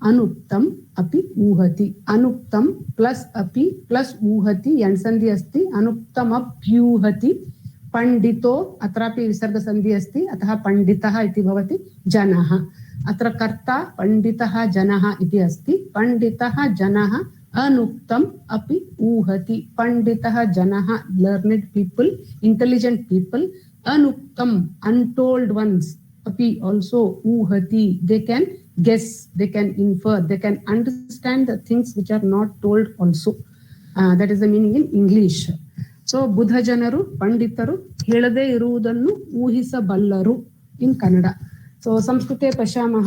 अनुक्तम अपि ऊहति. अनुक्तम प्लस अपि प्लस ऊहति यणसन्धि अस्ति. अनुक्तमप्यूहति. पंडितो अत्रापि विसर्गसन्धि अस्ति, अतः पंडितः इति भवति. जनः अत्र कर्ता पंडितः जनः इति अस्ति. पंडितः जनः अनुक्तम अपि ऊहति. पंडितः जनः learned people, intelligent people. Anuktam untold ones api also ऊहति. They can guess, they can infer, they can understand the things which are not told also. That is the meaning in English. So ಬುಧ ಜನರು ಪಂಡಿತರು ಹೇಳದೇ ಇರುವುದನ್ನು ಊಹಿಸಬಲ್ಲರು in Kannada. So ಸಂಸ್ಕೃತೆ ಪಶ್ಯಾಮಃ.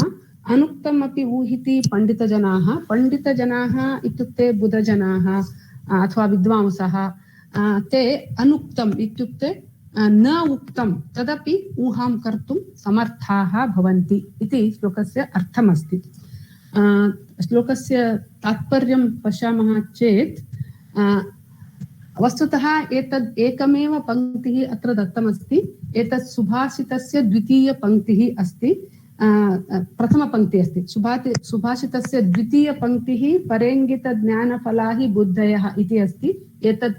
अनुक्तमपि ऊहिति पंडितजनाः. पंडितजनाः इत्युक्ते बुधजनाः अथवा विद्वांसः. ते अनुक्तम् इत्युक्ते न उक्तं तदपि ऊहां कर्तुं समर्थाः भवन्ति इति श्लोकस्य अर्थमस्ति. श्लोकस्य तात्पर्यं पश्यामः चेत् वस्तुतः एतद् एकमेव पङ्क्तिः अत्र दत्तमस्ति. एतत् सुभाषितस्य द्वितीय पङ्क्तिः अस्ति. प्रथमपङ्क्ति अस्ति. सुभाषितस्य द्वितीय पङ्क्तिः परेङ्गितज्ञानफला हि बुद्धयः इति अस्ति. एतत्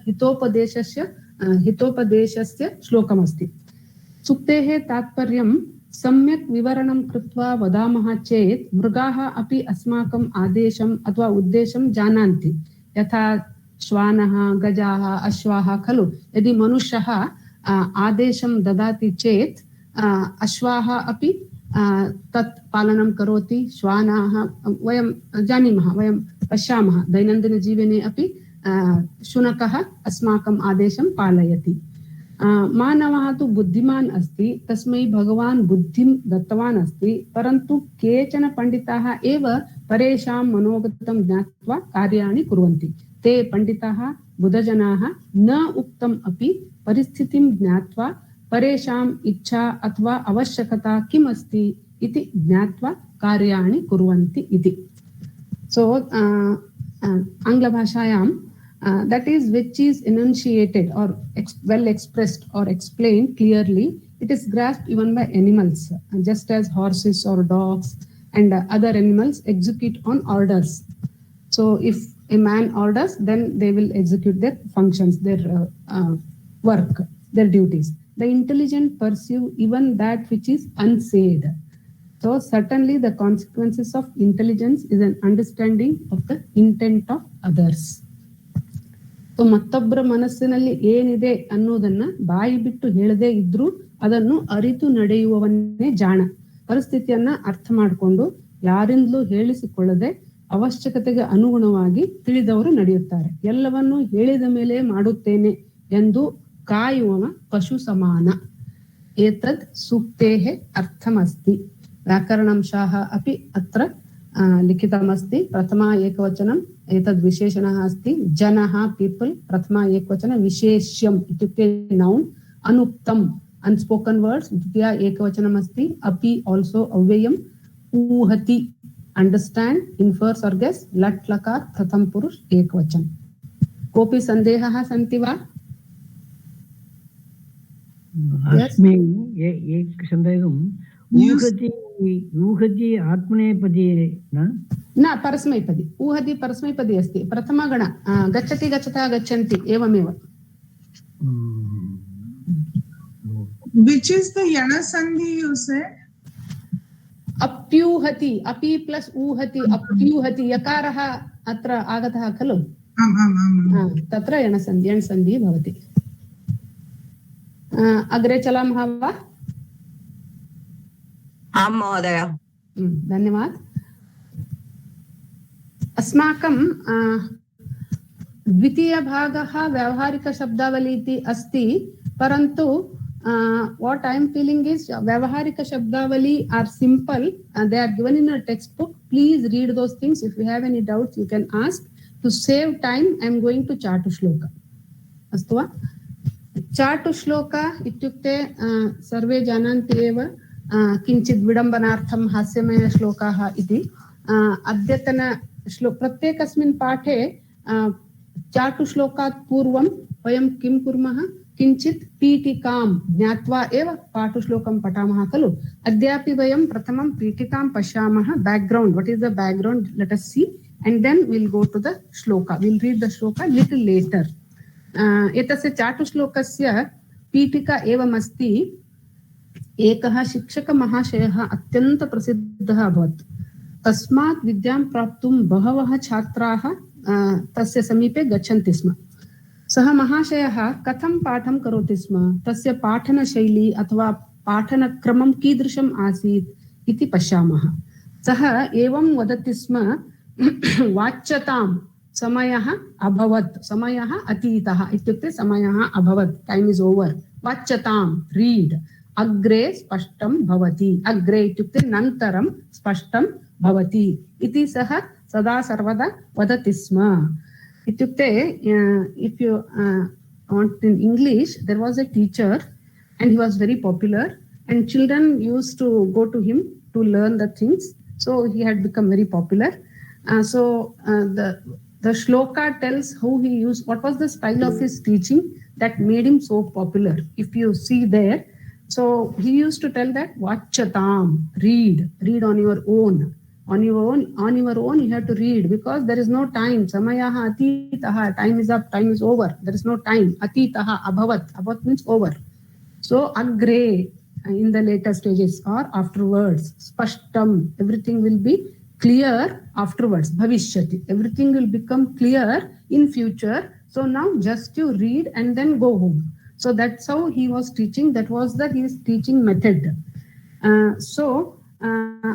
हितोपदेशस्य श्लोकमस्ति. सूक्तेः तात्पर्यं सम्यक् विवरणं कृत्वा वदामः चेत् मृगाः अपि अस्माकम् आदेशम् अथवा उद्देशं जानन्ति. यथा श्वानः, गजाः, अश्वाः खलु. यदि मनुष्यः आदेशं ददाति चेत् अश्वाः अपि तत् पालनं करोति. श्वानाः वयं जानीमः, वयं पश्यामः दैनन्दिनजीवने अपि शुनकः अस्माकम् आदेशं पालयति. मानवः तु बुद्धिमान् अस्ति, तस्मै भगवान् बुद्धिं दत्तवान् अस्ति. परन्तु केचन पण्डिताः एव परेषां मनोगतं ज्ञात्वा कार्याणि कुर्वन्ति. ते पण्डिताः बुधजनाः न उक्तम् अपि परिस्थितिं ज्ञात्वा परेषाम् इच्छा अथवा आवश्यकता किम् अस्ति इति ज्ञात्वा कार्याणि कुर्वन्ति इति. सो आङ्ग्लभाषायां that is which is enunciated or well expressed or explained clearly, it is grasped even by animals, just as horses or dogs and other animals execute on orders. So if a man orders, then they will execute their functions, their work, their duties. The intelligent pursue even that which is unsaid. So certainly the consequences of intelligence is an understanding of the intent of others. So ಮತ್ತೊಬ್ಬರ ಮನಸ್ಸಿನಲ್ಲಿ ಏನಿದೆ ಅನ್ನೋದನ್ನ ಬಾಯಿ ಬಿಟ್ಟು ಹೇಳದೇ ಇದ್ರೂ ಅದನ್ನು ಅರಿತು ನಡೆಯುವವನ್ನೇ ಜಾಣ. ಪರಿಸ್ಥಿತಿಯನ್ನ ಅರ್ಥ ಮಾಡಿಕೊಂಡು ಯಾರಿಂದಲೂ ಹೇಳಿಸಿಕೊಳ್ಳದೆ ಅವಶ್ಯಕತೆಗೆ ಅನುಗುಣವಾಗಿ ತಿಳಿದವರು ನಡೆಯುತ್ತಾರೆ. ಎಲ್ಲವನ್ನೂ ಹೇಳಿದ ಮೇಲೆ ಮಾಡುತ್ತೇನೆ ಎಂದು ಕಾಯುವವ ಪಶು ಸಮಾನ. ಏತದ್ ಸೂಕ್ತೇಃ ಅರ್ಥಮಸ್ತಿ. ವ್ಯಾಕರಣಂಶಾಃ ಅಪಿ ಅತ್ರ लिखितमस्ति. प्रथमा एकवचनम् एतद् विशेषणः अस्ति. जनः पीपल. प्रथमा एकवचन विशेष्यम् इत्युक्ते नौन्. अनुक्तम् अनस्पोकन वर्ड्स. द्वितीया एकवचनम् अस्ति. अपि आल्सो अव्ययम्. ऊहति अंडरस्टैंड, इन्फर्स और गेस. लट् लकार प्रथम पुरुष एकवचन. कोऽपि सन्देहः सन्ति वा? अस्मि एक सन्देहम्. ऊहति आत्मनेपदी न परस्मैपदी. ऊहति परस्मैपदी अस्ति. प्रथमा गण गच्छति गच्छतः गच्छन्ति एवमेव. Which is the yana sandhi you said? अप्यूहति. अपि प्लस ऊहति. अप्यूहति यकारः अत्र आगतः खलु. तत्र यणसन्धि भवति. अग्रे चलामः वा? आं महोदय. धन्यवाद. अस्माकं द्वितीयभागः व्यावहारिकशब्दावली इति अस्ति. परन्तु what I am feeling is व्यावहारिकशब्दावली are simple and they are given in a textbook. Please read those things. If you have any doubts you can ask. To save time I am going to चाटुश्लोक. अस्तु वा? चाटुश्लोक इत्युक्ते सर्वे जानन्ति एव. किञ्चित् विडम्बनार्थं हास्यमय श्लोकाः इति. अद्यतन प्रत्येकस्मिन् पाठे चाटुश्लोकात् पूर्वं वयं किं कुर्मः? किञ्चित् पीठिकां ज्ञात्वा एव पाठश्लोकं पठामः खलु. अद्यापि वयं प्रथमं पीठिकां पश्यामः. Background, what is the background, let us see, and then we'll go to the shloka. We'll read the shloka little later. एतस्य चाटुश्लोकस्य पीठिका एवमस्ति. एकः शिक्षकमहाशयः अत्यन्तप्रसिद्धः अभवत्. तस्मात् विद्यां प्राप्तुं बहवः छात्राः तस्य समीपे गच्छन्ति स्म. सः महाशयः कथं पाठं करोति स्म, तस्य पाठनशैली अथवा पाठनक्रमं कीदृशम् आसीत् इति पश्यामः. सः एवं वदति स्म, वाच्यतां समयः अभवत्, समयः अतीतः इत्युक्ते समयः अभवत्, टाइम इज ओवर. वाच्यतां, रीड. अग्रे स्पष्टं भवति, अग्रे इत्युक्ते नन्तरं स्पष्टं भवति इति सः सदा सर्वदा वदति स्म. इत्युक्ते if you want in English, there was a teacher and he was very popular and children used to go to him to learn the things, so he had become very popular. The shloka tells how he used, what was the style of his teaching that made him so popular. If you see there, so he used to tell that vachatam, read on your own. On your own you have to read, because there is no time. Samayah atitaha, time is up, time is over, there is no time. Atitaha, abhavat means over. So agre, in the later stages or afterwards. Spashtam, everything will be clear afterwards. Bhavishyati, everything will become clear in future. So now just you read and then go home. So that's how he was teaching. That was his teaching method.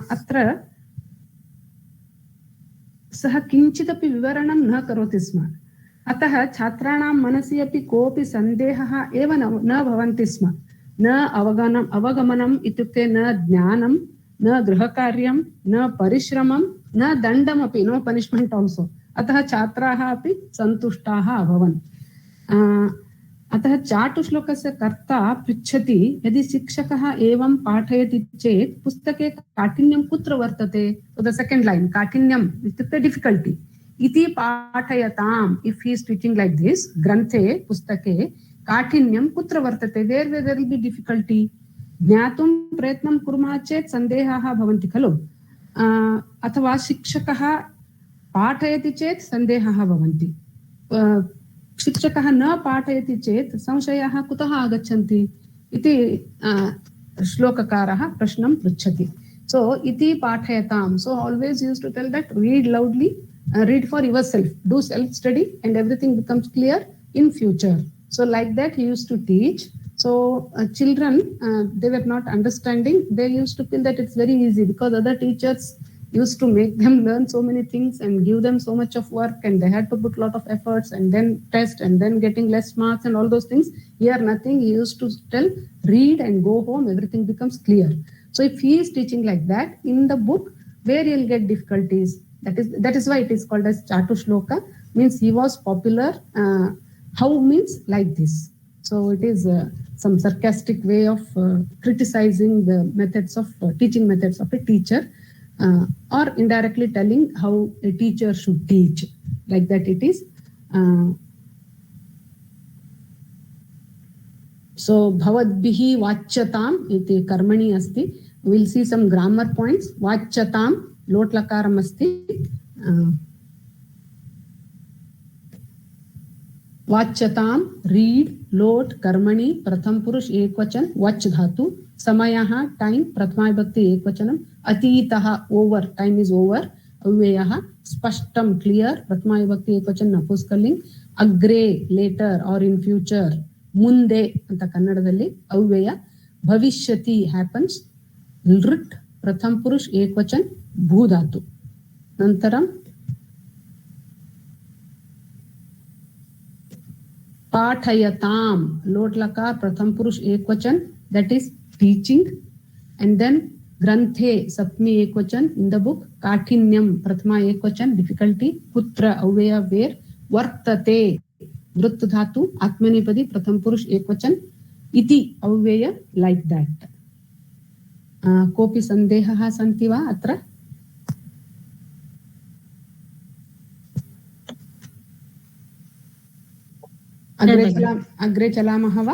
Atra सः किञ्चिदपि विवरणं न करोति स्म. अतः छात्राणां मनसि अपि कोऽपि सन्देहः एव न भवन्ति स्म. न अवगमनम् इत्युक्ते न ज्ञानं, न गृहकार्यं, न परिश्रमं, न दण्डमपि, नो पनिश्मेण्ट् आल्सो. अतः छात्राः अपि सन्तुष्टाः अभवन्. अतः चाटुश्लोकस्य कर्ता पृच्छति, यदि शिक्षकः एवं पाठयति चेत् पुस्तके काठिन्यं कुत्र वर्तते. So the second line, काठिन्यम् इत्युक्ते difficulty. इति पाठयताम्, if he is teaching like this, ग्रन्थे पुस्तके काठिन्यं कुत्र वर्तते, where there will be difficulty. ज्ञातुं प्रयत्नं कुर्मः चेत् सन्देहाः भवन्ति खलु. अथवा शिक्षकः पाठयति चेत् सन्देहाः भवन्ति. शिक्षकः न पाठयति चेत् संशयाः कुतः आगच्छन्ति इति श्लोककारः प्रश्नं पृच्छति. So iti पाठयताम्. So always used to tell that read loudly, read for yourself, do self study, and everything becomes clear in future. So like that he used to teach. So children, they were not understanding. They used to feel that it's very easy because other teachers used to make them learn so many things and give them so much of work, and they had to put a lot of efforts and then test and then getting less marks and all those things. Here nothing. He used to tell, read and go home, everything becomes clear. So if he is teaching like that, in the book where you'll get difficulties, that is why it is called as Chatu Shloka, means he was popular. How means like this. So it is some sarcastic way of criticizing the methods of teaching methods of a teacher. Or indirectly telling how a teacher should teach. Like that it is. So bhavadbihi vachyatam iti karmani asti. We'll see some grammar points. Vachyatam lot lakaram asti. Vachyatam, read, lot, karmani, pratham purush ekvachan, vach dhatu. Samayaha, time, prathama vibhakti ekvachanam. Atitaha, over, time is over. Avyayaha, spashtam, clear, prathama vibhakti ekvachan napuskalling. Agre, later or in future. Munde anta kannadadalli avyaya. Bhavishyati, happens. Lrit, pratham purush ekvachan, bhudhatu. Nantaram paఠయతాం, lot lakar, pratham purush ekvachan, that is teaching. And then granthe, sapmi ekvachan, in the book. Kaఠిన్యం, prathama ekvachan, difficulty. Putra, avyaya, where. Vartate, vrit dhatu, atmanipadi, pratham purush ekvachan. Iti, avyaya, like that. Kopi sandehaः santi va atra? अग्रे चलामः वा?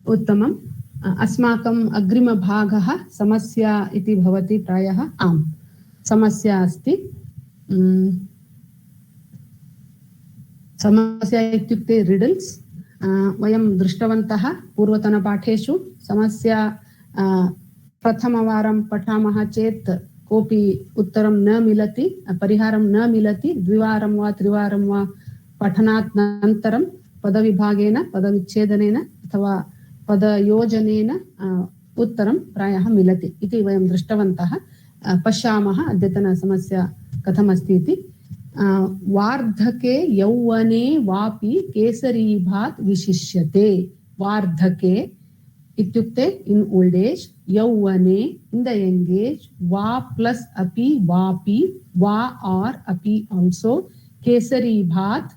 उत्तमम्। अस्माकम् अग्रिमभागः समस्या इति भवति प्रायः। आम्, समस्या अस्ति। समस्या इत्युक्ते रिडल्स्। वयं दृष्टवन्तः पूर्वतनपाठेषु। समस्या प्रथमवारं पठामः चेत् कोऽपि उत्तरं न मिलति, परिहारं न मिलति। द्विवारं वा त्रिवारं वा पठनात् अनन्तरं पदविभागेन, पदविच्छेदनेन अथवा पदयोजनेन उत्तरं प्रायः मिलति इति वयं दृष्टवन्तः। पश्यामः अद्यतनसमस्या कथमस्ति इति। वार्धके यौवने वापि केसरीभात् विशिष्यते। वार्धके इत्युक्ते इन् ओल्ड् एज्, यौवने इन् द यङ्ग् एज्, वा प्लस् अपि, वापि, वा आर् अपि आल्सो, केसरीभात्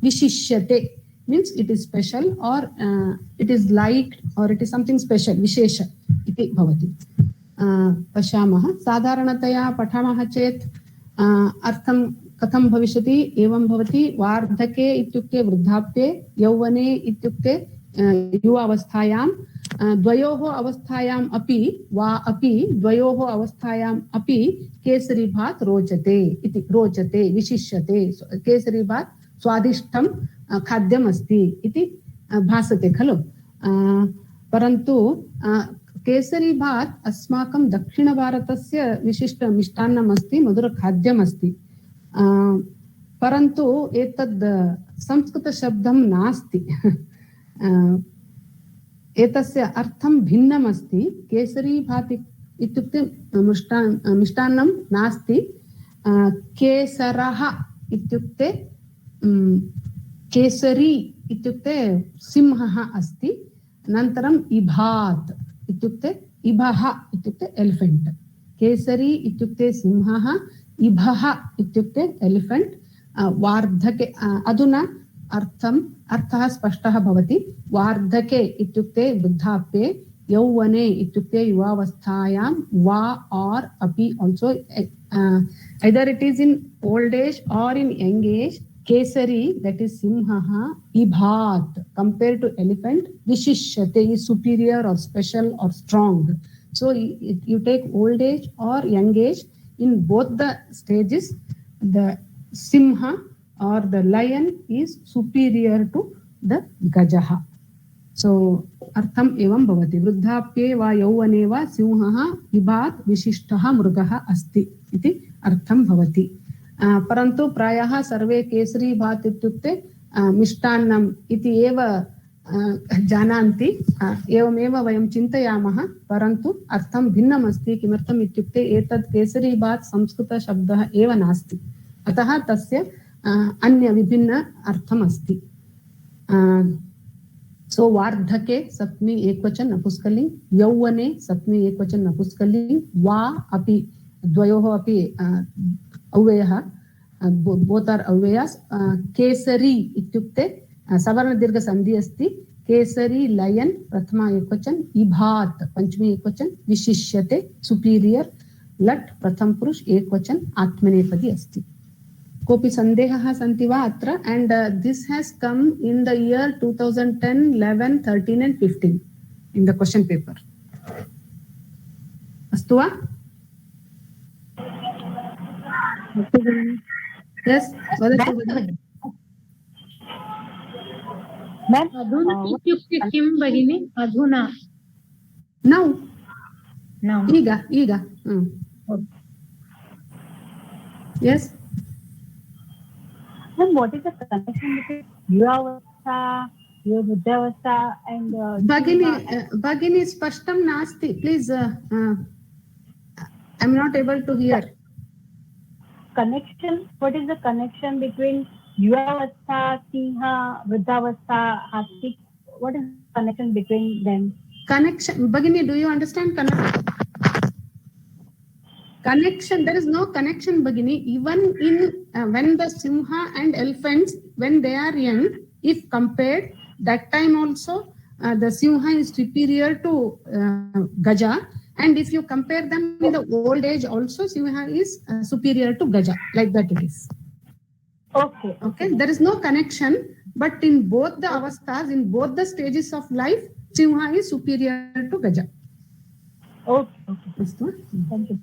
विशिष्यते means it is special or it is liked or it is something special, विशेष इति भवति। पश्यामः। साधारणतया पठामः चेत् अर्थं कथं भविष्यति? एवं भवति। वार्धके इत्युक्ते वृद्धाप्ये, यौवने इत्युक्ते युवावस्थायां, द्वयोः अवस्थायाम् अपि वा अपि द्वयोः अवस्थायाम् अपि केसरीभात् रोचते इति। रोचते, विशिष्यते। केसरीभात् स्वादिष्टं खाद्यम् अस्ति इति भासते खलु। परन्तु केसरीभात् अस्माकं दक्षिणभारतस्य विशिष्ट मिष्टान्नम् अस्ति, मधुरखाद्यम् अस्ति। परन्तु एतद् संस्कृतशब्दं नास्ति। एतस्य अर्थं भिन्नम् अस्ति। केसरीभात् इत्युक्ते मिष्टान्नं नास्ति। केसरः इत्युक्ते केसरी इत्युक्ते सिंहः अस्ति। अनन्तरम् इभात् इत्युक्ते इभः इत्युक्ते एलिफेण्ट्। केसरी इत्युक्ते सिंहः, इभः इत्युक्ते एलिफेण्ट्। वार्धके अधुना अर्थः स्पष्टः भवति। वार्धके इत्युक्ते वृद्धाप्ये, यौवने इत्युक्ते युवावस्थायां, वा आर् अपि also, either it is in old age or in young age, kesari, that is simhaha, ibhat, compared to elephant, vishishyate is superior or special or strong. So you take old age or young age, in both the stages, the simha or the lion is superior to the gajaha. So अर्थम एवं भवति। वृद्धाप्ये वा यौवने वा सिंहः इभात् विशिष्टः मृगः अस्ति इति अर्थं भवति। परन्तु प्रायः सर्वे केसरी भात् इत्युक्ते मिष्टान्नम् इति एव जानन्ति। एवमेव वयं चिन्तयामः, परन्तु अर्थं भिन्नम् अस्ति। किमर्थम् इत्युक्ते एतत् केसरी भात् संस्कृतशब्दः एव नास्ति, अतः तस्य अन्य विभिन्न अर्थम् अस्ति। सो वार्धके सप्तमी एकवचन नपुंसकलिंग, यौवने सप्तमी एकवचन नपुंसकलिंग, वा अपि द्वयोः अपि अव्ययः, बोथ आर अव्ययास्। केसरी इत्युक्ते सवर्ण दीर्घ संधि अस्ति। केसरी लयन प्रथमा एकवचन, इभात् पंचमी एकवचन, विशिष्यते सुपीरियर, लट् प्रथम पुरुष एकवचन आत्मनेपदी अस्ति। कोऽपि सन्देहः सन्ति वा अत्र? And this has come in the year 2010, 11, 13 and 15 in the question paper. अस्तु वा? Yes, वदतु भगिनि। अधुना इत्युक्ते किं भगिनि? अधुना नौ ಈಗ yes. Then what is the connection between युवावस्था, वृद्धावस्था and भगिनी स्पष्टं नास्ति, please. I am not able to hear. Connection, what is the connection between युवावस्था, सिंह, वृद्धावस्था, हाथी? What is the connection between them? Connection, Bhagini, do you understand connection? There is no connection, Bhagini. Even in when the simha and elephants, when they are young, if compared, that time also the simha is superior to gaja, and if you compare them in the old age also, simha is superior to gaja. Like that it is. Okay, there is no connection, but in both the avasthas, in both the stages of life, Simha is superior to Gaja. Okay. Thank you.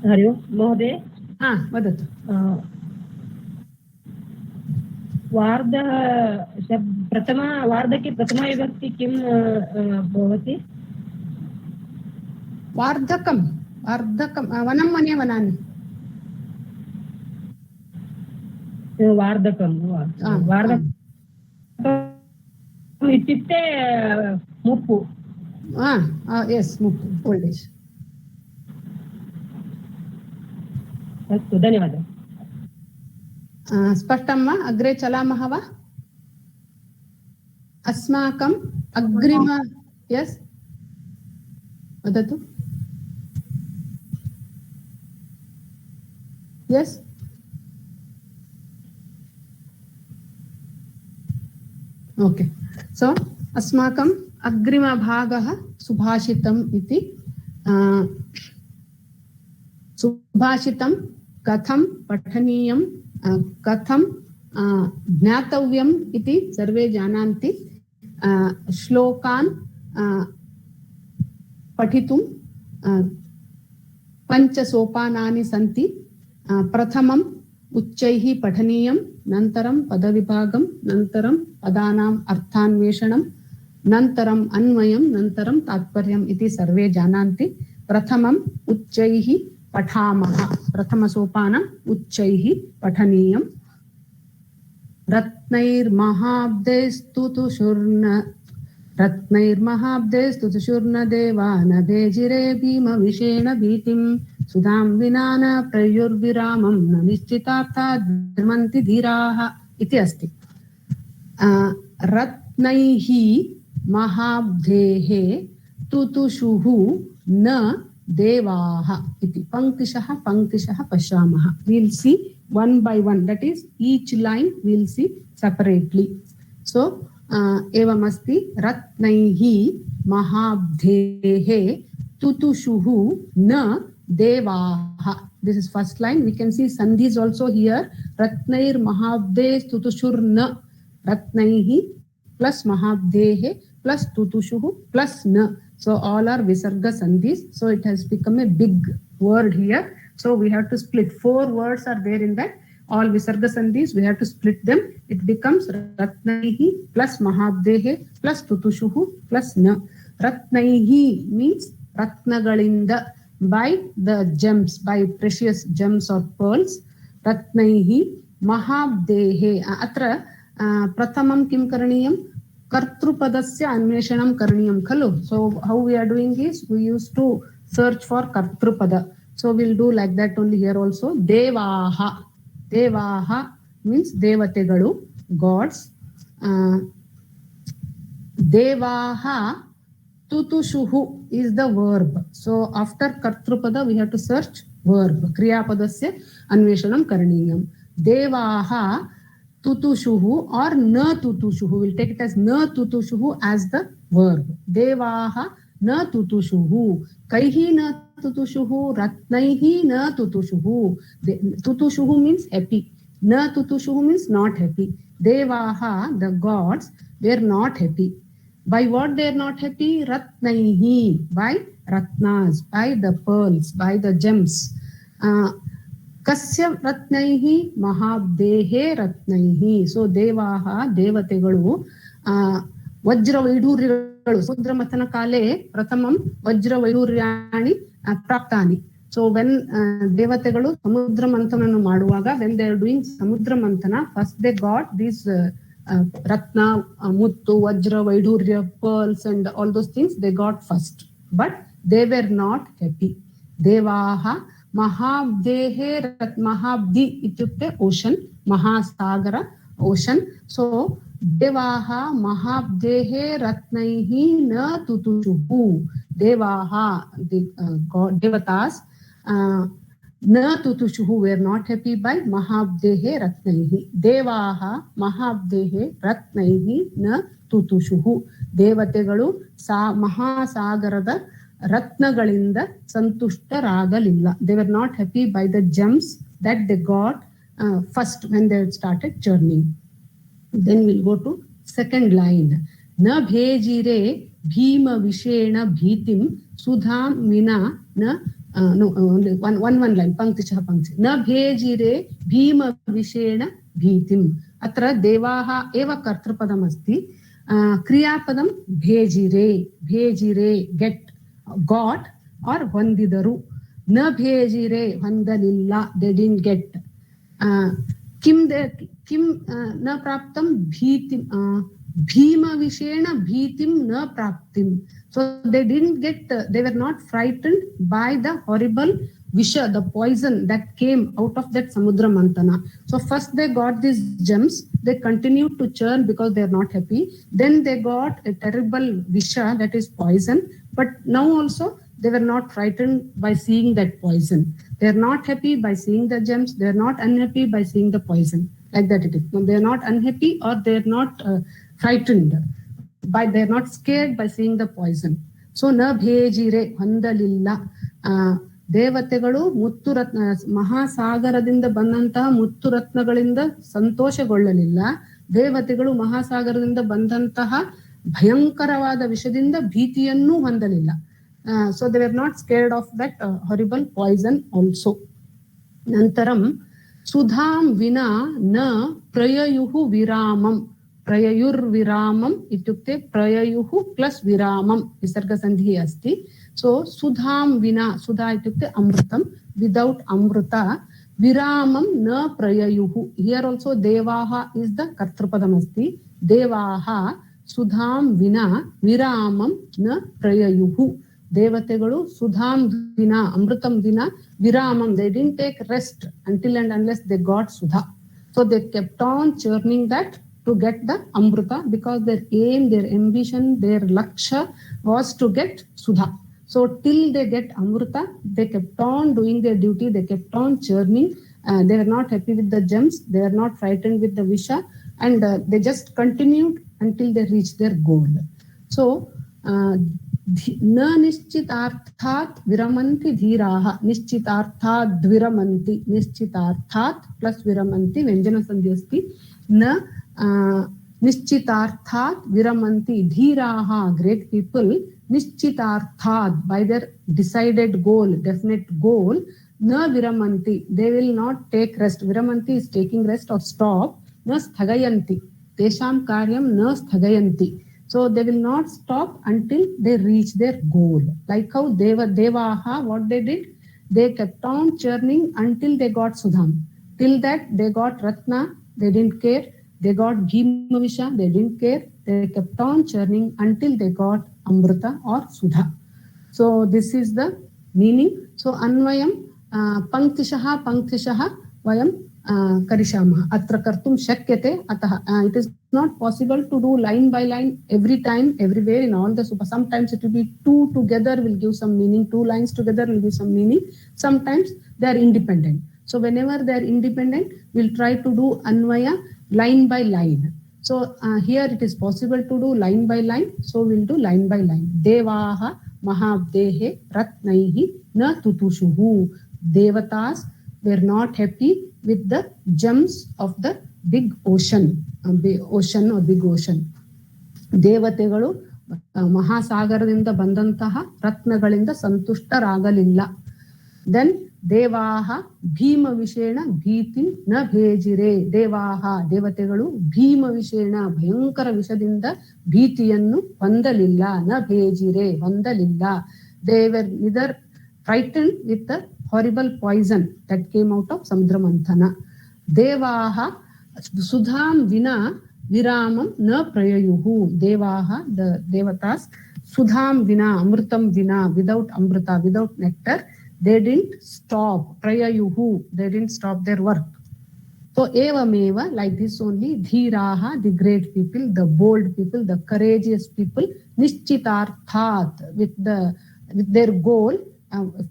Hari ओम् महोदय वदतु वार्धः वार्धके प्रथमाविभक्ति किं भवति वार्धकं वनं वने वनानि वार्धकं इत्युक्ते मुप्पु yes मुप्पु old age अस्तु धन्यवादः स्पष्टं वा अग्रे चलामः वा अस्माकम् अग्रिम यस् वदतु यस् ओके सो अस्माकम् अग्रिमभागः सुभाषितम् इति सुभाषितं कथं पठनीयं कथं ज्ञातव्यम् इति सर्वे जानन्ति श्लोकान् पठितुं पञ्चसोपानानि सन्ति प्रथमम् उच्चैः पठनीयं नन्तरं पदविभागं नन्तरं पदानाम् अर्थान्वेषणं नन्तरम् अन्वयं नन्तरं तात्पर्यम् इति सर्वे जानन्ति प्रथमम् उच्चैः पठामः प्रथमसोपानम् उच्चैः पठनीयम् रत्नैर्महाब्दैस्तुतुषुर्न देवानभेजिरे भीमविषेण भीतिं सुधां विना न प्रयुर्विरामं न निश्चितार्था धर्मन्ति धीराः इति अस्ति रत्नैः महाब्धेः तुतुषुः न देवाः इति पंक्तिशः पश्यामः we'll see one by one that is each line we'll see separately so एवमस्ति रत्नैः महाब्धेः तुतुषुः न देवाः this is first line we can see sandhis also here ratnair mahabdes tutushurna ratnaihi plus mahabdehe plus tutushuhu plus na so all are visarga sandhis so it has become a big word here so we have to split 4 words are there in that all visarga sandhis we have to split them it becomes ratnaihi plus mahabdehe plus tutushuhu plus na ratnaihi means ratnagalinda by the gems by precious gems or pearls ratnaihi mahabdehe atra pratamam kim karaniyam kartrupadasya anveshanam karaniyam khalu so how we are doing is we used to search for kartrupada so we'll do like that only here also devaha means devategalu gods devaha tutushuhu is the verb so after kartrupada we have to search verb kriya padasya anveshanam karaniyam devaha tutushuhu or na tutushuhu we'll take it as na tutushuhu as the verb devaha na tutushuhu kaihi na tutushuhu ratnaihi na tutushuhu tutushuhu means happy na tutushuhu means not happy devaha the gods they are not happy by what they are not happy ratnaihi by ratnas by the pearls by the gems kasya ratnaihi mahabdehe ratnaihi so devaha devategalu vajra vaiduryalu samudra mathana kale pratamam vajra vaiduryaani praptani so when devategalu samudra manthananu maduvaga when they are doing samudra manthana first they got these ratna muttu vajra vaidurya pearls and all those things they got first but they were not happy devaha mahabdehe mahabdi ityukte ocean mahasagara ocean so devaha mahabdehe ratnaihi na tutushuhu devaha the god devatas na tutushuhu were not happy by mahabdehe ratnaihi devaha mahabdehe ratnaihi na tutushuhu devategalu mahasagarada ರತ್ನಗಳಿಂದ ಸಂತುಷ್ಟರಾಗಲಿಲ್ಲ. They were not happy by the gems that they got first when they started churning. Then we'll go to second line. Na bhejire bhima vishena bhitim sudham vina na no only one line pankticha pankti. Na bhejire bhima vishena bhitim. Atra devaha eva kartrapadam asti. Kriyapadam bhejire get got or vandidaru. Na bhejire vandalilla, they didn't get. Kim na praptam bhitim bhima vishena bhitim na praptim. So they didn't get, they were not frightened by the horrible visha, the poison that came out of that samudra mantana. So first they got these gems, they continued to churn because they are not happy. Then they got a terrible visha, that is poison. But now also they were not frightened by seeing that poison. They are not happy by seeing the gems. They are not unhappy by seeing the poison. Like that it is. No, they are not unhappy or they are not frightened. They are not scared by seeing the poison. So na bhejire vandalilla. ದೇವತೆಗಳು ಮುತ್ತು ರತ್ನ ಮಹಾಸಾಗರದಿಂದ ಬಂದಂತಹ ಮುತ್ತು ರತ್ನಗಳಿಂದ ಸಂತೋಷಗೊಳ್ಳಲಿಲ್ಲ. ದೇವತೆಗಳು ಮಹಾಸಾಗರದಿಂದ ಬಂದಂತಹ ಭಯಂಕರವಾದ ವಿಷದಿಂದ ಭೀತಿಯನ್ನೂ ಹೊಂದಲಿಲ್ಲ. So they were not scared of that horrible poison also. Nantaram sudham vina na prayayuhu viramam. Prayayur viramam itukte prayayuhu plus viramam visarga sandhi asti. So sudham vina, sudha itukte amrutam, without amruta viramam na prayayuhu. Here also devaha is the kartrapadam asti. Devaha sudham vina viramam na prayayuhu. ದೇವತೆಗಳು ಸುಧಾಂ ದಿನ ಅಮೃತಂ ದಿನ ವಿರಾಮಂ, they didn't take rest until and unless they got sudha. So they kept on churning that to get the amruta, because their aim, their ambition, their laksha was to get sudha. So till they get amruta, they kept on doing their duty, they kept on churning. They were not happy with the gems, they were not frightened with the visha, and they just continued until they reached their goal. So न निश्चितार्थात् विरमन्ति धीराः. निश्चितार्थात् विरमन्ति, निश्चितार्थात् plus विरमन्ति व्यंजन संधि अस्ति. न निश्चितार्थात् विरमन्ति धीराः, great people. निश्चितार्थात्, by their decided goal, definite goal. न विरमन्ति, they will not take rest. विरमन्ति is taking rest or stop. न स्थगयन्ति, तेषां कार्यं न स्थगयन्ति. So they will not stop until they reach their goal. Like how Devaha, what they did? They kept on churning until they got Sudham. Till that they got Ratna, they didn't care. They got Bhimavisha, they didn't care. They kept on churning until they got Amrita or Sudha. So this is the meaning. So Anvayam Panktishaha Vayam Karishamah. Atra kartum shakyate atah. It is not possible to do line by line every time, everywhere in all the supa. Sometimes it will be two together will give some meaning, two lines together will give some meaning. Sometimes they are independent. So whenever they are independent, we'll try to do Anvaya line by line. So here it is possible to do line by line. So we'll do line by line. Devaha mahabdehe ratnaihi na tutushuhu. Devatas were not happy with the gems of the big ocean or big ocean. ದೇವತೆಗಳು ಮಹಾಸಾಗರದಿಂದ ಬಂದಂತಹ ರತ್ನಗಳಿಂದ ಸಂತುಷ್ಟರಾಗಲಿಲ್ಲ. Then ದೇವಾಹ Bhima ವಿಷೇಣ ಭೀತಿ ನ ಭೇಜಿರೆ. ದೇವಾಹ ದೇವತೆಗಳು ಭೀಮ ವಿಷೇಣ ಭಯಂಕರ ವಿಷದಿಂದ ಭೀತಿಯನ್ನು ಹೊಂದಲಿಲ್ಲ. ನ ಭೇಜಿರೆ ಹೊಂದಲಿಲ್ಲ. They were neither frightened with the horrible poison that came out of Samudra Manthana. Devaha Sudham Vina Viramam Na Prayayuhu. Devaha, the Devatas, Sudham Vina, Amrutam Vina, without Amrita, without nectar, they didn't stop. Prayayuhu, they didn't stop their work. So Evameva, like this only, Dhiraha, the great people, the bold people, the courageous people, Nishchitarthat, with their goal,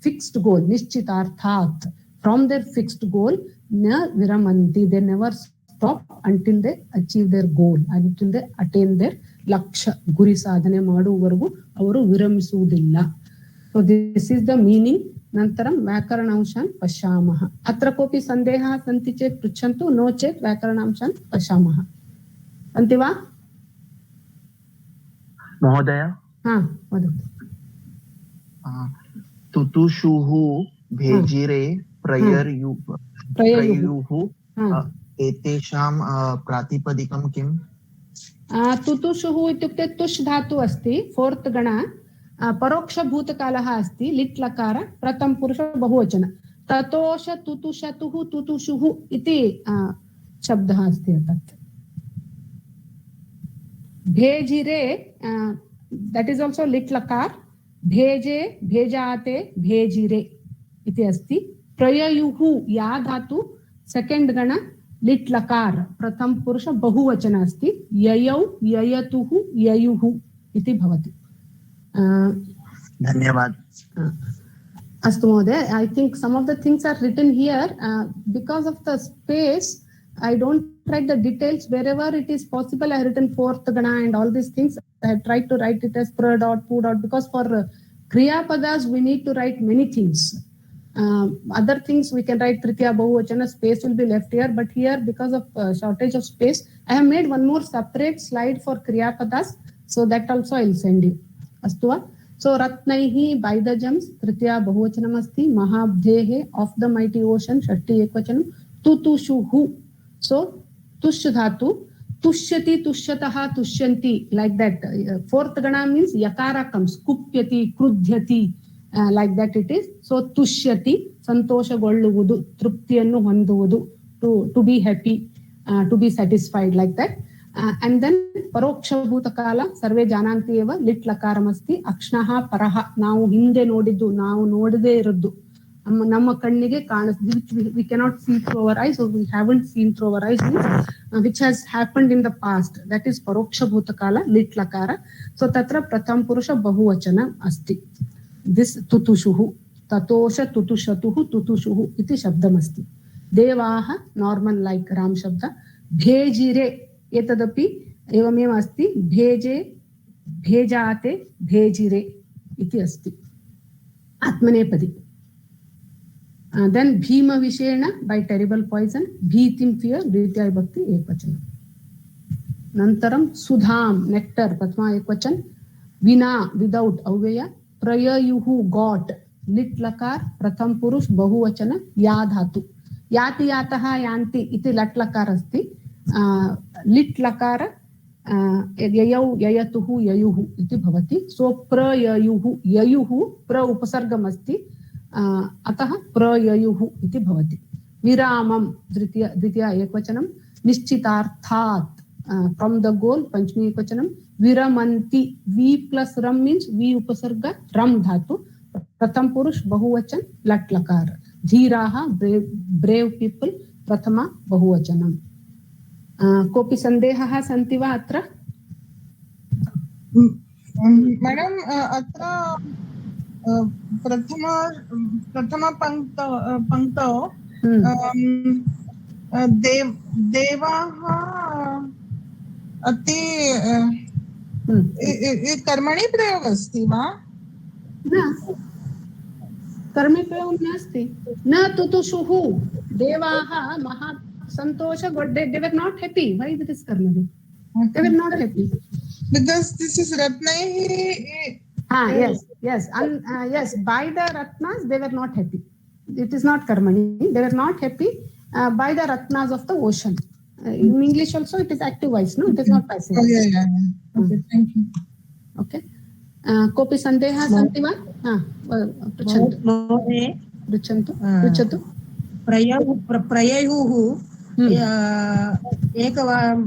fixed goal, Nishchitarthat, from their fixed goal, Na Viramanti, they never stop until they achieve their goal, until they attain their laksha, guri sadhane ಮಾಡುವವರೆಗೂ ಅವರು ವಿರಮಿಸುವುದಿಲ್ಲ. So this is the meaning. Nantaram व्याकरणांशान् पश्यामः. अत्र कोऽपि सन्देहाः सन्ति चेत् पृच्छन्तु, no चेत् व्याकरणांशान् पश्यामः. सन्ति वा महोदय? हा वदतु. तुतुषुः भेजिरे प्रययुः एतेषां प्रातिपदिकं किम्? तुतुषुः इत्युक्ते तुष् धातु अस्ति, फोर्त् गण, परोक्षभूतकालः अस्ति, लिट् लकार, प्रथम पुरुष बहुवचन. ततोष तुतुषतुः तुतुषुः इति शब्दः अस्ति. तत् भेजिरे, that is also लिट् लकार, भेजे भेजाते भेजिरे इति अस्ति. प्रययुः या धातु सेकेंड गण, लिट् लकार, प्रथम पुरुष बहुवचन अस्ति. ययौ ययतुः ययुः इति भवति. धन्यवाद. अस्तु महोदय, I think some of the things are written here because of the space. I don't write the details. Wherever it is possible, I have written fourth gana and all these things. I have tried to write it as pra dot, pu dot, because for kriya padas we need to write many things. Other things we can write tritiya bahuvachana, space will be left here, but here because of shortage of space, I have made one more separate slide for kriya padas, so that also I will send you. Astu va? So ratnaihi, by the gems, tritiya bahuvachanam asti, mahabdhehe, of the mighty ocean, shashti ekvachanam, tutushuhu. So tush dhatu, tushyati, tushyataha, tushyanti, like that. Fourth gana means yakara comes, kupyati, krudhyati, like that it is. So tushyati, santoshaಗೊಳ್ಳುವುದು, ತೃಪ್ತಿಯನ್ನು ಹೊಂದುವುದು, to be happy, to be satisfied, like that. And then ಪರೋಕ್ಷಭೂತಕಾಲ ಸರ್ವೇ ಜಾನಾಂತಿ ಏವ, lit ಲಕಾರಮಸ್ತಿ. ಅಕ್ಷ್ಣಃ ಪರಃ, ನಾವು ಹಿಂದೆ ನೋಡಿದ್ದು, ನಾವು ನೋಡದೇ ಇರೋದು, ನಮ್ಮ ಕಣ್ಣಿಗೆ ಕಾಣಿಸ್ದು, we cannot see through our eyes, or we haven't seen through our eyes, which has happened in the past, that is ಪರೋಕ್ಷಭೂತಕಾಲ, ಲಿಟ್ ಲಕಾರ. So tatra pratham purusha bahuvachana asti. This tutushuhu, tatosha tutushatuhu tutushuhu iti shabdamasti. Devaha, normal like Ram shabda. Bhejire, etadapi evameva asti. Bheje, bhejate, bhejire iti asti. Atmanepadi. Then Bhima Vishena, by terrible poison. Bhitim, fear, Dvitya Bhakti, Ekvachana. Nantaram Sudham, nectar, Prathama Ekvachan. Vina, without, Avyaya. Prayayuhu, got, lit lakar, pratham purush bahuvachana, ya dhatu. Yati yataha yanti iti lat lakar asti. Lit lakara yayau yayatuhu yayuhu iti bhavati. So prayayuhu, yayuhu, pra upasargam asti. Ataha prayayuhu iti bhavati. Viramam, dvitiya ekvachanam. Nishchitarthat, from the goal, panchmi ekvachanam. Viramanti, V plus ram means V upasarga, ram dhatu. Pratham purush bahuvachan, lat lakar. Dhiraha, brave people, prathama bahuvachanam. Kopi sandehaha santi va atra? Madam, atra prathama pankto devaha अति कर्मणि प्रयोग अस्ति वा? न, कर्मणि प्रयोग नास्ति. न तुतुषुः, देवाः महा सन्तोष, they were not happy. Why it is karmani? They were not happy. Because this is ratnaihi. Yes. Yes, by the ratnas they were not happy. It is not karmani. They were not happy by the ratnas of the ocean. In English also it is active voice, no? It is not passive. Oh, yeah. Okay, thank you. Okay. Kopi sandeha santi va? Pruchantu. प्रययुः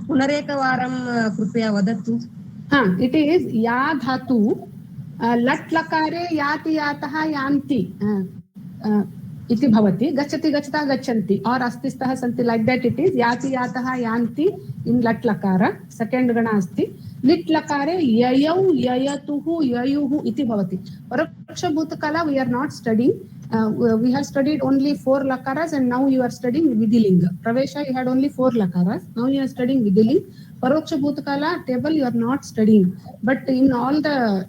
पुनरेकवारं कृपया वदतु. It is ya dhatu, lat lakare yati yataha yanti. Iti bhavati, gachati gachata gachanti, or astistah santi, like that it is. Yati yataha yanti in lat lakara, second gana asti. Lit lakare yayau yayatuhu yayuhu iti bhavati. Paraksha bhutakala we are not studying. We have studied only 4 lakaras and now you are studying Vidilinga. Pravesha you had only 4 lakaras. Now you are studying Vidiling. Paroksha bhutakala table you are not studying. But in all the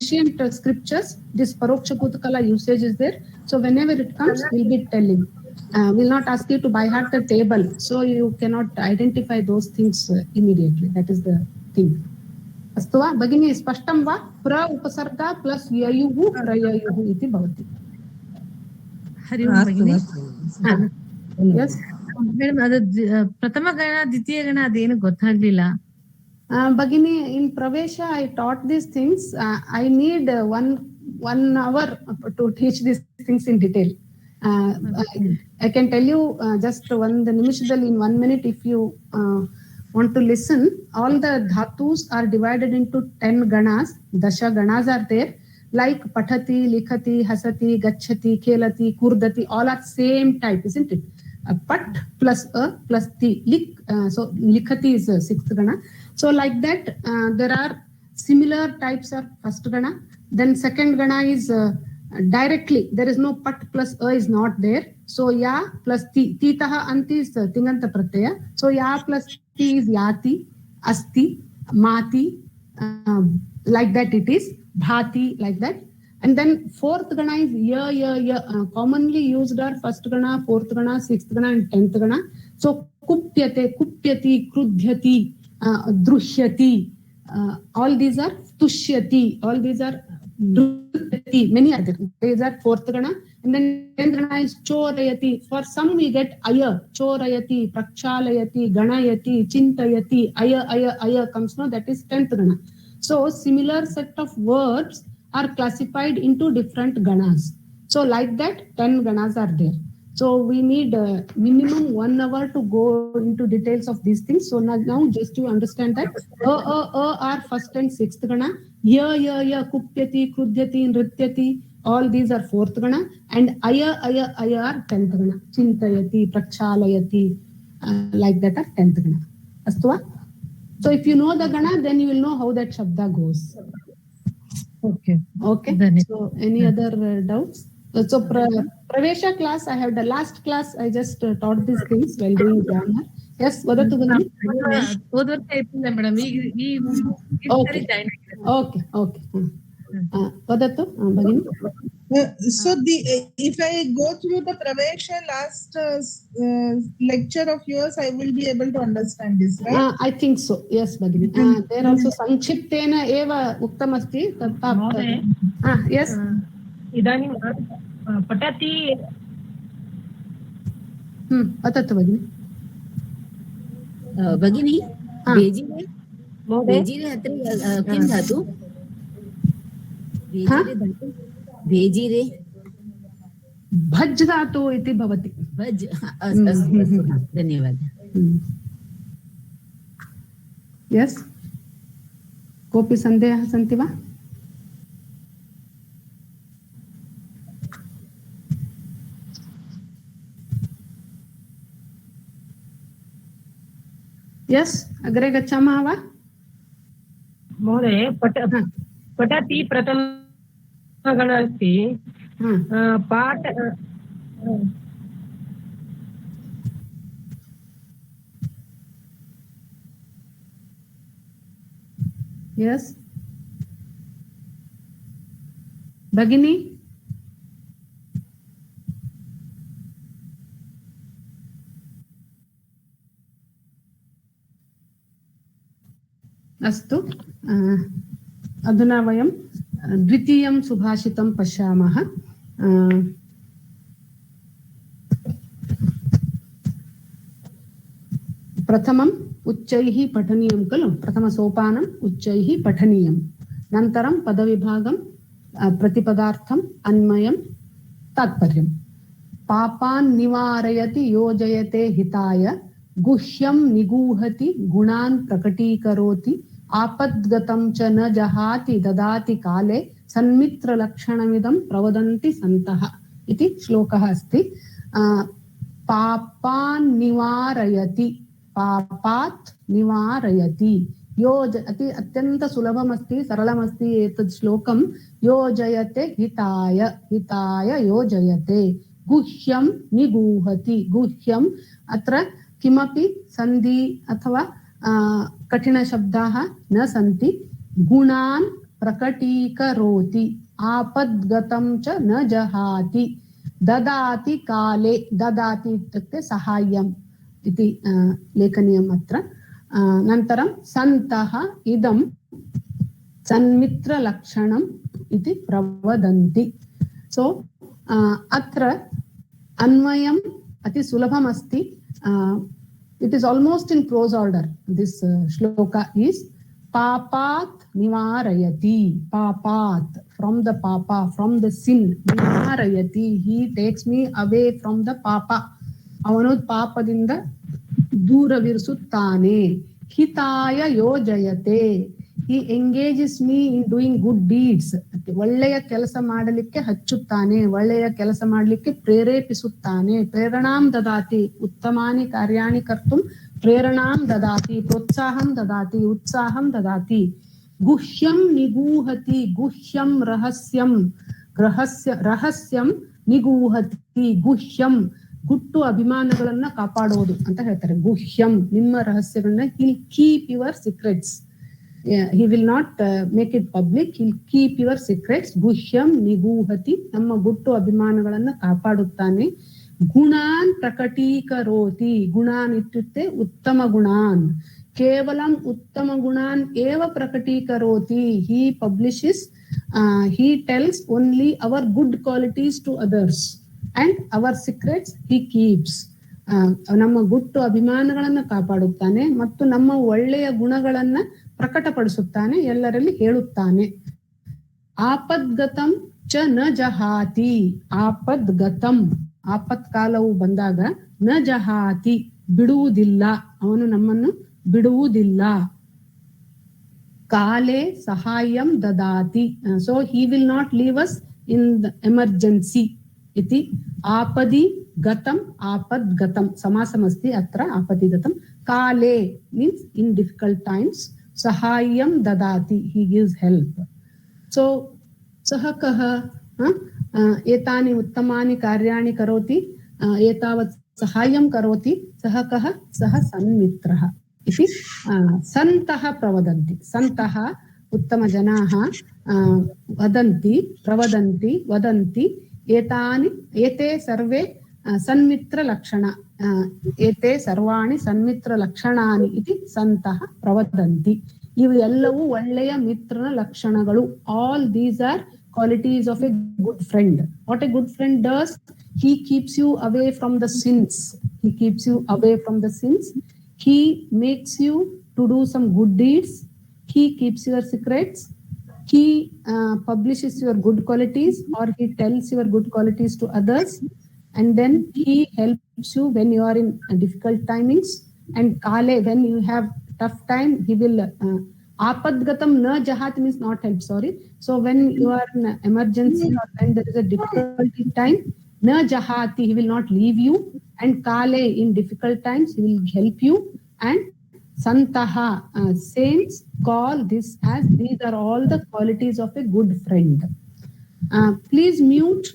ancient scriptures, this Paroksha Bhutakala usage is there. So whenever it comes, we'll be telling. We'll not ask you to by heart the table, so you cannot identify those things immediately. That is the thing. अस्तु वा भगिनी, स्पष्टं वा? प्र उपसर्गा plus ययुः प्रययुः इति भवति. हरि ओम भगिनी. Yes. Madam, ಅದು ಪ್ರಥಮ ಗಣ ದ್ವಿತೀಯ ಗಣ ಅದೇನು ಗೊತ್ತಾಗ್ಲಿಲ್ಲ. Bhagini, in Pravesha I taught these things. I need one hour to teach these things in detail. I can tell you just the nimishadali in 1 minute if you want to listen. All the dhatus are divided into 10 ganas. Dasha ganas are there, like pathati, likhati, hasati, gachati, khelati, kurdati. All are same type, isn't it? Pat plus a plus ti. So likhati is the sixth gana. So like that, there are similar types of first gana. Then second gana is directly, there is no pat plus a is not there. So ya plus ti. Titaha anti is tinganta pratyaya. So ya plus ti is yati, asti, mati, like that it is. Bhati, like that. And then fourth gana is ya. Commonly used are first gana, fourth gana, sixth gana, and 10th gana. So kupyate, kupyati, krudhyati, drushyati, all these are tushyati, all these are drutyati, many are there. These are fourth gana. And then 10th gana is chorayati. For some we get aya, chorayati, prakshalayati, ganayati, chintayati, aya comes now, that is 10th gana. So similar set of verbs are classified into different ganas. So like that 10 ganas are there. So we need minimum 1 hour to go into details of these things. So now just to understand that are first and sixth gana. Ya, kupyati, krudhyati, nrityati, all these are fourth gana. And aya are 10th gana. Chintayati, prakshalayati, like that are 10th gana. Astu va? So if you know the gana, then you will know how that shabda goes. Okay. So any other doubts? So Pravesha class, I have the last class, I just taught these things while doing grammar. Yes, vadatu Bhagini? ಓದ್ವರ್ಷ ಇರ್ತಿಲ್ಲ madam, ಈ Okay. Vadatu Bhagini? So if I go through the Pravesha last lecture of yours, I will be able to understand this, right? I think so. Yes, Bhagini. There also Sanchiptena eva uktam asti. Yes. इदानीं पठति. वदतु भगिनि. भगिनी, भेजिरे अत्र किं धातु? भेजिरे भज् धातु इति भवति. भज्, अस्तु, धन्यवादः. यस्, कोऽपि सन्देहः सन्ति वा? यस्, अग्रे गच्छामः वा? महोदय, पठति प्रथमगण अस्ति. पाठ यस् भगिनी. अस्तु, अधुना वयं द्वितीयं सुभाषितं पश्यामः. प्रथमम् उच्चैः पठनीयं खलु. प्रथमसोपानम् उच्चैः पठनीयं. नन्तरं पदविभागं, प्रतिपदार्थम्, अन्वयं, तात्पर्यं. पापान् निवारयति योजयते हिताय, गुह्यं निगूहति गुणान् प्रकटीकरोति, आपद्गतं च न जहाति ददाति काले, सन्मित्रलक्षणमिदं प्रवदन्ति सन्तः इति श्लोकः अस्ति. पापान् निवारयति, पापात् निवारयति, अत्यन्त सुलभमस्ति, सरलमस्ति एतत् श्लोकं. योजयते हिताय, हिताय योजयते. गुह्यं निगूहति, गुह्यं अत्र किमपि सन्धि अथवा कठिनशब्दाः न सन्ति. गुणान् प्रकटीकरोति आपद्गतं च न जहाति ददाति काले ददाति इत्युक्ते साहाय्यम् इति लेखनीयम् अत्र अनन्तरं सन्तः इदं सन्मित्रलक्षणम् इति प्रवदन्ति सो अत्र अन्वयम् अति सुलभम् अस्ति it is almost in prose order this shloka is papat nivarayati papat from the papa from the sin nivarayati he takes me away from the papa avanu papadinda ದೂರವಿರಿಸುತ್ತಾನೆ ಹಿತಾಯ ಯೋಜಯತೆ he engages me in doing good deeds ಒಳ್ಳೆಯ ಕೆಲಸ ಮಾಡಲಿಕ್ಕೆ ಹಚ್ಚುತ್ತಾನೆ ಒಳ್ಳೆಯ ಕೆಲಸ ಮಾಡಲಿಕ್ಕೆ ಪ್ರೇರೇಪಿಸುತ್ತಾನೆ ಪ್ರೇರಣಾಂ ದದಾತಿ ಉತ್ತಮಾನಿ ಕಾರ್ಯಾಣಿ ಕರ್ತುಂ ಪ್ರೇರಣಾಂ ದದಾತಿ ಪ್ರೋತ್ಸಾಹಂ ದದಾತಿ ಉತ್ಸಾಹಂ ದದಾತಿ ಗುಹ್ಯಂ ನಿಗೂಹತಿ ಗುಹ್ಯಂ ರಹಸ್ಯಂ ನಿಗೂಹತಿ ಗುಹ್ಯಂ ಗುಟ್ಟು ಅಭಿಮಾನಗಳನ್ನ ಕಾಪಾಡೋದು ಅಂತ ಹೇಳ್ತಾರೆ ಗುಹ್ಯಂ ನಿಮ್ಮ ರಹಸ್ಯಗಳನ್ನ he'll keep your secrets he will not make it public he'll keep your secrets ಗುಹ್ಯಂ ನಿಗೂಹತಿ ನಮ್ಮ ಗುಟ್ಟು ಅಭಿಮಾನಗಳನ್ನ ಕಾಪಾಡುತ್ತಾನೆ ಗುಣಾನ್ ಪ್ರಕಟೀಕರೋತಿ ಗುಣಾನ್ ಇತ್ಯುಕ್ತೆ ಉತ್ತಮ ಗುಣಾನ್ ಕೇವಲಂ ಉತ್ತಮ ಗುಣಾನ್ ಏವ ಪ್ರಕಟೀಕರೋತಿ he publishes he tells only our good qualities to others and our secrets he keeps ನಮ್ಮ ಗುಟ್ಟು ಅಭಿಮಾನಗಳನ್ನ ಕಾಪಾಡುತ್ತಾನೆ ಮತ್ತು ನಮ್ಮ ಒಳ್ಳೆಯ ಗುಣಗಳನ್ನ ಪ್ರಕಟಪಡಿಸುತ್ತಾನೆ ಎಲ್ಲರಲ್ಲಿ ಹೇಳುತ್ತಾನೆ ಆಪದ್ಗತಂ ಚ ನ ಜಹಾತಿ ಆಪದ್ಗತಂ ಆಪತ್ಕಾಲವು ಬಂದಾಗ ನ ಜಹಾತಿ ಬಿಡುವುದಿಲ್ಲ ಅವನು ನಮ್ಮನ್ನು ಬಿಡುವುದಿಲ್ಲ ಕಾಲೇ ಸಹಾಯಂ ದದಾತಿ so he will not leave us in the emergency इति आपदि गतम आपद्गतम समासमस्ति अत्र आपदिगतम काले means in difficult times sahayyam dadati he gives help so सः कः एतानि उत्तमानि कार्याणि करोति एतावत् सहायं करोति सः कः सः सन्मित्रः इति सन्तः प्रवदन्ति सन्तः उत्तमजनाः वदन्ति प्रवदन्ति वदन्ति एते सर्वे सन्मित्रलक्षण एते सर्वाणि सन्मित्रलक्षणानि इति सन्तः प्रवदन्ति ಇವು ಎಲ್ಲವೂ ಒಳ್ಳೆಯ ಮಿತ್ರನ ಲಕ್ಷಣಗಳು all these are qualities of A good friend what A good friend does he keeps you away from the sins he keeps you away from the sins he makes you to do some good deeds he keeps your secrets he publishes your good qualities or he tells your good qualities to others and then he helps you when you are in difficult timings and kale when you have tough time he will apadgatam na jahat means not help sorry so when you are in emergency or when there is a difficulty time na jahati he will not leave you and kale in difficult times he will help you and santaha saints call this as these are all the qualities of a good friend please mute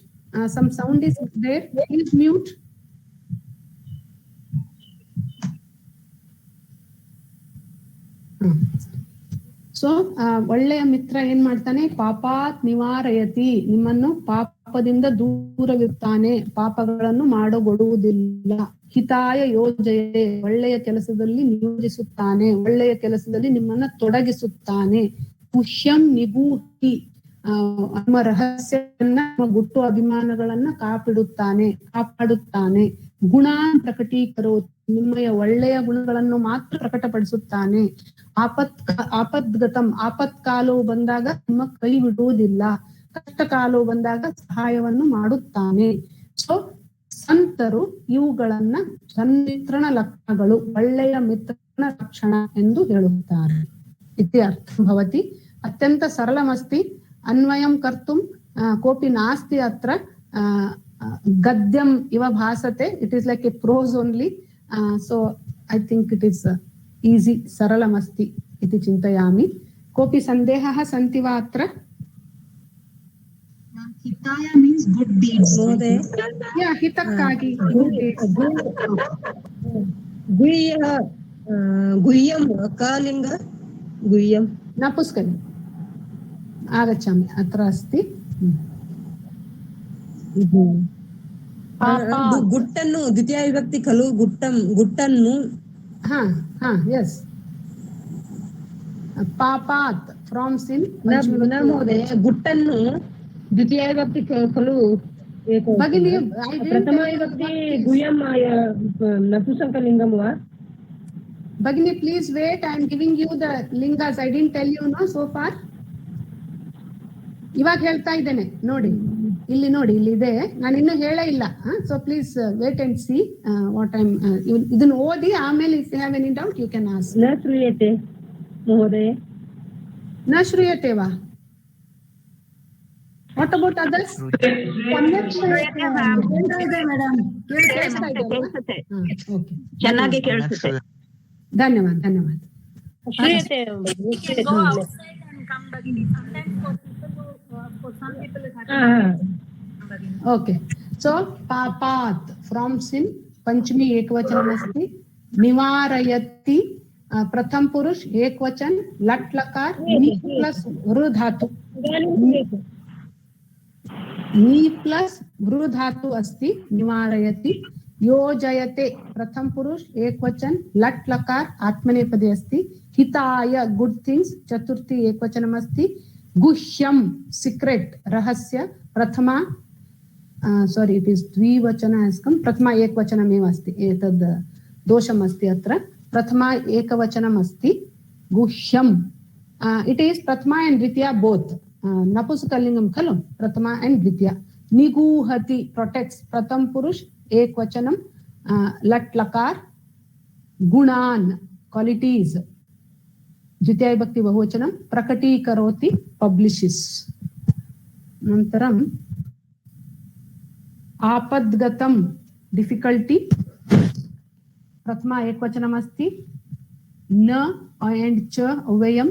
some sound is there please mute so ಒಳ್ಳೆಯ ಮಿತ್ರ ಏನ್ ಮಾಡ್ತಾನೆ ಪಾಪಾತ್ ನಿವಾರಯತಿ ನಿಮ್ಮನ್ನು ಪಾಪದಿಂದ ದೂರವಿರುತ್ತಾನೆ ಪಾಪಗಳನ್ನು ಮಾಡಗೊಡುವುದಿಲ್ಲ ಹಿತಾಯ ಯೋಜನೆ ಒಳ್ಳೆಯ ಕೆಲಸದಲ್ಲಿ ನಿಯೋಜಿಸುತ್ತಾನೆ ಒಳ್ಳೆಯ ಕೆಲಸದಲ್ಲಿ ನಿಮ್ಮನ್ನ ತೊಡಗಿಸುತ್ತಾನೆ ಗುಹ್ಯಂ ನಿಗೂಹಿ ನಮ್ಮ ರಹಸ್ಯವನ್ನ ನಮ್ಮ ಗುಟ್ಟು ಅಭಿಮಾನಗಳನ್ನ ಕಾಪಾಡುತ್ತಾನೆ ಗುಣಾನ್ ಪ್ರಕಟೀಕರೋ ನಿಮ್ಮಯ ಒಳ್ಳೆಯ ಗುಣಗಳನ್ನು ಮಾತ್ರ ಪ್ರಕಟಪಡಿಸುತ್ತಾನೆ ಆಪದ್ಗತಂ ಆಪತ್ಕಾಲವು ಬಂದಾಗ ನಿಮ್ಮ ಕೈ ಬಿಡುವುದಿಲ್ಲ ಕಷ್ಟ ಕಾಲವು ಬಂದಾಗ ಸಹಾಯವನ್ನು ಮಾಡುತ್ತಾನೆ ಸೊ ಸಂತರು ಇವುಗಳನ್ನ ಸನ್ಮಿತ್ರನ ಲಕ್ಷಣಗಳು ಒಳ್ಳೆಯ ಮಿತ್ರನ ಲಕ್ಷಣ ಎಂದು ಹೇಳುತ್ತಾರೆ ಇತಿ ಅರ್ಥಂ ಭವತಿ ಅತ್ಯಂತ ಸರಳಮಸ್ತಿ ಅನ್ವಯಂ ಕರ್ತುಂ ಕೋಪಿ ನಾಸ್ತಿ ಅತ್ರ ಗದ್ಯಂ ಇವ ಭಾಸತೆ it is like a prose only so I think it is easy ಸರಳಮಸ್ತಿ इति चिन्तयामि कोऽपि सन्देहः सन्ति वा अत्र हिताय मीन्स गुड डीड्स महोदय या हितक्कागि गुड डीड्स गुह्यं कालिंग गुह्यं नपुंसकलिङ्ग आगच्छामि अत्र अस्ति गुट्टन्नु द्वितीया विभक्ति खलु गुट्टन्नु यस् पापात् फ्रॉम सिन न महोदय गुट्टन्नु द्वितीया विभक्ति खलु भगिनी प्रथमा विभक्ति गुह्यं नपुंसकलिङ्गं वा भगिनी please wait I am giving you the लिंगास I didn't tell you no so far ಇವಾಗ ಹೇಳ್ತಾ ಇದ್ದೇನೆ ನೋಡಿ ಇಲ್ಲಿ ಇದೆ ನಾನು ಇನ್ನೂ ಹೇಳೇ ಇಲ್ಲ so please wait and see what I ಇದನ್ನ ಓದಿ ಆಮೇಲೆ if you have any doubt you can ask ನ ಶ್ರೂಯತೆ ಮಹೋದಯ ನ ಶ್ರೂಯತೆ ವಾ ವಾಟ್ ಅಬೌಟ್ ಅದರ್ಸ್ ಚೆನ್ನಾಗಿ ಕೇಳಿಸುತ್ತೆ ಧನ್ಯವಾದ ओके सो पापात् फ्रॉम सिन पंचमी एकवचनम् अस्ति निवारयति प्रथम पुरुष एकवचन लट लकार नि प्लस वृ धातु अस्ति निवारयति योजयते प्रथम पुरुष एकवचन लट लकार आत्मनेपदी अस्ति हिताय गुड थिंग्स चतुर्थी एकवचनम् अस्ति गुह्यं सीक्रेट रहस्य प्रथमा सॉरी इट इज द्विवचन अस्कं प्रथमा एकवचनमेव अस्ति एतद् दोषम् अस्ति अत्र प्रथमा एकवचनम् अस्ति गुह्यं it is Prathama and Dwitiya both नपुंसकलिङ्गं खलु प्रथमा एंड द्वितीया निगूहति प्रोटेक्ट्स प्रथम पुरुष एकवचनं लट लकार गुणान् क्वालिटीज द्वितीया विभक्ति बहुवचनं प्रकटीकरोति पब्लिशिस् अनन्तरं आपद्गतं डिफिकल्टी प्रथमा एकवचनम् अस्ति न एंड च अव्ययम्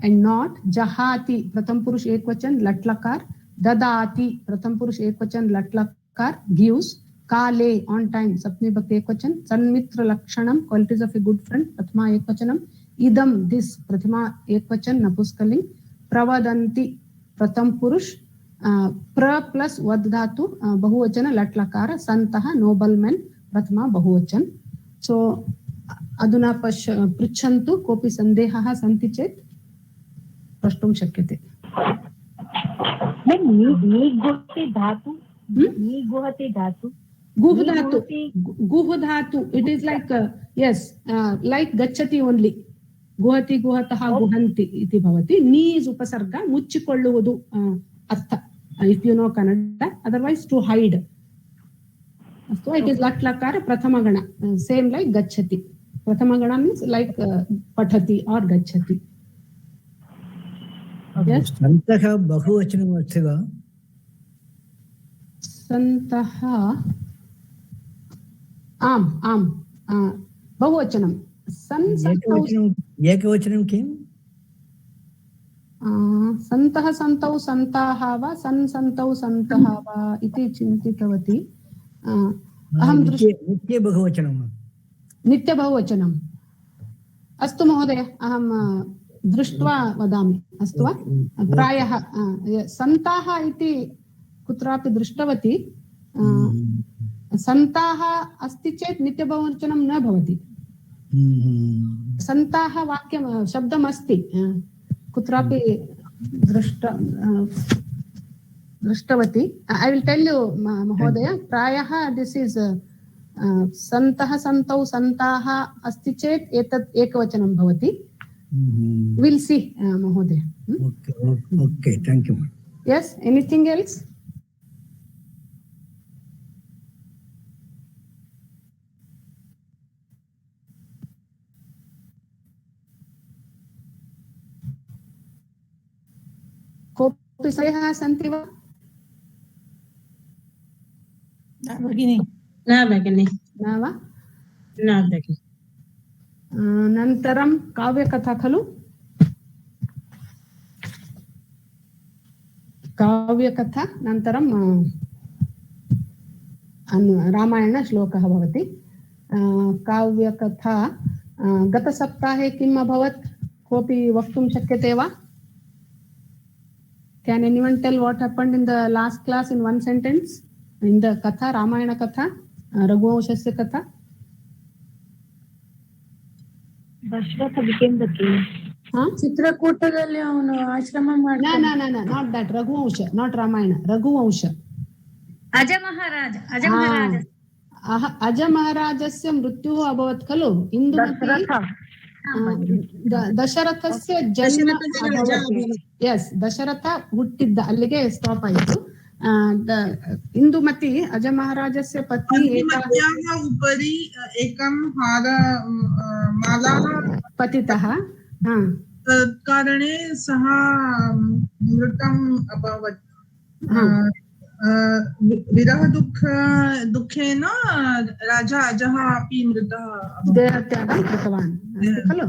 एंड नॉट जहाति प्रथम पुरुष एकवचन लट लकार ददाति प्रथम पुरुष एकवचन लट लकार गिव्स काले ऑन टाइम सप्तमी विभक्ति एकवचन सन्मित्र लक्षणम qualities of a good friend प्रथमा एकवचनम इदम दिस प्रथमा एकवचन नपुंसकलिंग प्रवदन्ति प्रथम पुरुष प्र प्लस वद धातु बहुवचन लट लकार संतः नोबलमेन प्रथमा बहुवचन सो अधुना पृच्छन्तु कोऽपि सन्देहः सन्ति चेत् प्रष्टुं शक्यते गुह धातु it is like yes like गच्छति ओनली गुहति गुहतः गुहन्ति इति भवति नी इज उपसर्ग मुच्चिಕೊಳ್ಳುವುದು अर्थ if you know Kannada otherwise to hide अस्तु इट इज लट लकार प्रथम गण सेम लाइक गच्छति प्रथम गण मीन्स लाइक पठति और गच्छति यस सन्तः बहुवचनम् अस्ति वा सन्तः आम आम बहुवचनं एकवचनं किं सन्तः सन्तौ सन्ताः वा सन्तौ सन्तः वा इति चिन्तितवती अहं नित्य बहुवचनं नित्य बहुवचनम् अस्तु महोदय अहं दृष्ट्वा वदामि अस्तु वा प्रायः सन्ताः इति कुत्रापि दृष्टवती सन्ताः अस्ति चेत् नित्य बहुवचनं न भवति सन्ताः वाक्यं शब्दम् अस्ति कुत्रापि दृष्टवती आई विल टेल यू महोदय प्रायः दिस इज सन्तः सन्तौ सन्ताः अस्ति चेत् एतत् एकवचनं भवति विल सी महोदय okay thank you yes anything else कोऽपि संशयः सन्ति वा न भगिनि न भगिनि न वा न भगिनि अनन्तरं काव्यकथा खलु काव्यकथा अनन्तरं रामायणश्लोकः भवति काव्यकथा गतसप्ताहे किम् अभवत् कोऽपि वक्तुं शक्यते वा Can anyone tell what happened in the last class in one sentence? In the Katha, Ramayana Katha, Raghuvanshasya Katha? Dasharatha became the king. ಚಿತ್ರಕೂಟದಲ್ಲಿ ಅವನು ಆಶ್ರಮ No, ಮಾಡ್ತಾನೆ. no, no, no, not that. Raghuvansha, not Ramayana. Raghuvansha. ಅಜ ಮಹಾರಾಜ ಅಜ ಮಹಾರಾಜ ಅಜ ಮಹಾರಾಜಸ್ಯ ಮೃತ್ಯುಃ ಅಭವತ್ ಖಲು ಇಂದುಮತಿ ದಶರಥಸ್ಯ ಜನ್ಮ ಅಭವತ್. S, Dasharatha ಹುಟ್ಟಿದ್ದ ಅಲ್ಲಿಗೆ stop ಆಯಿತು. ಇಂದುಮತಿ ಅಜ ಮಹಾರಾಜಸ್ಯ ಪತ್ನಿ ಉಪರಿ ಏಕಂ ಹಾರ ಮಾಲಾ ಪತಿತಃ ಕಾರಣೆ ಸಹ ಮೃತಂ ಅಭವತ್. ವಿರಹ ದುಃಖೇನ ರಾಜ ಅಜಃ ಅಪಿ ಮೃತಃ ದೇಹತ್ಯಾಗಂ ಕೃತವಾನ್ ಖಲು.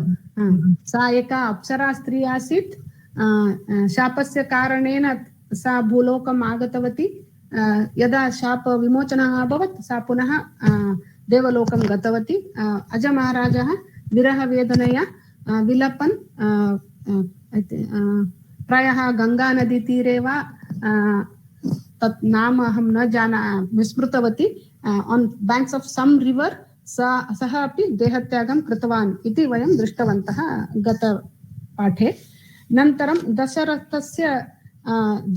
सा एका अप्सरा स्त्री आसीत्. शापस्य कारणेन सा भूलोकम् आगतवती. यदा शाप विमोचनः अभवत् सा पुनः देवलोकं गतवती. अजमहाराजः विरहवेदनया विलपन् प्रायः गङ्गानदीतीरे वा तत् नाम अहं न विस्मृतवती. आन् ब्याङ्क्स् आफ् सम् रिवर् सः अपि देहत्यागं कृतवान् इति वयं दृष्टवन्तः गतपाठे. नन्तरं दशरथस्य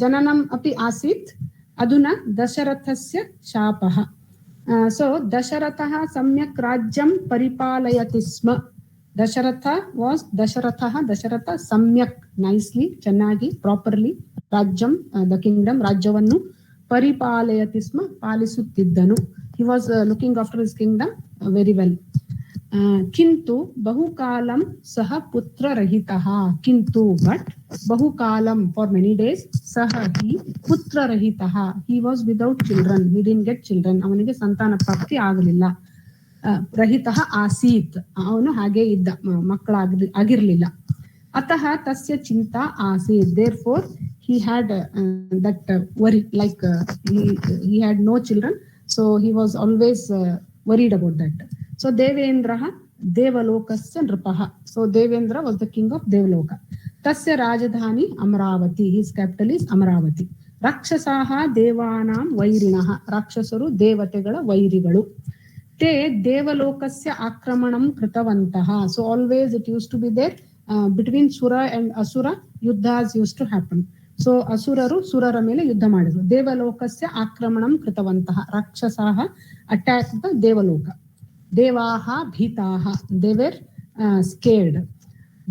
जननम् अपि आसीत्. अधुना दशरथस्य शापः. सो दशरथः सम्यक् राज्यं परिपालयति स्म. दशरथ सम्यक् नैस्ಲಿ ಚೆನ್ನಾಗಿ ಪ್ರಾಪರ್ಲಿ ರಾಜ್ಯಂ ದ ಕಿಂಗ್ಡಮ್ ರಾಜ್ಯವನ್ನು ಪರಿಪಾಲಯತಿ ಸ್ಮ ಪಾಲಿಸುತ್ತಿದ್ದನು. he was looking after his kingdom very well. किन्तु बहुकालं सः पुत्ररहितः. किन्तु but बहुकालं for many days सः he पुत्ररहितः. he was without children. he didn't get children. ಅವನಿಗೆ ಸಂತಾನ ಪ್ರಾಪ್ತಿ ಆಗಲಿಲ್ಲ. ರಹಿತಃ ಆಸೀತ್, ಅವನು ಹಾಗೆ ಇದ್ದ, ಮಕ್ಕಳಾಗಿರ್ಲಿಲ್ಲ. ಅತಃ ತಸ್ಯ Chinta ಆಸೀತ್. therefore he had that worry, like he had no children, so he was always worried about that. So Devendrah Devalokasya Nripah. So Devendra was the king of Devaloka. Tasya Rajdhani Amravati. His capital is Amravati. Rakshasaha Devanam Vairinah. Rakshasaru Devategala Vairigalu. Te Devalokasya Akramanam Kritavantaha. So always it used to be there between Sura and Asura. Yuddhas used to happen. So Asuraru Surara mele yuddha madidru. Devalokasya Akramanam Kritavantaha. Rakshasaha attacked the Devaloka. Devaha Bhitaha. They were scared.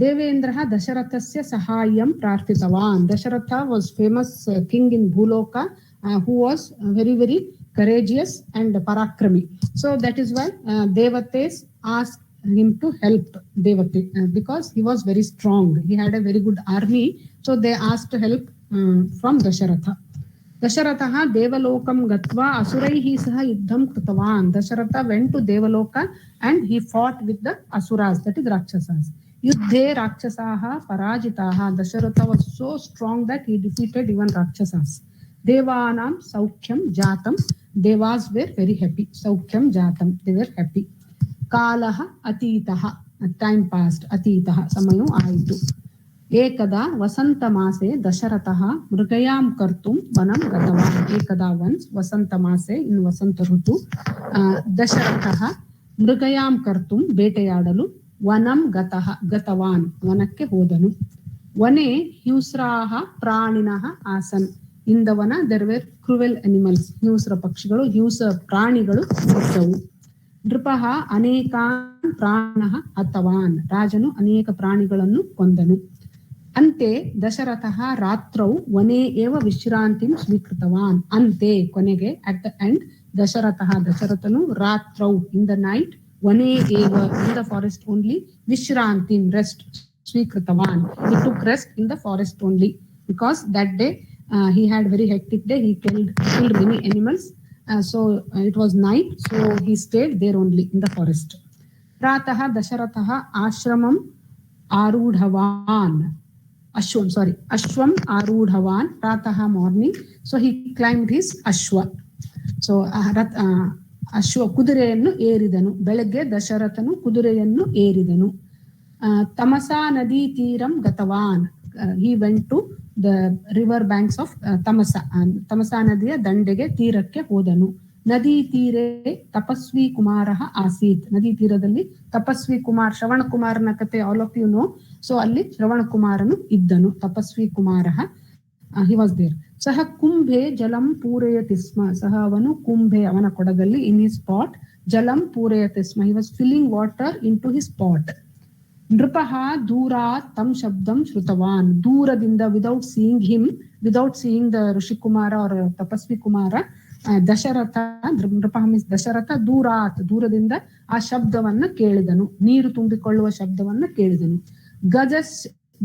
Devendraha Dasharathasya Sahayam Prarthitavan. Dasharatha was famous king in Bhuloka who was very, very courageous and parakrami. So that is why Devates asked him to help Devate because he was very strong. He had a very good army. So they asked help from Dasharatha. Dasharatha Devalokam Gatva Asuraihi Saha Yuddham Kritavan. Dasharatha went to Devaloka and he fought with the Asuras, that is Rakshasas. Yuddhe Rakshasaha Parajitaha. Dasharatha was so strong that he defeated even Rakshasas. Devanam Saukhyam Jatam. Devas were very happy. Saukhyam Jatam. They were happy. Kalaha Atitaha. Time passed. Atitaha. Samayo Aitu. Ekada Vasantamase Dasharataha Mrigayam Kartum Vanam Gatavan. Ekada once Vasantamase in Vasantarutu Dasharataha Mrigayam Kartum Beteyadalu Vanam Gatavan. Vanakke Hodanu. Vane Hiusraha Praninaha Asan. In the Vana there were cruel animals. Hiusra Pakshigalu, Hiusra Pranigalu ಇದ್ದವು. ನೃಪಃ ಅನೇಕಾನ್ ಪ್ರಾಣಃ ಹತವಾನ್. ರಾಜನು ಅನೇಕ ಪ್ರಾಣಿಗಳನ್ನು ಕೊಂದನು. ಅಂತೆ ದಶರಥಃ ರಾತ್ರೌ ವನೇ ಏವ ವಿಶ್ರಾಂತಿಂ ಸ್ವೀಕೃತವಾನ್. ಅಂತೆ ಕೊನೆಗೆ ಅಟ್ ದ ಎಂಡ್ ದಶರಥನು ರಾತ್ರೌ ಇನ್ ದ ನೈಟ್ ವನೇ ಏವ ಇನ್ ದ ಫಾರೆಸ್ಟ್ ಓನ್ಲಿ ವಿಶ್ರಾಂತಿಂ ರೆಸ್ಟ್ ಸ್ವೀಕೃತವಾನ್. he took rest in the forest only because that day he had very hectic day. He killed many animals. So it was night, so he stayed there only in the forest. Pratah Dasharatha ashramam arudhavan. Ashwam arudhavan. Pratah morning, so he climbed his ashwa. So ashwa kudureyannu ಏರಿದನು. ಬೆಳಗ್ಗೆ ದಶರಥನು ಕುದುರೆಯನ್ನು ಏರಿದನು. Tamasa nadi ತೀರಂ ಗತವಾನ್. He went to the river banks of Tamasa ನದಿಯ ದಂಡೆಗೆ ತೀರಕ್ಕೆ ಹೋದನು. ನದಿ ತೀರೆ ತಪಸ್ವಿ ಕುಮಾರಃ ಆಸೀತ್. ನದಿ ತೀರದಲ್ಲಿ ತಪಸ್ವಿ ಕುಮಾರ್, ಶ್ರವಣ ಕುಮಾರನ ಕತೆ all of you know. So ಅಲ್ಲಿ ಶ್ರವಣ ಕುಮಾರನು ಇದ್ದನು. ತಪಸ್ವಿ ಕುಮಾರಃ ಹಿ ವಾಸ್ ದೇರ್. ಸಹ ಕುಂಭೆ ಜಲಂ ಪೂರಯತಿ ಸ್ಮ. ಸಹ ಅವನು ಕುಂಭೆ ಅವನ ಕೊಡದಲ್ಲಿ ಇನ್ ಹಿಸ್ ಪಾಟ್ ಜಲಂ ಪೂರಯತಿ ಸ್ಮ. He was filling water into his pot. ನೃಪಃ ದೂರಾತ್ ತಂ ಶಬ್ದಂ ಶ್ರುತವಾನ್. ದೂರದಿಂದ, without seeing him, without seeing the ಋಷಿಕುಮಾರ ಅವರ ತಪಸ್ವಿ ಕುಮಾರ, ದಶರಥ, ನೃಪಃ ಮೀನ್ಸ್ ದಶರಥ, ದೂರಾತ್ ದೂರದಿಂದ ಆ ಶಬ್ದವನ್ನ ಕೇಳಿದನು, ನೀರು ತುಂಬಿಕೊಳ್ಳುವ ಶಬ್ದವನ್ನ ಕೇಳಿದನು.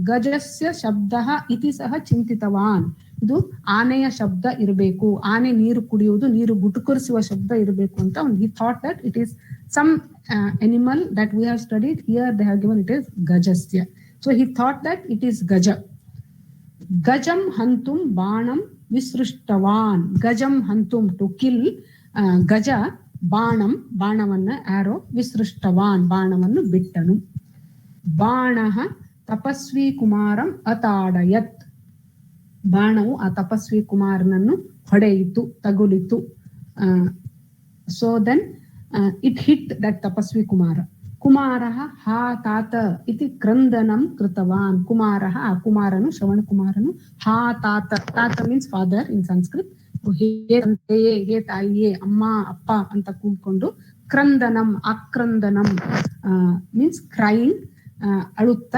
ಗಜಸ್ಯ ಶಬ್ದ ಇತಿ ಸಹ ಚಿಂತಿತವಾನ್. ಇದು ಆನೆಯ ಶಬ್ದ ಇರಬೇಕು, ಆನೆ ನೀರು ಕುಡಿಯುವುದು, ನೀರು ಗುಟುಕರಿಸುವ ಶಬ್ದ ಇರಬೇಕು ಅಂತ he thought that it is some animal that we have studied. Here they have given it is gajasya. So he thought that it is gaja. Gajam hantum baanam visrishtavan. Gajam hantum to kill, gaja ಬಾಣಂ ಬಾಣವನ್ನ ಆರೋ, ವಿಸೃಷ್ಟವಾನ್ ಬಾಣವನ್ನು ಬಿಟ್ಟನು. ಬಾಣಃ ತಪಸ್ವಿ ಕುಮಾರಂ ಅತಾಡಯತ್. ಬಾಣವು ಆ ತಪಸ್ವಿ ಕುಮಾರನನ್ನು ಹೊಡೆಯಿತು, ತಗುಲಿತು. So then it hit that ತಪಸ್ವಿ ಕುಮಾರ. ಕುಮಾರಃ ಹಾ ತಾತ ಇತಿ ಕ್ರಂದನಂ ಕೃತವಾನ್. ಕುಮಾರಃ ಆ ಕುಮಾರನು, ಶ್ರವಣ ಕುಮಾರನು, ಹಾ ತಾತ, ತಾತ ಮೀನ್ಸ್ ಫಾದರ್ ಇನ್ ಸಂಸ್ಕೃತ್. ಹೇ ತಂದೆಯೇ, ಹೇ ತಾಯಿಯೇ, ಅಮ್ಮ ಅಪ್ಪ ಅಂತ ಕೂಡ್ಕೊಂಡು, ಕ್ರಂದನಂ ಆಕ್ರಂದನಂ ಮೀನ್ಸ್ ಕ್ರೈಂಗ್, ಅಳುತ್ತ,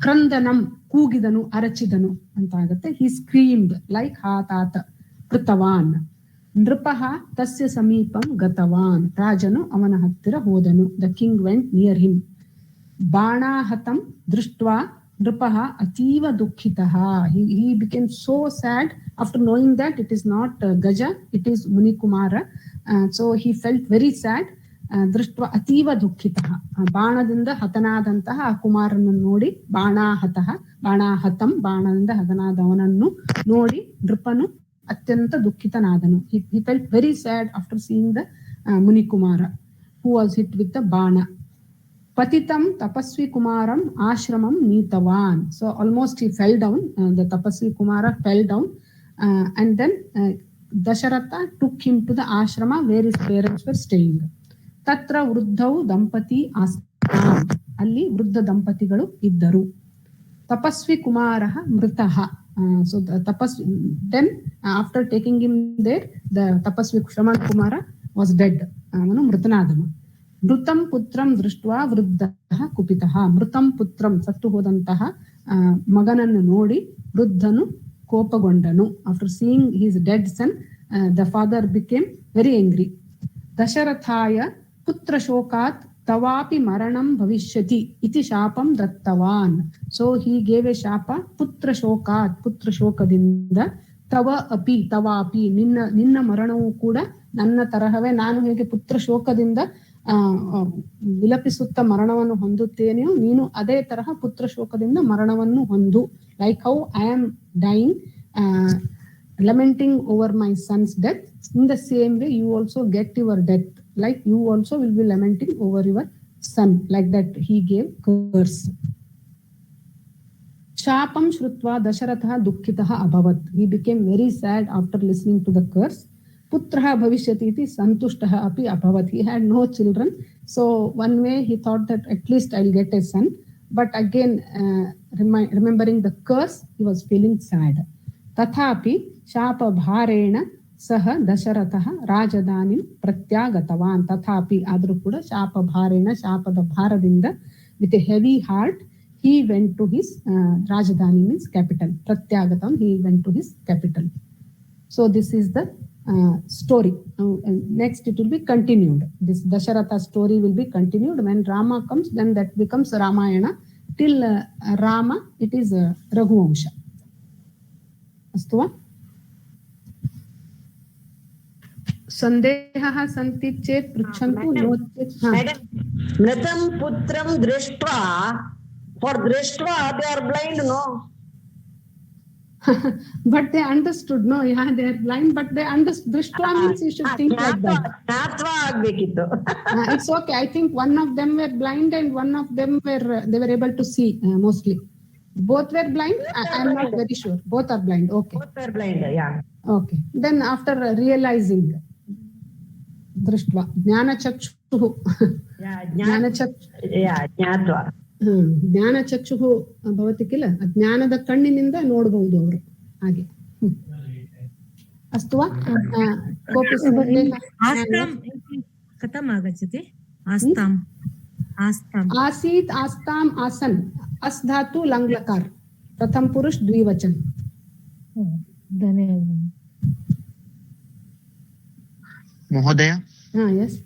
ಕ್ರಂದನಂ ಕೂಗಿದನು, ಅರಚಿದನು ಅಂತ ಆಗುತ್ತೆ. ಹಿ ಸ್ಕ್ರೀಮ್ಡ್ ಲೈಕ್ ಹಾ ತಾತ. ಕೃತವಾನ್. ನೃಪಃ ತಸ್ಯ ಸಮೀಪಂ ಗತವಾನ್. ರಾಜನು ಅವನ ಹತ್ತಿರ ಹೋದನು. The king went near him. ಬಾಣಾಹತಂ ದೃಷ್ಟ್ವಾ ನೃಪಃ ಅತೀವ ದುಃಖಿತಃ. He became so sad after knowing that it is not Gaja, it is Munikumara. So he felt very sad. ದೃಷ್ಟ ಅತೀವ ದುಃಖಿತಃ. ಬಾಣದಿಂದ ಹತನಾದಂತಹ ಆ ಕುಮಾರನನ್ನು ನೋಡಿ, ಬಾಣಾಹತಃ, ಬಾಣಾಹತಂ, ಬಾಣದಿಂದ ಹತನಾದವನನ್ನು ನೋಡಿ ನೃಪನು ಅತ್ಯಂತ ದುಃಖಿತನಾದನು. He felt very sad after seeing the Munikumara who was hit with the ಬಾಣ. ಪತಿತಂ ತಪಸ್ವಿ ಕುಮಾರಂ ಆಶ್ರಮಂ ನೀತವಾನ್. So almost he fell down. The Tapasvi Kumara fell down and then Dasharatha took him to the ashrama where his parents were staying. ತತ್ರ ವೃದ್ಧೌ ದಂಪತಿ ಆಸ್ತಾಂ. ಅಲ್ಲಿ ವೃದ್ಧ ದಂಪತಿಗಳು ಇದ್ದರು. ತಪಸ್ವಿ ಕುಮಾರಃ ಮೃತಃ. So the tapasvi, then after taking him there, the tapasvi ಶ್ರವಣ Kumara was dead. ಅವನು ಮೃತನಾದನು. ಮೃತಂ ಪುತ್ರಂ ದೃಷ್ಟ್ವಾ ವೃದ್ಧಃ ಕುಪಿತಃ. ಮೃತಂ ಪುತ್ರಂ, ಸತ್ತು ಹೋದಂತಹ ಮಗನನ್ನು ನೋಡಿ ವೃದ್ಧನು ಕೋಪಗೊಂಡನು. After seeing his dead son, the father became very angry. ದಶರಥಾಯ ಪುತ್ರ ಶೋಕಾತ್ ತವಾಪಿ ಮರಣಂ ಭವಿಷ್ಯತಿ ಇತಿ ಶಾಪಂ ದತ್ತವಾನ್. ಸೊ ಹಿ ಗೇವ್ ಎ ಶಾಪ. ಪುತ್ರ ಶೋಕಾತ್, ಪುತ್ರ ಶೋಕದಿಂದ, ತವ ಅಪಿ, ತವಾಪಿ, ನಿನ್ನ ಮರಣವೂ ಕೂಡ ನನ್ನ ತರಹವೇ. ನಾನು ಹೇಗೆ ಪುತ್ರ ಶೋಕದಿಂದ ವಿಲಪಿಸುತ್ತ ಮರಣವನ್ನು ಹೊಂದುತ್ತೇನೆಯೋ, ನೀನು ಅದೇ ತರಹ ಪುತ್ರ ಶೋಕದಿಂದ ಮರಣವನ್ನು ಹೊಂದು. Like how I am dying, lamenting over my son's death, in the same way you also get your death, like you also will be lamenting over your son. Like that he gave curse. Shapam shrutva dasharatha dukkitah abhavat. He became very sad after listening to the curse. Putraha bhavishyati iti santushtah api abhavat. He had no children, so one way he thought that at least I'll get a son, but again remembering the curse, he was feeling sad. ತಥಾಪಿ ಶಾಪ ಭಾರೇಣ ಸಹ ದಶರಥಃ ರಾಜಧಾನಿಂ ಪ್ರತ್ಯಾಗತವಾನ್. ತಥಾಪಿ, ಆದರೂ ಕೂಡ ಶಾಪ ಭಾರೇಣ, ಶಾಪದ ಭಾರದಿಂದ, with a heavy heart, he went to his ರಾಜಧಾನಿ means capital. ಪ್ರತ್ಯಾಗತಂ, he went to his capital. So this is the story. Next it will be continued. This Dasharatha story will be continued. When Rama comes, then that becomes Ramayana. Till Rama, it is Raghuvamsha. अस्तु वा? सन्देहः सन्ति चेत् पृच्छन्तु, no चेत् मृतं पुत्रं दृष्ट्वा, for दृष्ट्वा they are blind, no? But they understood, no? Yeah, they are blind, but they understood. Drishtva means you should think like that. ಜ್ಞಾತ್ವಾ ಆಗ್ಬೇಕಿತ್ತು. It's okay. I think one of them were blind and one of them they were able to see mostly. Both were blind? I am not very sure. Both are blind. Okay. Both were blind, yeah. Okay. Then after realizing, दृष्ट्वा ज्ञानचक्षुः ज्ञात्वा ज्ञानचक्षुः भवति किल ज्ञानದ ಕಣ್ಣಿನಿಂದ ನೋಡಬಹುದು ಅವರು ಹಾಗೆ अस्तु वा कोऽपि आस्ताम् इति कथम् आगच्छति आस्ताम् आस्ताम् आसीत् आस्ताम् आसन् अस् धातु लङ् लकार प्रथम पुरुष द्विवचन धन्यवादः महोदय यस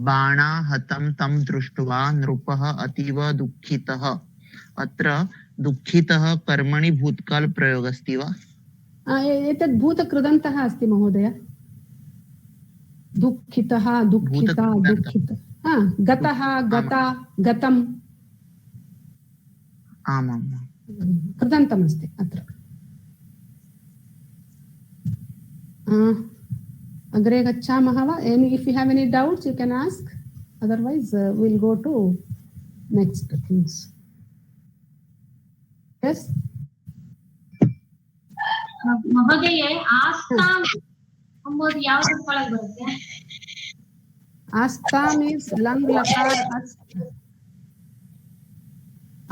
बाणाहतं तं दृष्ट्वा नृपः अतीव दुःखितः अत्र दुःखितः कर्मणि भूतकाल प्रयोग अस्ति वा एतत् भूतकृदन्तः अस्ति महोदय दुःखितः दुःखिता दुःखित गतः गता गतम् आमां कृदन्तमस्ति अत्र अग्रे गच्छामः वा if you have any doubts you can ask otherwise will go to next things yes ಮಹೋದಯ ಆಸ್ತಾಂ ಎಂಬುದು ಯಾವುದು ಒಳಗೆ ಬರುತ್ತೆ आस्ताम इज लंग लकार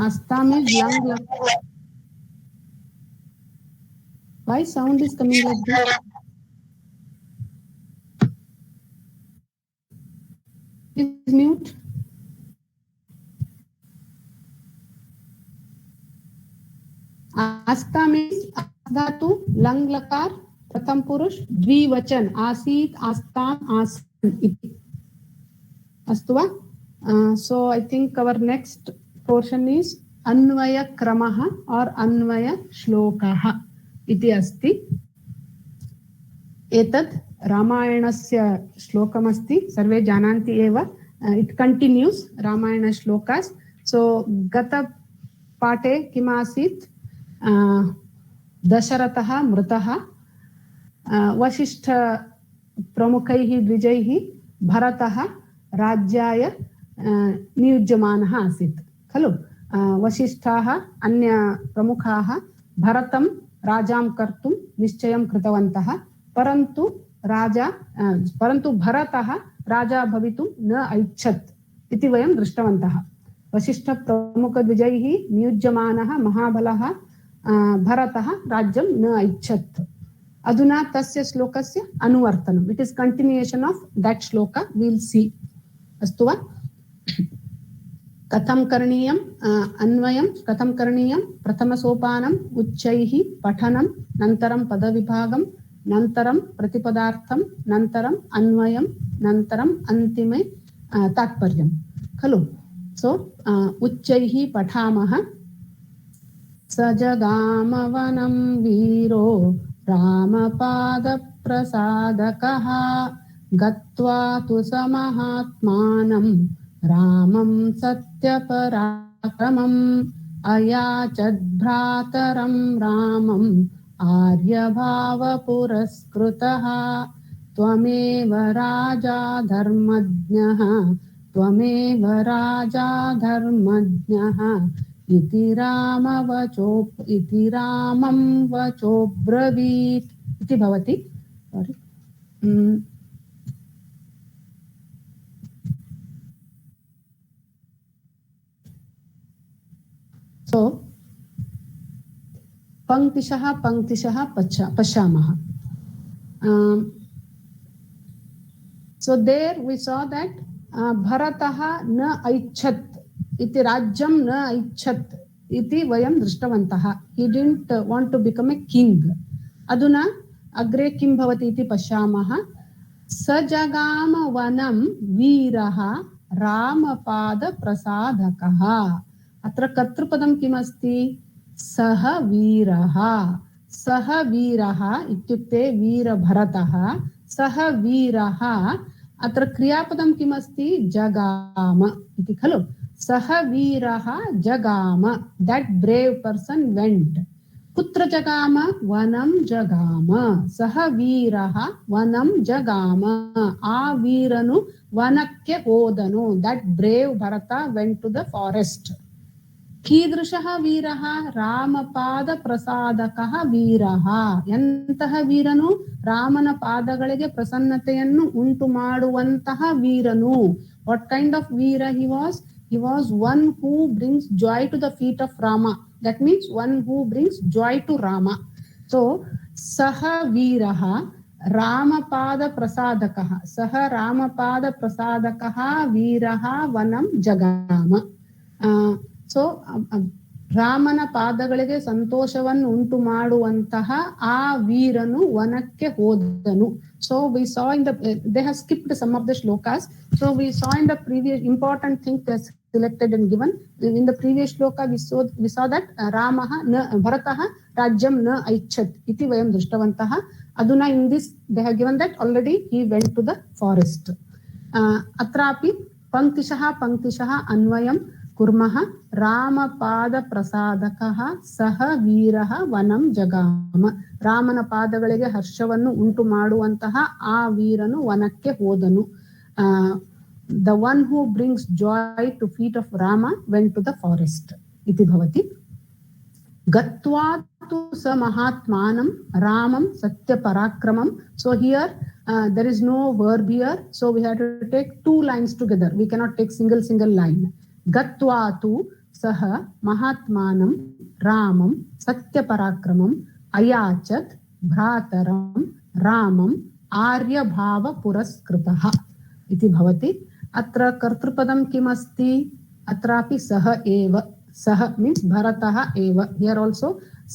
आस्ताम इज लंग लकार why sound is coming like this is mute आस्ताम इज धातु लंग लकार प्रथम पुरुष द्विवचन आसीत आस्ताम आसन इति अस्तु वा so I think our next portion is अन्वय क्रमः और अन्वय श्लोकः इति अस्ति एतत् रामायणस्य श्लोकमस्ति सर्वे जानन्ति एव it continues Ramayan shlokas so गत पाठे किमासीत् दशरथः मृतः वसिष्ठ प्रमुखैः द्विजैः भरतः राज्याय नियुज्यमानः आसीत् खलु वसिष्ठाः अन्य प्रमुखाः भरतं राजां कर्तुं निश्चयं कृतवन्तः परन्तु भरतः राजा भवितुं न ऐच्छत् इति वयं दृष्टवन्तः वसिष्ठ प्रमुखद्विजैः नियुज्यमानः महाबलः भरतः राज्यं न ऐच्छत् अधुना तस्य श्लोकस्य अनुवर्तनम् it is continuation of that श्लोक विल सी अस्तु वा कथं करणीयम् अन्वयं कथं करणीयं प्रथम सोपानम् उच्चैः पठनं नन्तरं पदविभागं नन्तरं प्रतिपदार्थं नन्तरम् अन्वयं नन्तरम् अन्तिमे तात्पर्यं खलु सो उच्चैः पठामः स जगामवनं वीरो रामपादप्रसादकः गत्वा तु समहात्मानं रामं सत्यपराक्रमम् अयाचद्भ्रातरं रामम् आर्यभावपुरस्कृतः त्वमेव राजा धर्मज्ञः त्वमेव राजा धर्मज्ञः इति रामं वचोब्रवीत् इति भवति सो पंक्तिशः पश्यामः so there we saw that भरतः न ऐच्छत् इति राज्यं न ऐच्छत् इति वयं दृष्टवन्तः he didn't want to become a king अधुना अग्रे किं भवति इति पश्यामः स जगाम वनं वीरः रामपादप्रसादकः अत्र कर्तृपदं किमस्ति सः वीरः इत्युक्ते वीरभरतः सः वीरः अत्र क्रियापदं किमस्ति जगाम इति खलु सः वीरः जगाम that brave person went कुत्र जगाम वनं जगाम सः वीरः वनं जगाम आ वीरनु वनक्के होदनु that brave Bharata went to the forest कीदृशः वीरः ರಾಮಪಾದ ಪ್ರಸಾದಕಃ ವೀರಃ ಎಂತಹ ವೀರನು ರಾಮನ ಪಾದಗಳಿಗೆ ಪ್ರಸನ್ನತೆಯನ್ನು ಉಂಟು ಮಾಡುವಂತಹ ವೀರನು. What kind of veera he was? He was one who brings joy to the feet of Rama. That means one who brings joy to Rama. So saha veeraha ರಾಮಪಾದ ಪ್ರಸಾದಕಃ ಸಹ ರಾಮಪಾದ ಪ್ರಸಾದಕಃ ವೀರಃ ವನಂ ಜಗಾಮ. So ರಾಮನ ಪಾದಗಳಿಗೆ ಸಂತೋಷವನ್ನು ಉಂಟು ಮಾಡುವಂತಹ ಆ ವೀರನು ವನಕ್ಕೆ ಹೋದನು. So we saw in the they have skipped some of the shlokas. So we saw in the previous important thing that's selected and given in the previous shloka. We saw that Ramah na Bharatah rajyam na aichat iti vayam drishtavantah. Aduna in this they have given that already he went to the forest. Atrapi panktishaha anvayam कुर्मः. ರಾಮಪಾದ ಪ್ರಸಾದಕಃ ಸಹ ವೀರಃ ವನಂ ಜಗಾಮ. ರಾಮನ ಪಾದಗಳಿಗೆ ಹರ್ಷವನ್ನು ಉಂಟು ಮಾಡುವಂತಹ ಆ ವೀರನು ವನಕ್ಕೆ ಹೋದನು. The one who brings joy to feet of Rama went to the forest. इति भवति. गत्वा तु स महात्मानं रामं सत्यपराक्रमं. So here there is no verb here, so we have to take two lines together. We cannot take single line. गत्वा तु सह महात्मानं रामं सत्यपराक्रमं अयाचत् भ्रातरं रामं आर्यभाव पुरस्कृतः. इति भवति. अत्र कर्तृपदं किमस्ति? अत्रापि सह एव. सह means भरतः एव. Here also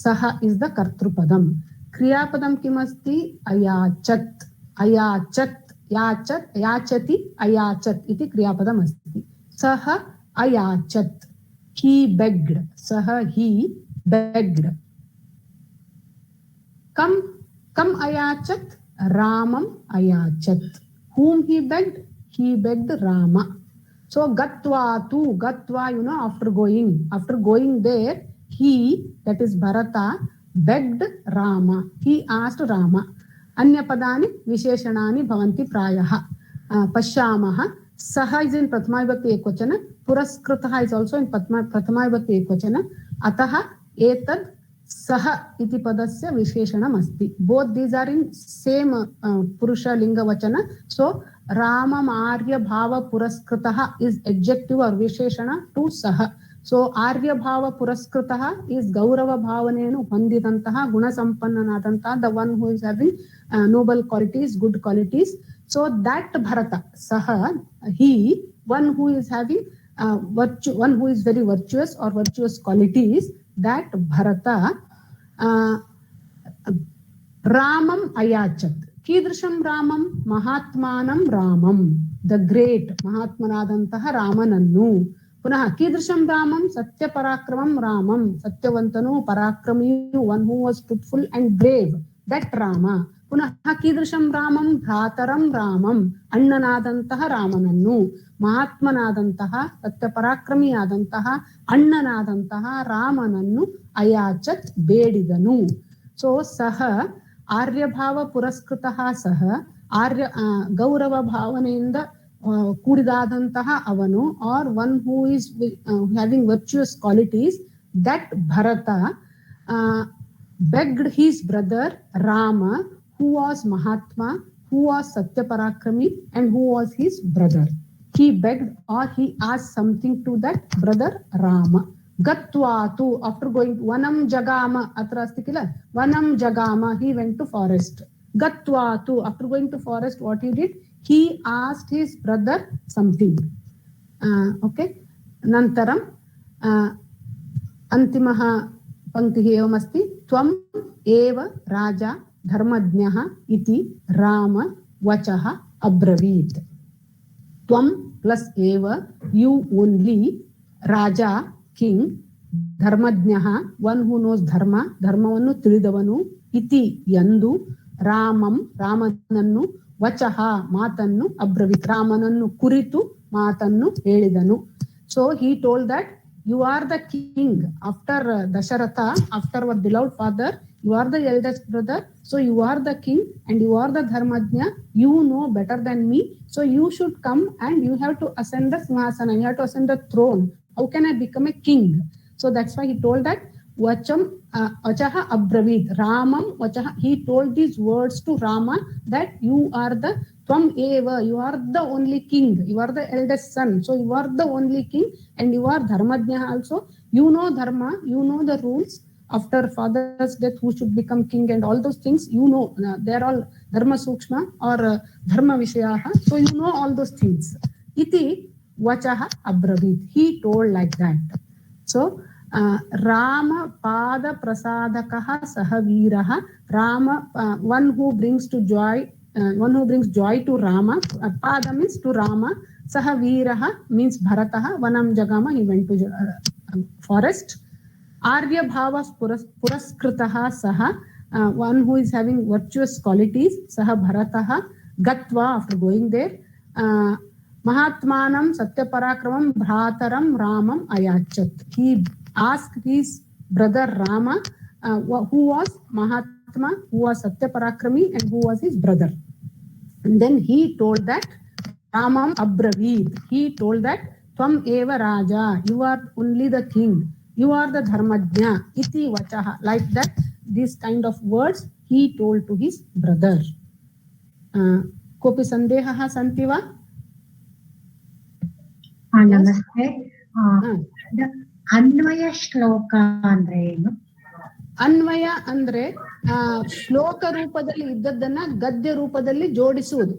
सह is the कर्तृपदं. क्रियापदं किमस्ति? अयाचत्. याचति अयाचत् इति क्रियापदम् अस्ति. सह अयाचत. He begged. Saha he begged. Kam ayachat. Ramam ayachat. Whom he begged? He begged Rama. So gatva tu. Gatva, after going there, he, that is Bharata, begged Rama. He asked Rama. Anya padani visheshanani bhavanti prayaha. Pashyamaha. Saha is in Prathama Vibhakti Ekvachana. Puraskritaha is also in Prathama Vibhakti Ekvachana. Ataha etad saha iti padasya visheshanam asti. Both these are in same Purusha Linga Vachana. So Ramam Arya Bhava Puraskritaha is adjective or visheshana to saha. So Arya Bhava Puraskritaha is Gaurava Bhavanenu Hondidantaha Guna Sampannanadantaha, the one who is having noble qualities, good qualities. So that Bharata, Saha, he, one who is having one who is very virtuous or virtuous qualities, that Bharata, Ramam ayachat. Kidrisham Ramam? Mahatmanam Ramam. The great Mahatmanadantaha Ramanannu. Punaha Kidrisham Ramam? Satya Parakramam Ramam. Satyavantanu Parakramiyu, one who was truthful and brave. That Rama. ಪುನಃ ಕೀದೃಶಂ ರಾಮಂ? ಭ್ರಾತರಂ ರಾಮಂ. ಅಣ್ಣನಾದಂತಹ ರಾಮನನ್ನು, ಮಹಾತ್ಮನಾದಂತಹ ಸತ್ಯಪರಾಕ್ರಮಿಯಾದಂತಹ ಅಣ್ಣನಾದಂತಹ ರಾಮನನ್ನು ಅಯಾಚತ್ ಬೇಡಿದನು. So ಸಹ ಆರ್ಯಭಾವ ಪುರಸ್ಕೃತಃ ಸಹ ಆರ್ಯ ಗೌರವ ಭಾವನೆಯಿಂದ ಕೂಡಿದಾದಂತಹ ಅವನು, or one who is having virtuous qualities, that Bharata begged his brother Rama, who was Mahatma, who was Satya Parakrami, and who was his brother. He begged or he asked something to that brother Rama. Gatvatu, after going Vanam Jagama, atra asti kila, Vanam Jagama, he went to forest. Gatvatu, after going to forest, what he did? He asked his brother something. Okay. Nantaram antimaha पंक्तिः एवमस्ति. त्वम् एव राजा धर्मज्ञः इति राम वचः अब्रवीत्. त्वं plus एव, you only, Raja king, धर्मज्ञः one who knows dharma, ಧರ್ಮವನ್ನು ತಿಳಿದವನು, ಇತಿ ಎಂದು, ರಾಮಂ ರಾಮನನ್ನು, ವಚಃ ಮಾತನ್ನು, ಅಬ್ರವೀತ್ ರಾಮನನ್ನು ಕುರಿತು ಮಾತನ್ನು ಹೇಳಿದನು. So he told that you are the king after Dasharatha, after our beloved father. You are the eldest brother, so you are the king and you are the Dharmajna. You know better than me, so you should come and you have to ascend the Simhasana. You have to ascend the throne. How can I become a king? So that's why he told that Vacham Vachaha Abravit. Ramam Vachaha. He told these words to Rama that you are the Tvam Eva, you are the only king, you are the eldest son. So you are the only king and you are Dharmajna also. You know Dharma, you know the rules. After father's death, who should become king and all those things, you know, they're all Dharma Sukshma or Dharma Vishayaha. So you know all those things. Iti Vachaha Abravit. He told like that. So Rama Pada Prasadakaha Sahaviraha. Rama, one who brings to joy, one who brings joy to Rama. Pada means to Rama. Sahaviraha means Bharataha. Vanam Jagama, he went to forest. Arya Bhavas Puraskritaha Saha, one who is having virtuous qualities. Saha Bharataha. Gatva, after going there. Mahatmanam Satyaparakramam Bhrataram Ramam Ayachat. He asked his brother Rama, who was Mahatma, who was Satyaparakrami, and who was his brother. And then he told that Ramam Abravit. He told that Tvam Eva Raja, you are only the king. You are the Dharmajna. Iti Vachaha. Like that, these kind of words he told to his brother. Kopi Sandehaha Santiva? ನಮಸ್ತೆ. ಅನ್ವಯ ಶ್ಲೋಕ ಅಂದ್ರೆ ಏನು? ಅನ್ವಯ ಅಂದ್ರೆ ಶ್ಲೋಕ ರೂಪದಲ್ಲಿ ಇದ್ದದ್ದನ್ನ ಗದ್ಯ ರೂಪದಲ್ಲಿ ಜೋಡಿಸುವುದು.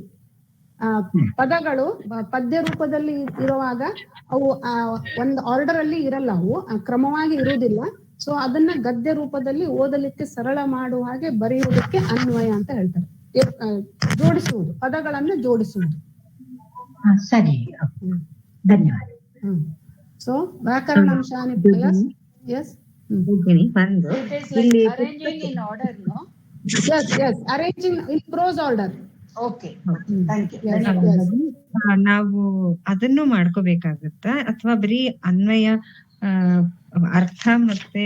ಪದಗಳು ಪದ್ಯ ರೂಪದಲ್ಲಿ ಇರುವಾಗ ಅವು ಒಂದು ಆರ್ಡರ್ ಅಲ್ಲಿ ಇರಲ್ಲ, ಅವು ಕ್ರಮವಾಗಿ ಇರುವುದಿಲ್ಲ. ಸೊ ಅದನ್ನ ಗದ್ಯ ರೂಪದಲ್ಲಿ ಓದಲಿಕ್ಕೆ ಸರಳ ಮಾಡುವ ಹಾಗೆ ಬರೆಯುವುದಕ್ಕೆ ಅನ್ವಯ ಅಂತ ಹೇಳ್ತಾರೆ. ಜೋಡಿಸುವುದು, ಪದಗಳನ್ನ ಜೋಡಿಸುವುದು. ಸರಿ, ಧನ್ಯವಾದ. ಸೊ ವ್ಯಾಕರಣಾಂಶಾನಿ ಎಸ್ ಒಂದು ಇಲ್ಲಿ arranging in order, no? Yes, arranging in prose order. Okay, thank you. ನಾವು ಅದನ್ನು ಮಾಡ್ಕೋಬೇಕಾಗತ್ತಾ ಅಥವಾ ಬರೀ ಅನ್ವಯ ಅರ್ಥ ಮತ್ತೆ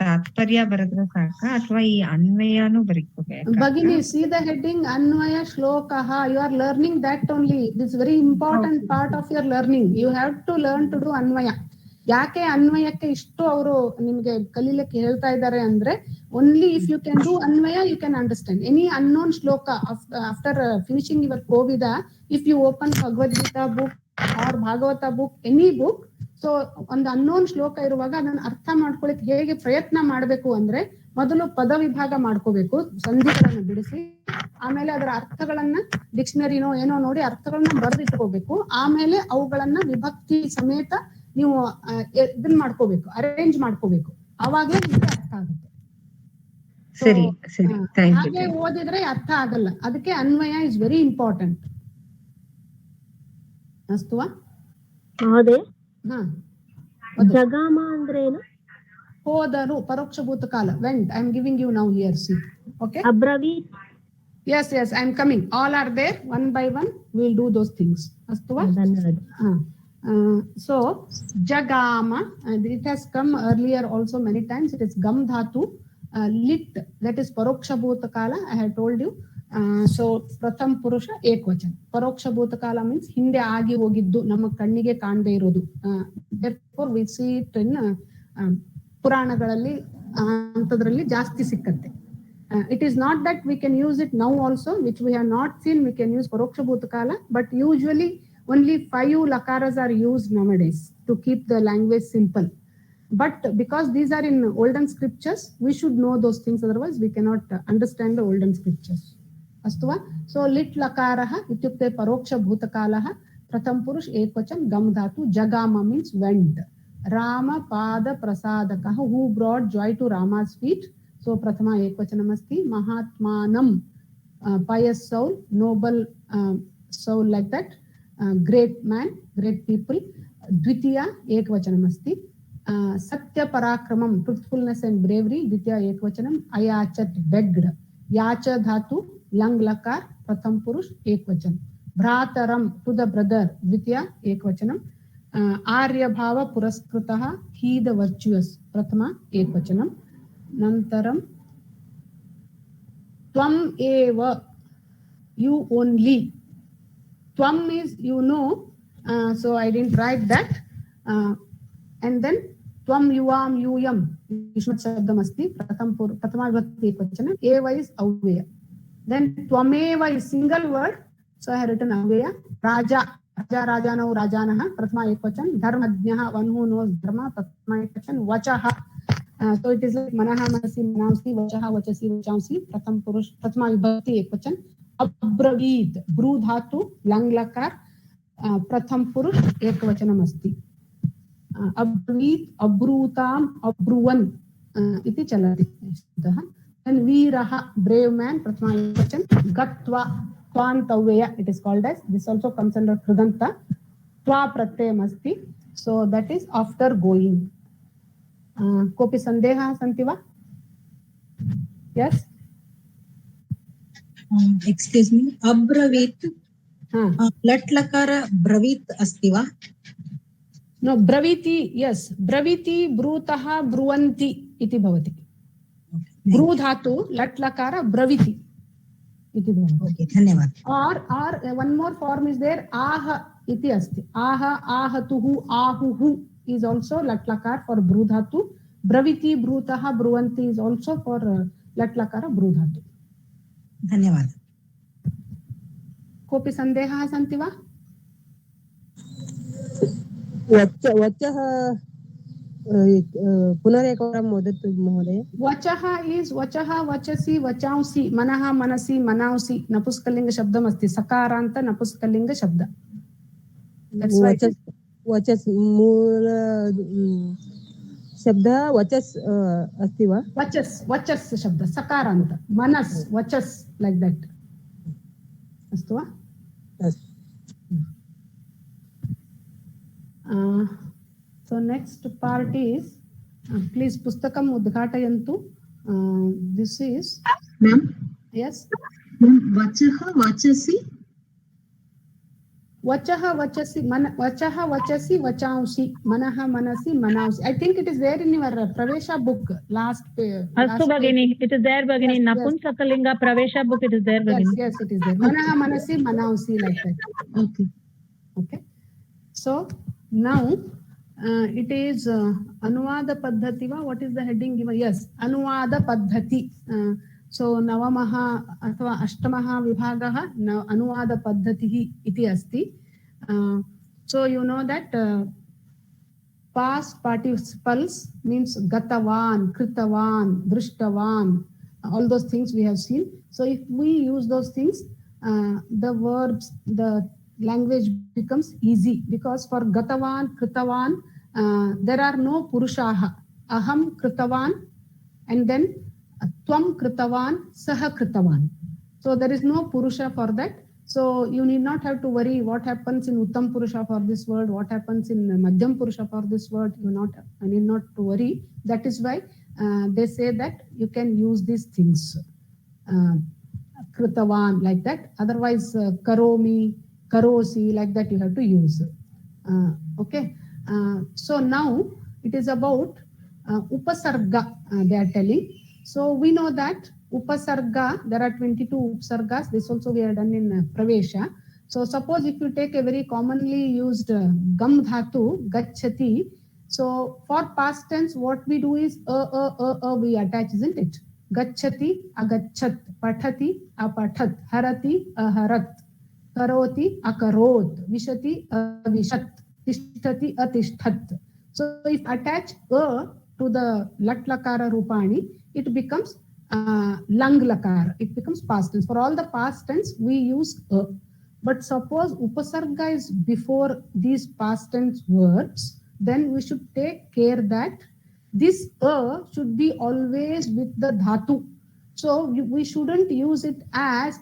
ತಾತ್ಪರ್ಯ ಬರೆದ್ರೆ ಸಾಕ ಅಥವಾ ಈ ಅನ್ವಯನೂ ಬರೀಕೋಬೇಕು? Bhagini, see the heading Anvaya Shlokaha. You are learning that only. This is very important part of your learning. You have to learn to do Anvaya. ಯಾಕೆ ಅನ್ವಯಕ್ಕೆ ಇಷ್ಟು ಅವರು ನಿಮ್ಗೆ ಕಲೀಲಿಕ್ಕೆ ಹೇಳ್ತಾ ಇದ್ದಾರೆ ಅಂದ್ರೆ, only if you can do Anvaya, you can understand. Any unknown shloka, after finishing your Kovida, if you open Bhagavad Gita book or Bhagavata book, any book, so ಒಂದು ಅನ್ನೋನ್ ಶ್ಲೋಕ ಇರುವಾಗ ಅದನ್ನ ಅರ್ಥ ಮಾಡ್ಕೊಳಕ್ಕೆ ಹೇಗೆ ಪ್ರಯತ್ನ ಮಾಡ್ಬೇಕು ಅಂದ್ರೆ, ಮೊದಲು ಪದ ವಿಭಾಗ ಮಾಡ್ಕೋಬೇಕು, ಸಂಧಿಗಳನ್ನ ಬಿಡಿಸಿ, ಆಮೇಲೆ ಅದರ ಅರ್ಥಗಳನ್ನ ಡಿಕ್ಷನರಿನೋ ಏನೋ ನೋಡಿ ಅರ್ಥಗಳನ್ನ ಬರೆದಿಟ್ಕೋಬೇಕು. ಆಮೇಲೆ ಅವುಗಳನ್ನ ವಿಭಕ್ತಿ ಸಮೇತ ನೀವು ಇದನ್ನ ಮಾಡ್ಕೋಬೇಕು, ಅರೇಂಜ್ ಮಾಡ್ಕೋಬೇಕು. ಅವಾಗಲೇ ನಿಮ್ಗೆ ಅರ್ಥ ಆಗುತ್ತೆ. ಸರಿ ಸರಿ, ಹಾಗೆ ಓದಿದ್ರೆ ಅರ್ಥ ಆಗಲ್ಲ. ಅದಕ್ಕೆ ಅನ್ವಯ ಇಸ್ ವೆರಿ ಇಂಪಾರ್ಟೆಂಟ್. ಅಸ್ತುವಾ? ಹೌದೇ. ಜಗಾಮ ಅಂದ್ರೆ ಏನು? ಹೋದರು, ಪರೋಕ್ಷ ಭೂತಕಾಲ. Went. I am giving you now here. See. Okay. ಅಬ್ರವೀತ್. Yes, I am coming. All are there. One by one, we will do those things. Astuva? So, Jagama, it has come earlier also many times. It is Gam Dhatu, lit, that is Paroksha Bhutakala, I have told you. So, Pratham Purusha Ekvachan. Paroksha Bhutakala means Hinde Agi Hogiddu, Nama Kannige Kande Irodu. Therefore, we see it in Puranagalali, Antadralli Jasti Sikkatte. It is not that we can use it now also, which we have not seen. We can use Paroksha Bhutakala, but usually only 5 lakaras are used nowadays to keep the language simple. But because these are in olden scriptures, we should know those things. Otherwise, we cannot understand the olden scriptures. Astuva? So, lit lakaraha ityukte Paroksha Bhutakalaha Pratham Purush Ekvachan Gam Dhatu. Jagama means went. Rama Pada Prasadakaha, who brought joy to Rama's feet. So, Prathama Ekvachanamasti. Mahatmanam, pious soul, noble soul, like that. Great man, great people. Dvitiya Ekvachanamasti. Satya Parakramam, truthfulness and bravery. Dvitiya Ekvachanam. Ayachat, begged. Yacha Dhatu, lang lakar. Pratham Purush Ekvachan. Bhrataram, to the brother. Dvitiya Ekvachanam. Arya Bhava Puraskritaha, he the virtuous. Prathama Ekvachanam. Nantaram Tvam eva, you only. Tvam is you know, so I didn't write that. And then त्वं युवां यूयं युष्मत् शब्दमस्ति प्रथमा विभक्ति एकवचन एव is अव्यय then त्वमेव is single word so I have written अव्यय राजा राजा राजानौ राजानः प्रथमा एकवचन धर्मज्ञः one who knows dharma प्रथमा एकवचन वचः so it is like मनः मनसि मनांसि वचः वचसि वचांसि प्रथम पुरुष प्रथमा विभक्ति एकवचन अब्रवीत् ब्रू धातु लङ् लकार प्रथम पुरुष एकवचनम् अस्ति अब्रवीत् अब्रूताम् अब्रुवन् इति चलति शब्दः then वीरः brave man प्रथमा एकवचन गत्वा त्वान्तव्यय it is called as this also comes under कृदन्त त्वा प्रत्ययम् अस्ति so that is after going कोऽपि सन्देहः सन्ति वा yes एक्स्क्यूस् मी अब्रवीत् लट् लकार ब्रवीत् अस्ति वा no ब्रवीति yes ब्रवीति ब्रूतः ब्रुवन्ति इति भवति ब्रू धातु लट् लकार ब्रवीति इति भवति ओके धन्यवाद or one more form is there आह इति अस्ति आह आहतुः आहुः is also lat lakar for bru dhatu braviti brutah bruvanti is also for lat lakara bru dhatu धन्यवाद कोऽपि सन्देहः सन्ति वा वचः पुनरेकवारं वदतु महोदय वचः is वचः वचसि वचांसि मनः मनसि मनांसि नपुंसकलिङ्ग शब्दम् अस्ति सकारान्त नपुंसकलिङ्ग शब्द that's why वचस् मूल शब्दः वचस् अस्ति वा वचस् शब्द सकारान्त मनस् वचस् like that अस्तु वा so next part is please pustakam udghaatayantu this is ma'am yes vachah vachasi वचः वचसि वचः वचसि वचांसि मनः मनसि मनांसि I think it is there in your pravesha book last astu bagini it is there bagini yes, napunsakalinga pravesha book it is there bagini yes it is there manah manasi manaansi like that okay so now it is anuvada paddhati va what is the heading given yes anuvada paddhati so navamah अथवा अष्टमः विभागः अनुवाद पद्धतिः इति अस्ति so you know that past participles means gatavan kritavan drishtavan all those things we have seen so if we use those things the verbs the language becomes easy because for gatavan kritavan there are no purushaah aham kritavan and then tvam kritavan saha kritavan so there is no purusha for that so you need not have to worry what happens in uttam purusha for this word what happens in madhyam purusha for this word you need not to worry that is why they say that you can use these things kritavan like that otherwise karomi karosi like that you have to use okay so now it is about upasarga they are telling so we know that upasarga there are 22 upasargas this also we have done in pravesha so suppose if you take a very commonly used gam dhatu gacchati so for past tense what we do is we attach isn't it gacchati agachat pathati apathat harati aharat karoti akarot vishati avishat tishtati atishtat so if attach to the lat lakara rupani it becomes lang lakara it becomes past tense for all the past tense we use but suppose upasarga is before these past tense words then we should take care that this should be always with the dhatu so we shouldn't use it as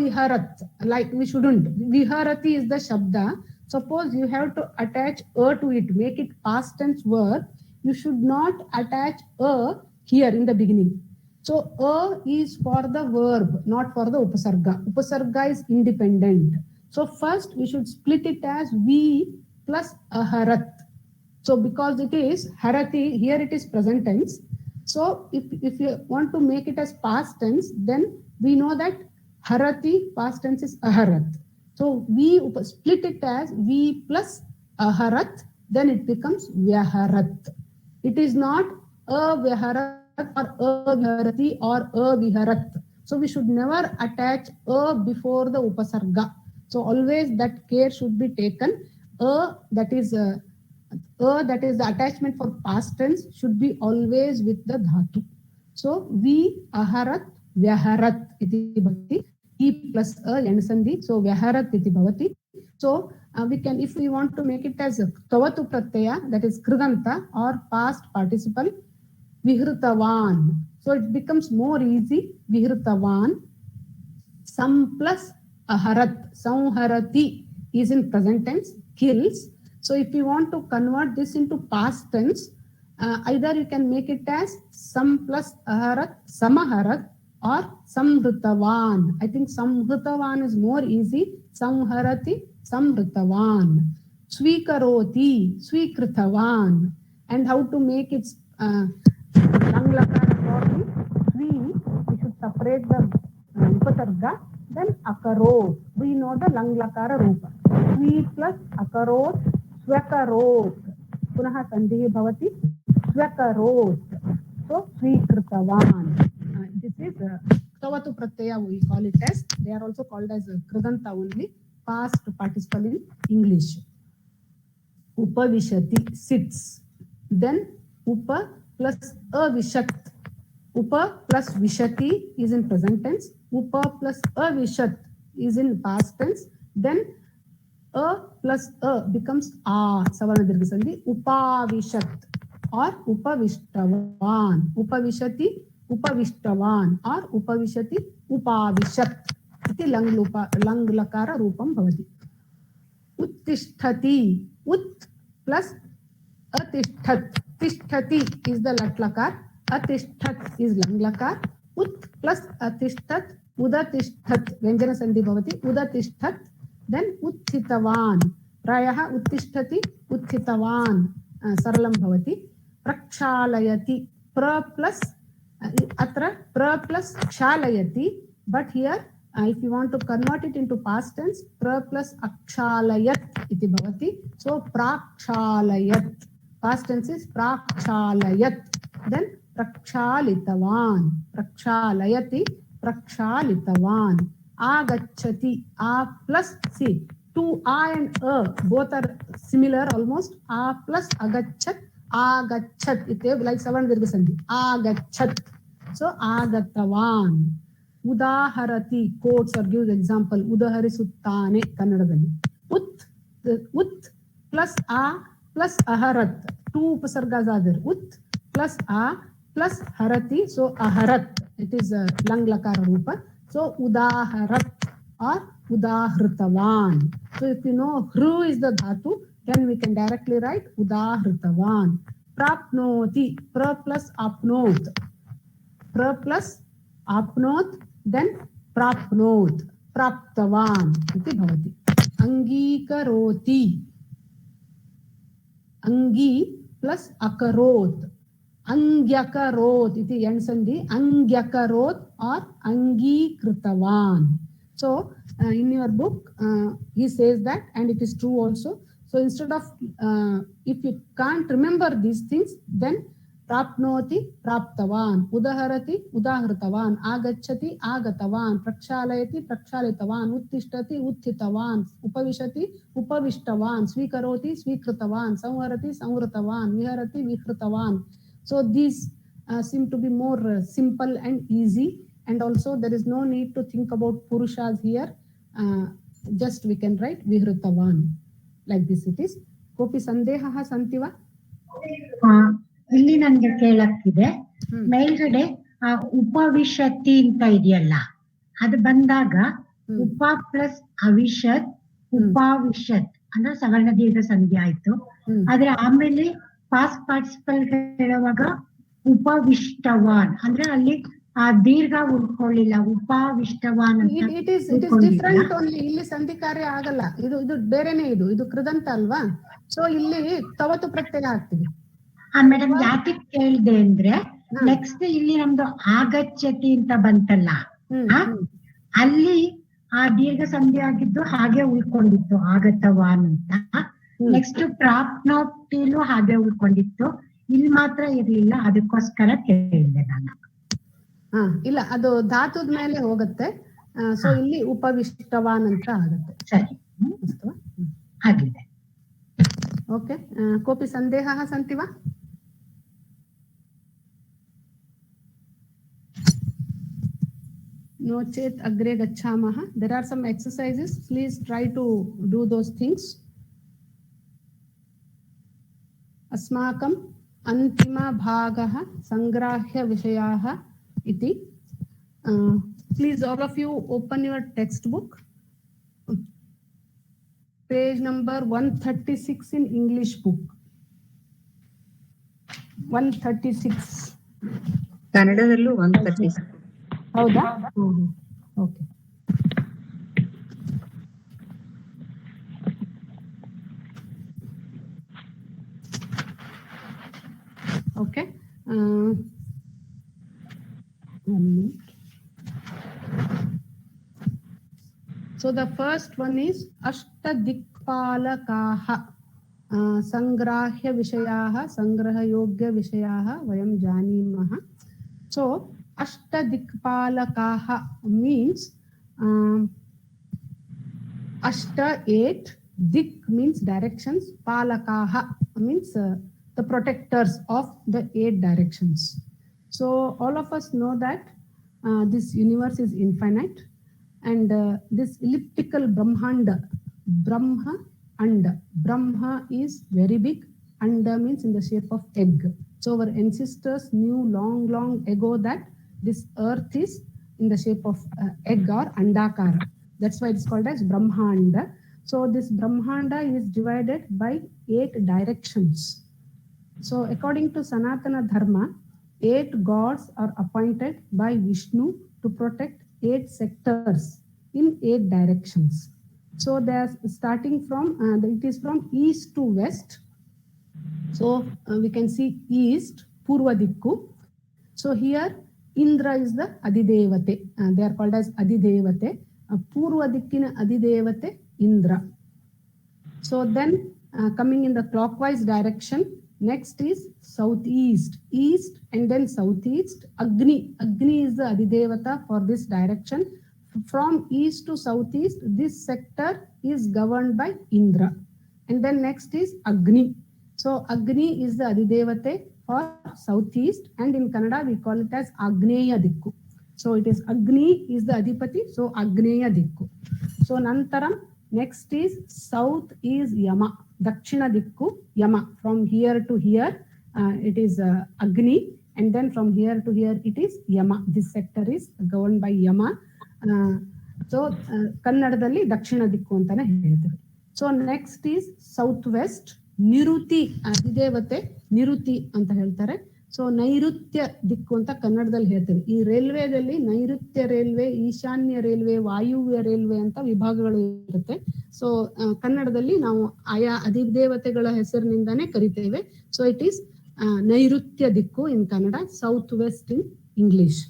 viharat like we shouldn't viharati is the shabda suppose you have to attach to it make it past tense word you should not attach here in the beginning so is for the verb not for the upasarga is independent so first we should split it as vi plus aharat so because it is harati here it is present tense so if you want to make it as past tense then we know that harati past tense is aharat so we split it as vi plus aharat then it becomes vyaharat It is not aviharat or aviharati or aviharat. So we should never attach a before the upasarga. So always that care should be taken. That is the attachment for past tense should be always with the dhatu. So vi aharat vyaharat iti bhavati. E plus a end sandhi. So vyaharat iti bhavati. So we can, if we want to make it as tavatu pratyaya, that is krudanta or past participle, vihrutavan. So it becomes more easy. Vihrutavan. Sam plus aharat. Samharati is in present tense, kills. So if you want to convert this into past tense, either you can make it as sam plus aharat, samaharat, or samhrutavan. I think samhrutavan is more easy. Samharati, samhrutavan. Swikaroti, swikritavan. And how to make it lang lakara shortly? We should separate the upasarga, then akarot. We know the lang lakara rupa. Swi plus akarot, swakarot. Punaha sandhi bhavati, swakarot. So swikritavan. This is tavatu pratyaya, we call it as. They are also called as kridanta only, past participle in English. Upavishati, sits. Then upa plus avishat. Upa plus vishati is in present tense. Upa plus avishat is in past tense. Then a plus a becomes a. Savarna dirgha sandhi. Upavishat or upavishtavan. Upavishati, upavishtavan or upavishati, upavishat. Iti lang lakara rupam bhavati. Uttisthati. Ut plus atisthat. Tisthati is the lat lakar. Atisthat is lang lakar. Ut plus atisthat, udatisthat. Vyanjana sandhi bhavati. Udatisthat. Then utthitavan. Prayaha uttisthati, utthitavan. Saralam bhavati. Prakshalayati. Pra plus atra pra plus kshalayati. But here if you want to convert it into past tense, pra plus akshalayat iti bhavati. So prakshalayat. Past tense is prakshalayat. Then prakshaalitavan. Prakshalayati, prakshaalitavan. Agachati. A plus, see, two a and a both are similar almost. A plus agachat, agachat. It is like Savarna dirgha sandhi. Agachat. So agatavan. Udaharati, quotes or gives example. Udaharisuttane kannadadalli. Ut plus a plus aharat. Two upasargas are there. Ut plus a plus harati. So aharat. It is a lang lakara rupa. So udaharat or udahritavan. So if you know hru is the dhatu, then we can directly write udahritavan. Prapnoti. Pra plus apnot. Pra plus apnot. Then prapnot. Praptavan. Iti bhavati. Angikaroti. Angi plus akarot. Angyakarot iti end sandhi. Angyakarot or angikritavan. So in your book he says that, and it is true also. So instead of if you can't remember these things, then prapnoti praptavan, udaharati udahritavan, agachati agatavan, prakshalayati prakshaalitavan, uttishtati utthitavan, upavishati upavishtavan, swikaroti swikritavan, samharati samhritavan, viharati vihritavan. So these seem to be more simple and easy, and also there is no need to think about purushas here. Just we can write vihritavan like this. It is. Kopi sandeha santiva? ಇಲ್ಲಿ ನನ್ಗೆ ಕೇಳಕ್ಕಿದೆ, ಮೇಲ್ಗಡೆ ಆ ಉಪವಿಶತಿ ಅಂತ ಇದೆಯಲ್ಲ, ಅದು ಬಂದಾಗ ಉಪ plus ಅವಿಷತ್ ಉಪಾವಿಷತ್ ಅಂದ್ರೆ ಸವರ್ಣ ದೀರ್ಘ ಸಂಧಿ ಆಯ್ತು. ಆದ್ರೆ ಆಮೇಲೆ ಪಾಸ್ಟ್ ಪಾರ್ಟಿಸಿಪಲ್ ಹೇಳುವಾಗ ಉಪವಿಷ್ಟವಾನ್ ಅಂದ್ರೆ ಅಲ್ಲಿ ಆ ದೀರ್ಘ ಉಳ್ಕೊಳ್ಳಿಲ್ಲ, ಉಪಾವಿಷ್ಟವಾನ್ ಅಂತ. It is different only. ಇಲ್ಲಿ ಸಂಧಿ ಕಾರ್ಯ ಆಗಲ್ಲ. ಇದು ಬೇರೆನೆ. ಇದು ಕೃದಂತ ಅಲ್ವಾ? ಸೊ ಇಲ್ಲಿ ತವತು ಪ್ರತ್ಯಯ ಆಗ್ತದೆ. ಮೇಡಮ್ ಯಾಕೆ ಕೇಳಿದೆ ಅಂದ್ರೆ, ನೆಕ್ಸ್ಟ್ ಇಲ್ಲಿ ನಮ್ದು ಆಗಚ್ಚತಿ ಅಂತ ಬಂತಲ್ಲ, ಅಲ್ಲಿ ಆ ದೀರ್ಘ ಸಂಧಿ ಆಗಿದ್ದು ಹಾಗೆ ಉಳ್ಕೊಂಡಿತ್ತು ಆಗತವಾನ್ ಅಂತ. ನೆಕ್ಸ್ಟ್ ಪ್ರಾಪ್ನೋಕ್ತಿಲು ಹಾಗೆ ಉಳ್ಕೊಂಡಿತ್ತು. ಇಲ್ಲಿ ಮಾತ್ರ ಇರ್ಲಿಲ್ಲ, ಅದಕ್ಕೋಸ್ಕರ ಕೇಳಿದೆ ನಾನು. ಇಲ್ಲ, ಅದು ಧಾತುದ ಮೇಲೆ ಹೋಗುತ್ತೆ. ಸೊ ಇಲ್ಲಿ ಉಪವಿಷ್ಟವಾನ್ ಅಂತ ಆಗುತ್ತೆ. ಸರಿ, ಆಗಿದೆ. ಓಕೆ, ಕೋಪಿ ಸಂದೇಹः सन्ति वा? No chet agre gachamah. There are some exercises. Please try to do those things. अस्माकम् अन्तिमभागः संग्राह्य विषयाः इति. Please all of you open your textbook. Page number 136 in English book. 136. ಕನ್ನಡದಲ್ಲೂ 136. ಹೌದಾ? Okay. Okay, 1 minute. So the first one is अष्टदिक्पालकाः संग्राह्य विषयाः संग्रहयोग्य विषयाः वयं जानीमः. So अष्टदिक्पालकाः means ashta 8, dik means directions, palakaha means the protectors of the 8 directions. So all of us know that this universe is infinite, and this elliptical brahmanda, brahma anda, brahma is very big, anda means in the shape of egg. So our ancestors knew long ago that this earth is in the shape of egg or andakara. That's why it's called as brahmanda. So this brahmanda is divided by 8 directions. So according to Sanatana Dharma, 8 gods are appointed by Vishnu to protect 8 sectors in 8 directions. So they are starting from, it is from east to west. So we can see east, Purva Dikku. So here Indra is the Adidevate. They are called as Adidevate. Purva Dikkina Adidevate Indra. So then coming in the clockwise direction, next is southeast, east, and then southeast. Agni is the Adidevata for this direction. From east to southeast, this sector is governed by Indra. And then next is Agni. So Agni is the Adidevate for southeast, and in Kannada we call it as Agneya Dikku. So it is Agni is the Adipati, so Agneya Dikku. So Nantaram, next is south is Yama, Dakshina Dikku, Yama. From here to here, it is Agni, and then from here to here it is Yama. This sector is governed by Yama. So ಕನ್ನಡದಲ್ಲಿ ದಕ್ಷಿಣ ದಿಕ್ಕು ಅಂತಾನೆ ಹೇಳ್ತೇವೆ. So next is south west, ನಿರುತಿ ಅಧಿದೇವತೆ ನಿರುತಿ ಅಂತ ಹೇಳ್ತಾರೆ. So ನೈಋತ್ಯ ದಿಕ್ಕು ಅಂತ ಕನ್ನಡದಲ್ಲಿ ಹೇಳ್ತೇವೆ. ಈ ರೈಲ್ವೆದಲ್ಲಿ ನೈಋತ್ಯ ರೈಲ್ವೆ, ಈಶಾನ್ಯ ರೈಲ್ವೆ, ವಾಯುವ್ಯ ರೈಲ್ವೆ ಅಂತ ವಿಭಾಗಗಳು ಇರುತ್ತೆ. ಸೊ ಕನ್ನಡದಲ್ಲಿ ನಾವು ಆಯಾ ಅಧಿದೇವತೆಗಳ ಹೆಸರಿನಿಂದಾನೇ ಕರಿತೇವೆ. ಸೊ ಇಟ್ ಈಸ್ ನೈಋತ್ಯ ದಿಕ್ಕು in Kannada, south west in English.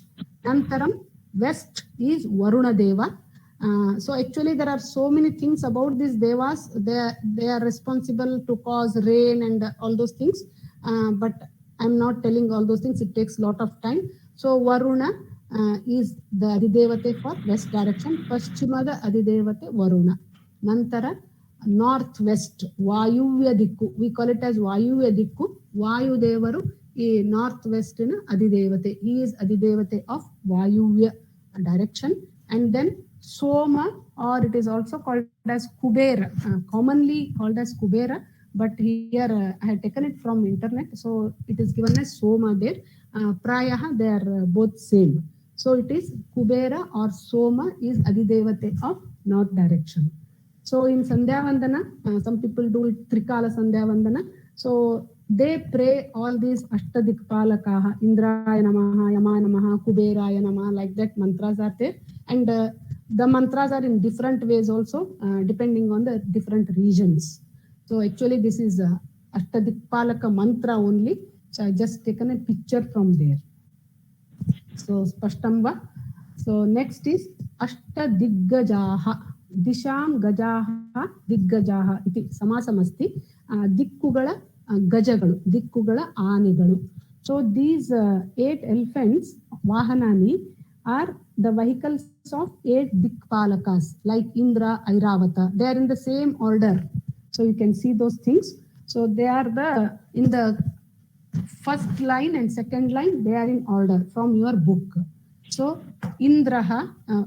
ನಂತರಂ west is Varuna Deva. So actually there are so many things about these devas. They are responsible to cause rain and all those things, but I'm not telling all those things, it takes a lot of time. So Varuna is the Adidevate for west direction. Paschimada Adidevate Varuna. Nantara northwest, Vayuvya Dikku, we call it as Vayuvya Dikku. Vayu Devaru ಈ north ವೆಸ್ಟಿನ ಅಧಿದೇವತೆ. he is ಅಧಿದೇವತೆ of ವಾಯುವ್ಯ direction. And then Soma, or it is also called as Kubera, commonly called as Kubera, but here I had taken it from internet, so it is given as Soma there. Prayaha they are both same. So it is Kubera or Soma is adidevate of north direction. So in Sandhya Vandana, some people do Trikala Sandhya Vandana. So they pray all these Ashtadikpalakaha, Indraya Namaha, Yamaya Namaha, Kuberaya Namaha, like that mantras are there. And the mantras are in different ways also, depending on the different regions. So actually this is Ashtadikpalaka mantra only. So I just taken a picture from there. So Spashtamba. So next is Ashtadigajaha. Disham Gajaha Diggajaha iti samasamasti. ದಿಕ್ಕುಗಳ ಗಜಗಳು, ದಿಕ್ಕುಗಳ ಆನೆಗಳು. So these 8 elephants, Vahanani, are the vehicles of 8 Dikpalakas like Indra, Airavata. They are in the same order. So you can see those things. So they are in the first line and second line, they are in order from your book. So Indraha,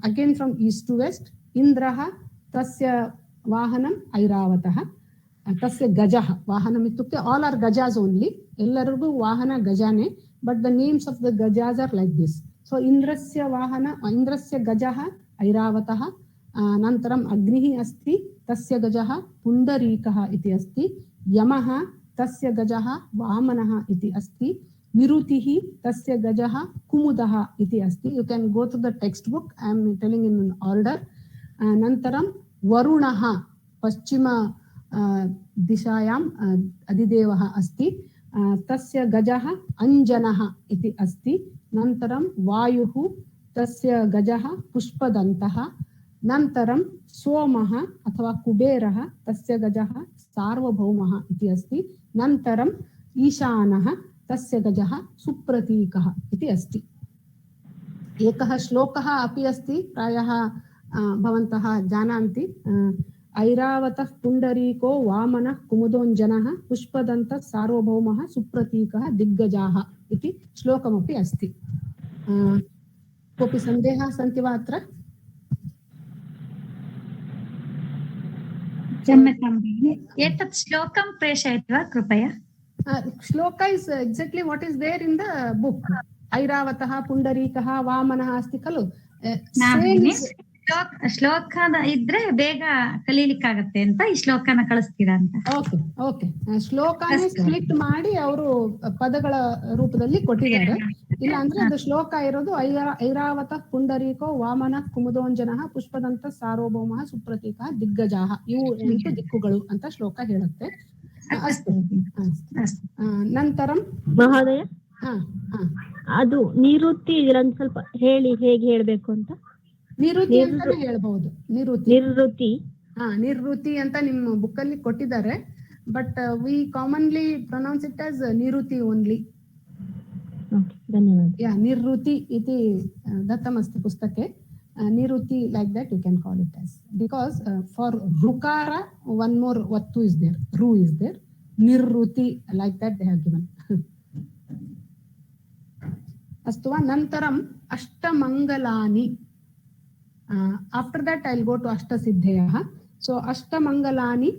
again from east to west, Indraha, tasya Vahanam Airavataha. Tasya Gajaha, Vahanam itukte, all are Gajas only. Ellargu Vahana Gajane, but the names of the Gajas are like this. So Indrasya Vahana, Indrasya Gajaha, Airavataha, Nantaram Agnihi Asti, Tasya Gajaha, Pundarikaha iti asti, Yamaha, Tasya Gajaha, Vamanaha iti asti, Nirutihi, Tasya Gajaha, Kumudaha iti asti. You can go to the textbook, I am telling in order. Nantaram Varunaha, Paschima दिशायाम् अधिदेवः अस्ति, तस्य गजः अंजनः इति अस्ति. नन्तरं वायुः, तस्य गजः पुष्पदन्तः. नन्तरं सोमः अथवा कुबेरः, तस्य गजः सार्वभौमः इति अस्ति. नन्तरम् ईशानः, तस्य गजः सुप्रतीकः इति अस्ति. एकः श्लोकः अपि अस्ति, प्रायः भवन्तः जानन्ति. ऐरावतः पुण्डरीको वामनः कुमुदोञ्जनः पुष्पदन्तः सार्वभौमः सुप्रतीकः दिग्गजाः इति श्लोकमपि अस्ति. कोऽपि सन्देहः सन्ति वा अत्र? क्षम्यतां भगिनि, एतत् श्लोकं प्रेषयति वा कृपया? Shloka is exactly what is there in the book. Airavataha, Pundarikaha, Vamanaha asti kalu. ಶ್ಲೋಕದ ಇದ್ರೆ ಬೇಗ ಕಲೀಲಿಕ್ಕಾಗತ್ತೆ ಅಂತ ಈ ಶ್ಲೋಕನ ಕಳಿಸ್ತೀರಾ ಅಂತ. ಓಕೆ ಓಕೆ, ಶ್ಲೋಕನ ಸ್ಪ್ಲಿಟ್ ಮಾಡಿ ಅವರು ಪದಗಳ ರೂಪದಲ್ಲಿ ಕೊಟ್ಟಿದ್ದಾರೆ. ಇಲ್ಲ ಅಂದ್ರೆ ಅದು ಶ್ಲೋಕ ಇರೋದು ಐರಾವತ ಪುಂಡರೀಕೋ ವಾಮನ ಕುಮುದೋಂಜನ ಪುಷ್ಪದಂತ ಸಾರ್ವಭೌಮ ಸುಪ್ರತೀಕ ದಿಗ್ಗಜಾಹ, ಇವು 8 ದಿಕ್ಕುಗಳು ಅಂತ ಶ್ಲೋಕ ಹೇಳುತ್ತೆ. ಅಸ್ತು ನಂತರಂ ಮಹೋದಯ, ಅದು ನಿವೃತ್ತಿ ಇದರಲ್ಲಿ ಸ್ವಲ್ಪ ಹೇಳಿ ಹೇಗೆ ಹೇಳ್ಬೇಕು ಅಂತ. ನಿವೃತ್ತಿ ಅಂತಾನೆ ಹೇಳ್ಬಹುದು. ನಿವೃತ್ತಿ ಅಂತ ನಿಮ್ಮ ಬುಕ್ ಅಲ್ಲಿ ಕೊಟ್ಟಿದ್ದಾರೆ, but we commonly pronounce it as ನಿವೃತ್ತಿ ಓನ್ಲಿ. ಯಾ ನಿವೃತ್ತಿ ಇತಿ ದತ್ತಮಸ್ತಿ ಪುಸ್ತಕೆ. ನಿವೃತ್ತಿ like that you can call it as, because for ಋಕಾರ ಒನ್ ಮೋರ್ ವತ್ತು ಇಸ್ ದೇರ್, ರು ಇಸ್ ದೇರ್. ನಿವೃತ್ತಿ like that they have given. ಅಸ್ತು ವಾ. ನಂತರಂ ಅಷ್ಟಮಂಗಲಾನಿ. After that I'll go to Ashtasiddhayah. So Ashtamangalani,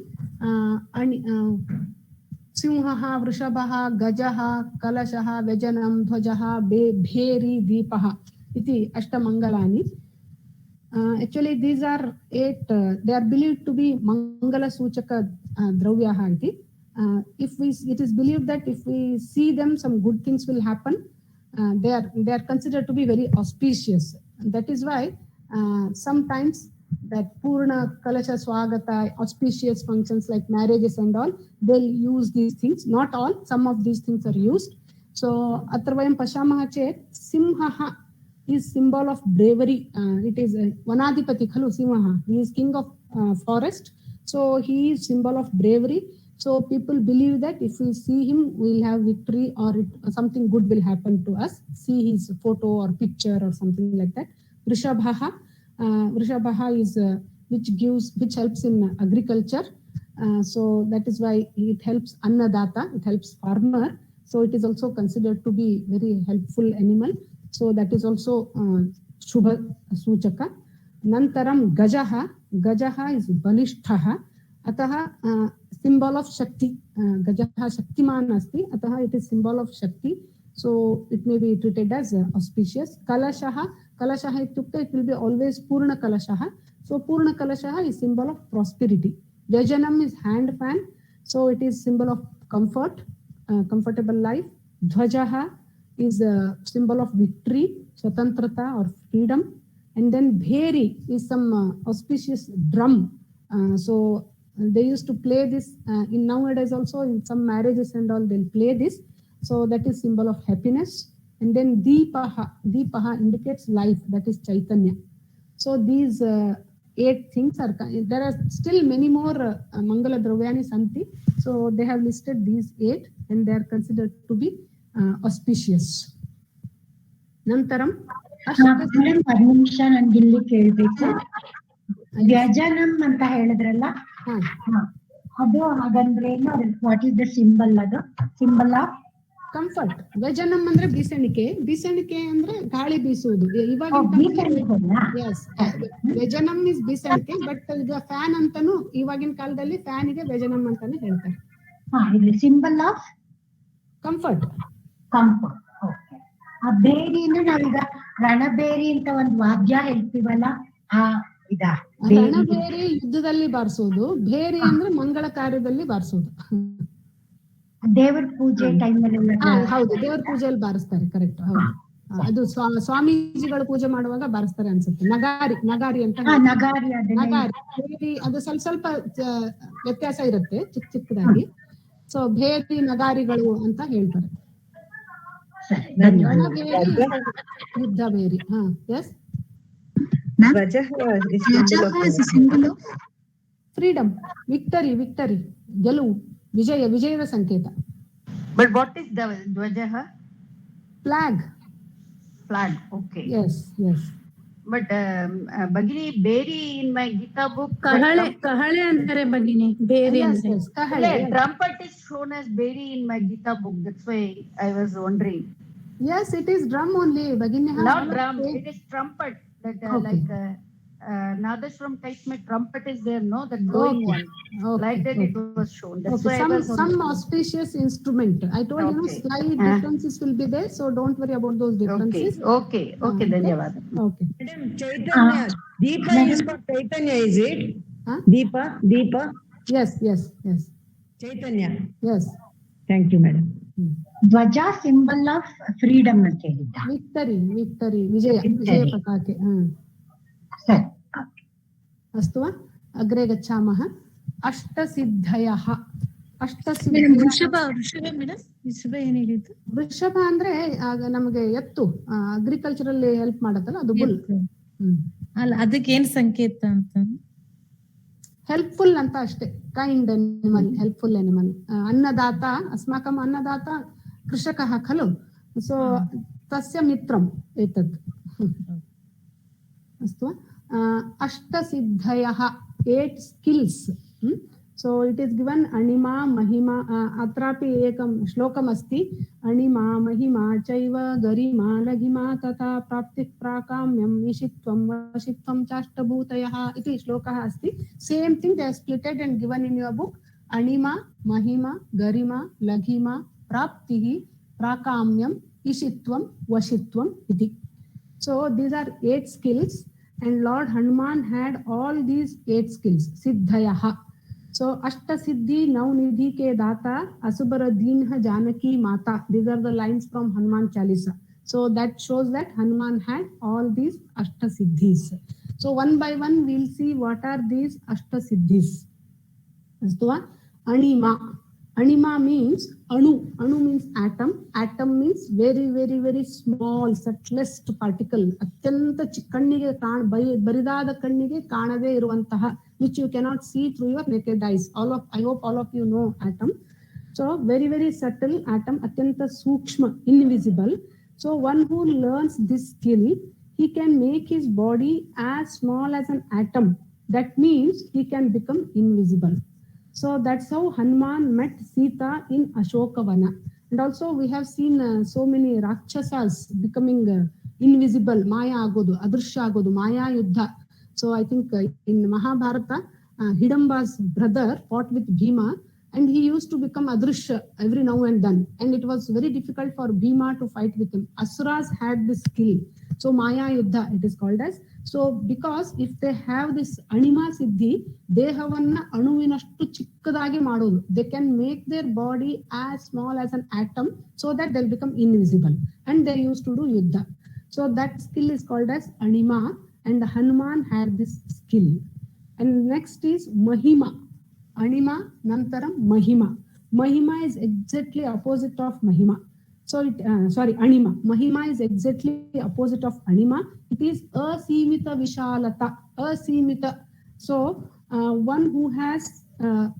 Simhaha, Vrishabhaha, Gajaha, Kalashaha, Vajanam, Dhwajaha, Bheri, Deepaha iti Ashtamangalani. Actually these are 8, they are believed to be Mangala Suchaka Dravyaha iti. It is believed that if we see them, some good things will happen. They are considered to be very auspicious. That is why sometimes that Purna, Kalasha, Swagata, auspicious functions like marriages and all, they'll use these things. Not all, some of these things are used. So atra vayam pashyamaha chet, Simhaha is symbol of bravery. It is Vanadipati khalu Simhaha. He is king of forest. So he is symbol of bravery. So people believe that if we see him, we'll have victory or something good will happen to us. See his photo or picture or something like that. Vrishabhaha, Vrishabhaha is which helps in agriculture. So that is why it helps Annadata, it helps farmer. So it is also considered to be very helpful animal. So that is also Shubha Suchaka. Nantaram Gajaha, Gajaha is Balishtaha. Ataha symbol of Shakti. Gajaha Shaktiman asti. Ataha it is symbol of Shakti. So it may be treated as auspicious. Kalashaha, Kalashaha itukte, it will be always Purna Kalashaha. So Purna Kalashaha is symbol of prosperity. Vajanam is hand fan. So it is symbol of comfort, comfortable life. Dhwajaha is a symbol of victory, Swatantrata or freedom. And then Bheri is some auspicious drum. So they used to play this in nowadays also in some marriages and all, they'll play this. So that is symbol of happiness. And then Deepaha, Deepaha indicates life, that is Chaitanya. So these 8 things are, there are still many more Mangala Dravyani Santi. So they have listed these 8 and they are considered to be auspicious. Nantaram, ಒಂದ್ ನಿಮಿಷ ನನ್ಗೆ ಇಲ್ಲಿ ಕೇಳ್ಬೇಕು. ವ್ಯಜನಂ ಅಂತ ಹೇಳಿದ್ರಲ್ಲ, ಅದು ಹಾಗಂದ್ರೆ what is the symbol? ಅದು ಸಿಂಬಲ್ ಆಫ್ ಕಂಫರ್ಟ್. ವ್ಯಜನಂ ಅಂದ್ರೆ ಬೀಸಣಿಕೆ, ಬೀಸಣಿಕೆ ಅಂದ್ರೆ ಗಾಳಿ ಬೀಸುವುದು. ಇವಾಗ ವ್ಯಜನಂ ಇಸ್ ಬೀಸಣಿಕೆ, ಬಟ್ ಈಗ ಫ್ಯಾನ್ ಅಂತಾನು ಇವಾಗಿನ ಕಾಲದಲ್ಲಿ ಫ್ಯಾನಿಗೆ ವ್ಯಜನಂ ಅಂತಾನೆ ಹೇಳ್ತಾರೆ. Symbol of comfort. Comfort. Okay. ಆ ಬೇರಿನ ನಾವೀಗ ರಣಬೇರಿ ಅಂತ ಒಂದು ವಾದ್ಯ ಹೇಳ್ತೀವಲ್ಲ, ರಣಬೇರಿ ಯುದ್ಧದಲ್ಲಿ ಬಾರಿಸೋದು, ಬೇರಿ ಅಂದ್ರೆ ಮಂಗಳ ಕಾರ್ಯದಲ್ಲಿ ಬಾರಿಸೋದು. ದೇವರ ಪೂಜೆ ಟೈಮಲ್ಲಿ. ಹೌದು, ದೇವರ ಪೂಜೆಯಲ್ಲಿ ಬಾರಿಸ್ತಾರೆ. ಕರೆಕ್ಟ್. ಹೌದು, ಅದು ಸ್ವಾಮೀಜಿಗಳು ಪೂಜೆ ಮಾಡುವಾಗ ಬಾರಿಸ್ತಾರೆ ಅನ್ಸುತ್ತೆ. ನಗಾರಿ, ನಗಾರಿ ಅಂತ. ನಗಾರಿ, ಬೇರಿ ಅದು ಸ್ವಲ್ಪ ವ್ಯತ್ಯಾಸ ಇರುತ್ತೆ, ಚಿಕ್ಕ ಚಿಕ್ಕದಾಗಿ. ಸೊ ಭೇರಿ, ನಗಾರಿಗಳು ಅಂತ ಹೇಳ್ತಾರೆ. ಯುದ್ಧ ಬೇರಿ. ಎಸ್. ಫ್ರೀಡಮ್, ವಿಕ್ಟರಿ, ವಿಕ್ಟರಿ, ಗೆಲುವು, ವಿಜಯ, ವಿಜಯದ ಸಂಕೇತ. But what is the Dwajaha? Flag. Flag, okay. Yes, yes. But Bhagini, Beri in my Gita book. Kahale anತಾರೆ Bhagini, Beri ಅಂದ್ರೆ. Kahale. Trumpet is shown as Beri in my Gita book. That's why I was wondering. Yes, it is drum only, Bhagini. Not drum, it is trumpet. That like Nadashram type mein trumpet is there, no? The blowing one. Like that it was shown. That's why some auspicious instrument. I told you, slight differences will be there, so don't worry about those differences. Okay, dhanyawad. Okay. Madam, Chaitanya, Deepa is for Chaitanya, is it? Deepa? Yes. Chaitanya. Yes. Thank you, madam. ಧ್ವಜ symbol of freedom ಅಂತ ಹೇಳಿದ್ದ. Victory, ವಿಜಯ, ವಿಜಯ ಪತಾಕೆ. ಸರಿ, ಅಸ್ತು ವಾ. ಅಗ್ರೆ ಗಚ್ಚಾಮಃ. ಅಷ್ಟಸಿದ್ಧಯಃ. ವೃಷಭ madam, ವೃಷಭ ಏನ್ ಹೇಳಿದ್ದು? ವೃಷಭ ಅಂದ್ರೆ ಆಗ ನಮಗೆ ಎತ್ತು, ಅಗ್ರಿಕಲ್ಚರಲ್ಲಿ ಹೆಲ್ಪ್ ಮಾಡತ್ತಲ್ಲ, ಅದು ಬುಲ್. ಅಲ್ಲ, ಅದಕ್ಕೆ ಏನ್ ಸಂಕೇತ ಅಂತ? ಹೆಲ್ಪ್ಫುಲ್ ಅಂತ ಅಷ್ಟೇ. Kind animal, helpful animal. ಅನ್ನದಾತ, ಅಸ್ಮಾಕಂ ಅನ್ನದಾತ ಕೃಷಕಃ ಖಲು. ಸೊ ತಸ್ಯ ಮಿತ್ರಂ ಏತದ್. ಅಸ್ತು. ಅಷ್ಟಸಿದ್ಧಯಃ, 8 skills. So it is given Anima, Mahima. Atrapi ekam shlokam asti. Anima, Mahima, Chaiva, Garima, Laghima, Tata, Praptik, Prakamyam, Ishitvam, Vashitvam, Chashtabhutayah. Iti shlokah asti. Same thing they have splitted and given in your book. Anima, Mahima, Garima, Laghima, Praptihi, Prakamyam, Ishitvam, Vashitvam. Iti. So these are 8 skills, and Lord Hanuman had all these 8 skills. Siddhayah. So Ashta Siddhi Navnidhi ke Data Asubara Deenha Janaki Mata. These are the lines from Hanuman Chalisa. So that shows that Hanuman had all these Ashta Siddhis. So one by one we'll see what are these Ashta Siddhis. Astuva. Anima. Anima means Anu. Anu means atom. Atom means very, very, very small, subtlest particle. Atyanta ಕಣ್ಣಿಗೆ ಬರಿದಾದ ಕಣ್ಣಿಗೆ ಕಾಣದೇ ಇರುವಂತಹ, which you cannot see through your naked eyes. I hope all of you know atom. So very, very subtle atom, atyanta sukshma, invisible. So one who learns this skill, he can make his body as small as an atom. That means he can become invisible. So that's how Hanuman met Sita in Ashokavana. And also we have seen so many Rakshasas becoming invisible, Maya agodu, Adrishya agodu, Maya Yuddha. So I think in Mahabharata, Hidamba's brother fought with Bhima, and he used to become Adrishya every now and then. And it was very difficult for Bhima to fight with him. Asuras had this skill. So Maya Yuddha it is called as. So because if they have this Anima Siddhi, ದೇಹವನ್ನ ಅಣುವಿನಷ್ಟು ಚಿಕ್ಕದಾಗಿ ಮಾಡೋದು. They can make their body as small as an atom so that they'll become invisible. And they used to do Yuddha. So that skill is called as Anima, and Hanuman had this skill. And next is Mahima. Anima, Nantaram, Mahima. Mahima is exactly opposite of Mahima. So Anima. Mahima is exactly opposite of Anima. It is asimita vishalata. Asimita. So one who has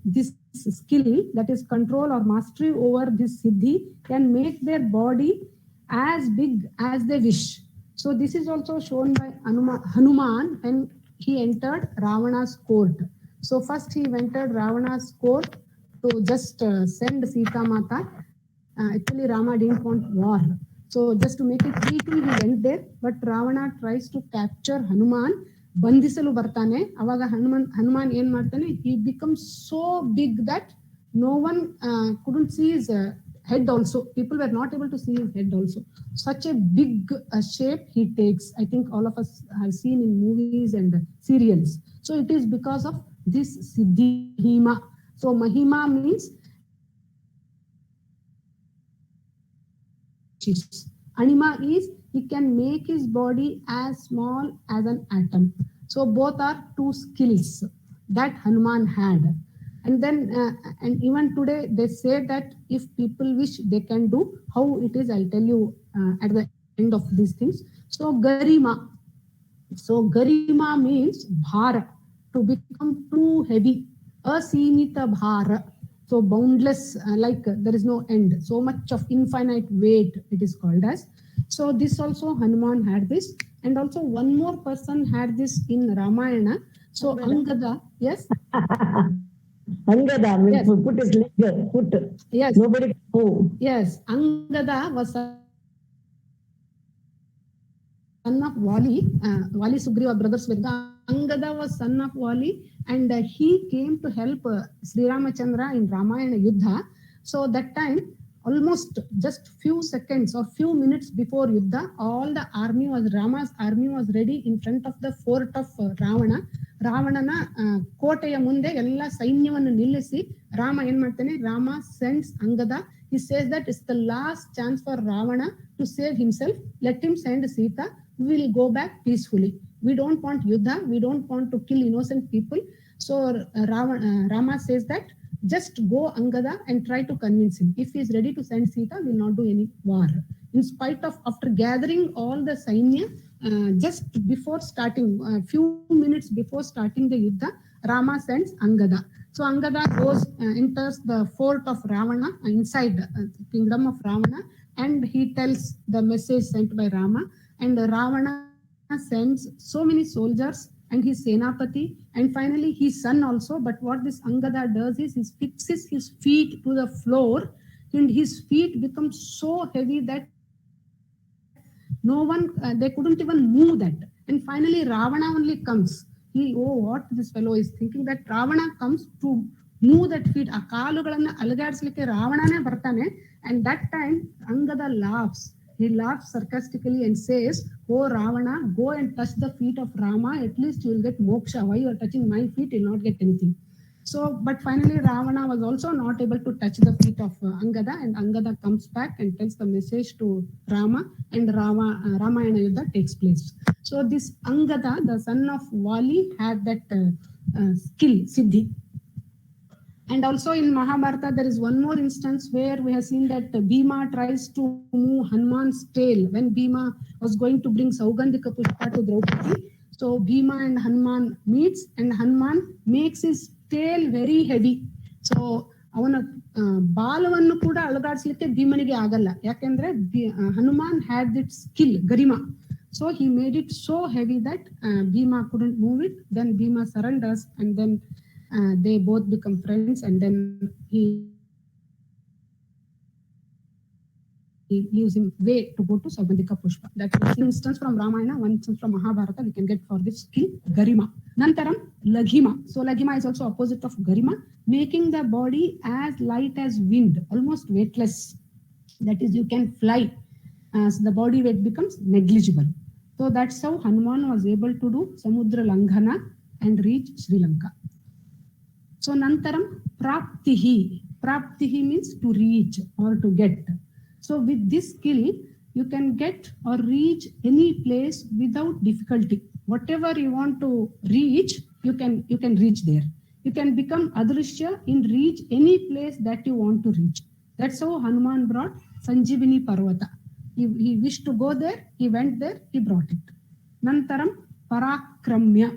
this skill, that is control or mastery over this siddhi, can make their body as big as they wish. So this is also shown by Hanuman when he entered Ravana's court. So first he entered Ravana's court to just send Sita Mata. Actually, Rama didn't want war. So just to make it peaceful, he went there. But Ravana tries to capture Hanuman. ಬಂಧಿಸಲು ಬರ್ತಾನೆ. ಅವಾಗ ಹನುಮಾನ್ ಏನ್ ಮಾಡ್ತಾನೆ? He becomes so big that no one couldn't see his head also. People were not able to see his head also. Such a big shape he takes. I think all of us have seen in movies and serials. So it is because of this Siddhima. So Mahima means Anima is he can make his body as small as an atom. So both are two skills that Hanuman had. And then, and even today they say that if people wish, they can do. How it is, I'll tell you at the end of these things. So Garima. So Garima means bhara, to become too heavy. Asimita bhara. So boundless, like there is no end. So much of infinite weight, it is called as. So this also Hanuman had this. And also one more person had this in Ramayana. So Angada, yes? Angada means yes. Put his leg, put. Yes. Nobody can move. Yes, Angada was son of Vali. Vali Sugriva brothers were the Angada was son of Vali, and he came to help Sri Ramachandra in Ramayana Yuddha. So that time, almost just few seconds or few minutes before Yuddha, all the army was, Rama's army was ready in front of the fort of Ravana. ರಾವಣನ ಕೋಟೆಯ ಮುಂದೆ ಎಲ್ಲ ಸೈನ್ಯವನ್ನು ನಿಲ್ಲಿಸಿ ರಾಮ ಏನ್ ಮಾಡ್ತಾನೆ? Rama sends Angada. He says that it's the last chance for Ravana to save himself. Let him send Sita. We will go back peacefully. We don't want Yuddha. We don't want to kill innocent people. So Rama says that just go Angada and try to convince him. If he is ready to send Sita, we will not do any war. In spite of, after gathering all the Sainya, just before starting, a few minutes before starting the Yuddha, Rama sends Angada. So Angada goes, enters the fort of Ravana, inside the kingdom of Ravana, and he tells the message sent by Rama. And Ravana sends so many soldiers and his Senapati, and finally his son also. But what this Angada does is he fixes his feet to the floor, and his feet become so heavy that no one, they couldn't even move that. And finally Ravana only comes. What this fellow is thinking, that Ravana comes to move that feet. ಆ ಕಾಲುಗಳನ್ನ ಅಲಗಾಡಿಸ್ಲಿಕ್ಕೆ ರಾವಣನೇ ಬರ್ತಾನೆ. And that time Angada laughs. He laughs sarcastically and says, "Oh Ravana, go and touch the feet of Rama. At least you will get moksha. Why you are touching my feet? You will not get anything." So, but finally Ravana was also not able to touch the feet of Angada, and Angada comes back and tells the message to Rama, and Ramayana Yuddha takes place. So this Angada, the son of Vali, had that skill, Siddhi. And also in Mahabharata, there is one more instance where we have seen that Bhima tries to move Hanuman's tail when Bhima was going to bring Saugandhika Pushpa to Draupadi. So Bhima and Hanuman meets, and Hanuman makes his tail very heavy. So ಅವನ ಬಾಲವನ್ನು ಕೂಡ ಅಲುಗಾಡಿಸ್ಲಿಕ್ಕೆ ಭೀಮನಿಗೆ ಆಗಲ್ಲ. ಯಾಕೆಂದ್ರೆ Hanuman had that skill, Garima. So he made it so heavy that Bhima couldn't move it. Then Bhima surrenders, and then they both become friends, and then he leaves him way to go to Saugandhika Pushpa. That's one instance from Ramayana, one instance from Mahabharata we can get for this skill, Garima. Nantaram, Laghima. So Laghima is also opposite of Garima, making the body as light as wind, almost weightless. That is, you can fly. So the body weight becomes negligible. So that's how Hanuman was able to do Samudra Langhana and reach Sri Lanka. So Nantaram, Praptihi. Praptihi means to reach or to get. So with this skill, you can get or reach any place without difficulty. Whatever you want to reach, you can reach there. You can become Adrishya and reach any place that you want to reach. That's how Hanuman brought Sanjivini Parvata. He wished to go there, he went there, he brought it. Nantaram Parakramya.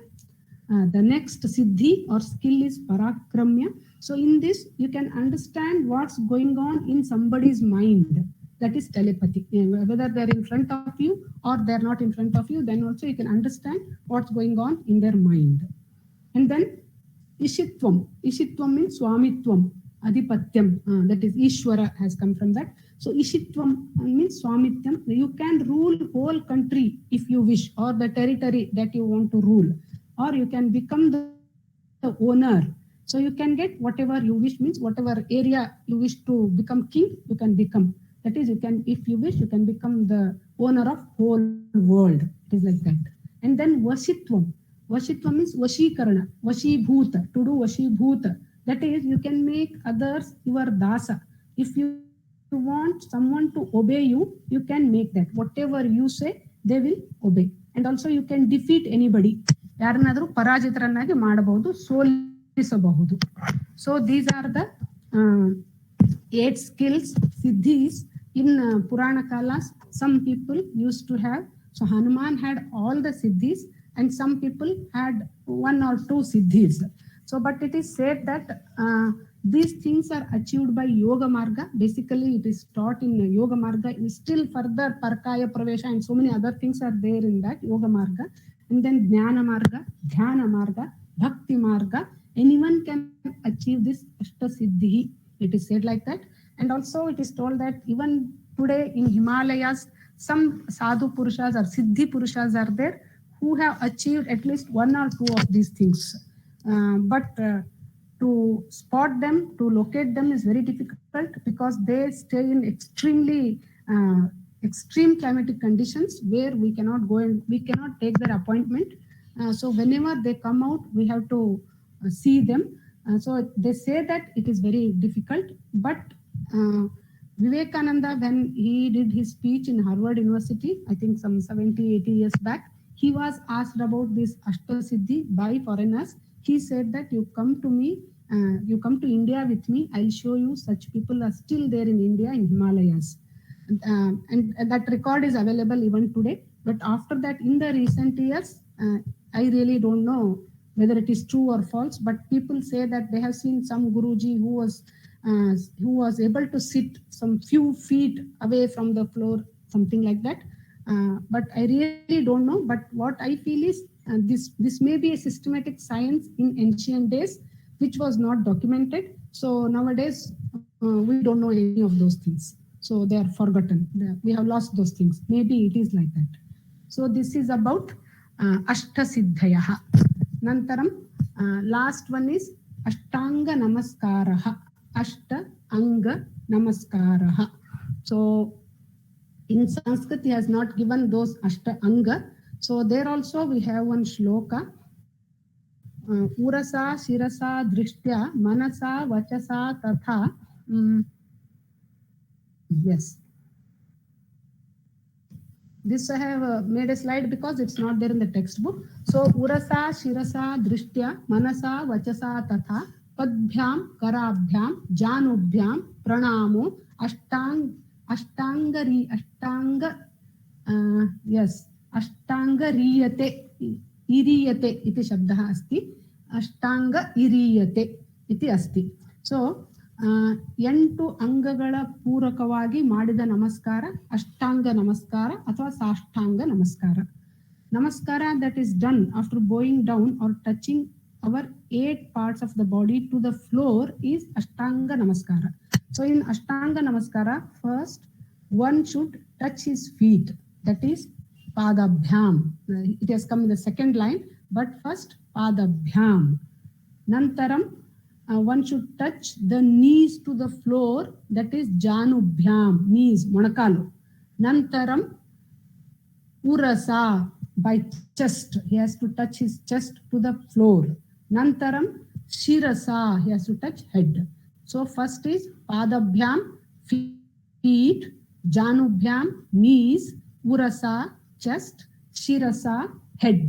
The next siddhi or skill is Parakramya. So in this, you can understand what's going on in somebody's mind. That is telepathy. Whether they're in front of you or they're not in front of you, then also you can understand what's going on in their mind. And then Ishitvam. Ishitvam means Swamitvam, Adhipatyam. That is Ishwara has come from that. So Ishitvam means Swamityam. You can rule whole country if you wish, or the territory that you want to rule, or you can become the owner. So you can get whatever you wish, means whatever area you wish to become king, you can become. That is, you can, if you wish, you can become the owner of whole world. It is like that. And then Vashitvam. Vashitvam means Vashikarana, Vashibhuta, to do Vashibhuta. That is, you can make others your dasa. If you want someone to obey you, you can make that. Whatever you say, they will obey. And also you can defeat anybody. ಯಾರನ್ನಾದರೂ ಪರಾಜಿತರನ್ನಾಗಿ ಮಾಡಬಹುದು, ಸೋಲಿಸಬಹುದು. So these are the 8 skills, siddhis in Purana Kalas. Some people used to have. So Hanuman had all the siddhis, and some people had 1 or 2 siddhis. So, but it is said that these things are achieved by Yoga Marga. Basically, it is taught in Yoga Marga. Still further, Parikaya Pravesha and so many other things are there in that Yoga Marga. And then Jnana Marga, Dhyana Marga, Bhakti Marga. Anyone can achieve this Ashta Siddhi. It is said like that. And also it is told that even today in Himalayas, some Sadhu Purushas or Siddhi Purushas are there who have achieved at least 1 or 2 of these things. But to spot them, to locate them is very difficult because they stay in extreme climatic conditions where we cannot go and we cannot take their appointment. So whenever they come out, we have to see them. So they say that it is very difficult. But Vivekananda, when he did his speech in Harvard University, I think some 70-80 years back, he was asked about this Ashtasiddhi by foreigners. He said that you come to me, you come to India with me, I'll show you such people are still there in India, in Himalayas. And that record is available even today. But after that, in the recent years, I really don't know whether it is true or false, but people say that they have seen some Guruji who was able to sit some few feet away from the floor, something like that. But I really don't know. But what I feel is this may be a systematic science in ancient days, which was not documented. So nowadays, we don't know any of those things. So they are forgotten. We have lost those things. Maybe it is like that. So this is about Ashtasiddhayaha. Nantaram, last one is Ashtanga Namaskaraha. Ashta Anga Namaskaraha. So in Sanskrit, he has not given those Ashta Anga. So there also we have one shloka. Urasa Shirasa Drishtya Manasa Vachasa Tatha. Yes. This I have made a slide because it's not there in the textbook. So Urasa Shirasa Drishtya Manasa Vachasa Tatha Padbhyam Karabhyam Janubhyam Pranamo Ashtanga Riyate Iriyate iti shabdah asti. Ashtanga Iriyate iti asti. So 8 ಅಂಗಗಳ ಪೂರಕವಾಗಿ ಮಾಡಿದ ನಮಸ್ಕಾರ ಅಷ್ಟಾಂಗ ನಮಸ್ಕಾರ ಅಥವಾ ಸಾಷ್ಟಾಂಗ ನಮಸ್ಕಾರ. ನಮಸ್ಕಾರ that is done after bowing down or touching our 8 parts of the body to the floor is ashtanga namaskara. So in ashtanga namaskara, first one should touch his feet, that is padabhyam. It has come in the second line, but first padabhyam. Nantaram one should touch the knees to the floor, that is janubhyam, knees, monakalu. Nantaram urasa, by chest, he has to touch his chest to the floor. Nantaram shirasa, he has to touch head. So first is padabhyam, feet, janubhyam, knees, urasa, chest, shirasa, head,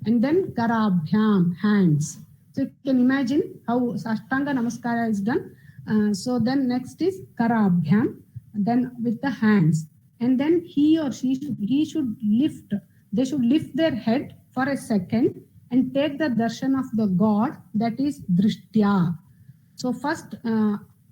and then karabhyam, hands. So you can imagine how Ashtanga Namaskara is done. So then next is Karabhyam. then with the hands, and then he or he should lift. They should lift their head for a second and take the darshan of the God, that is drishtya. So first,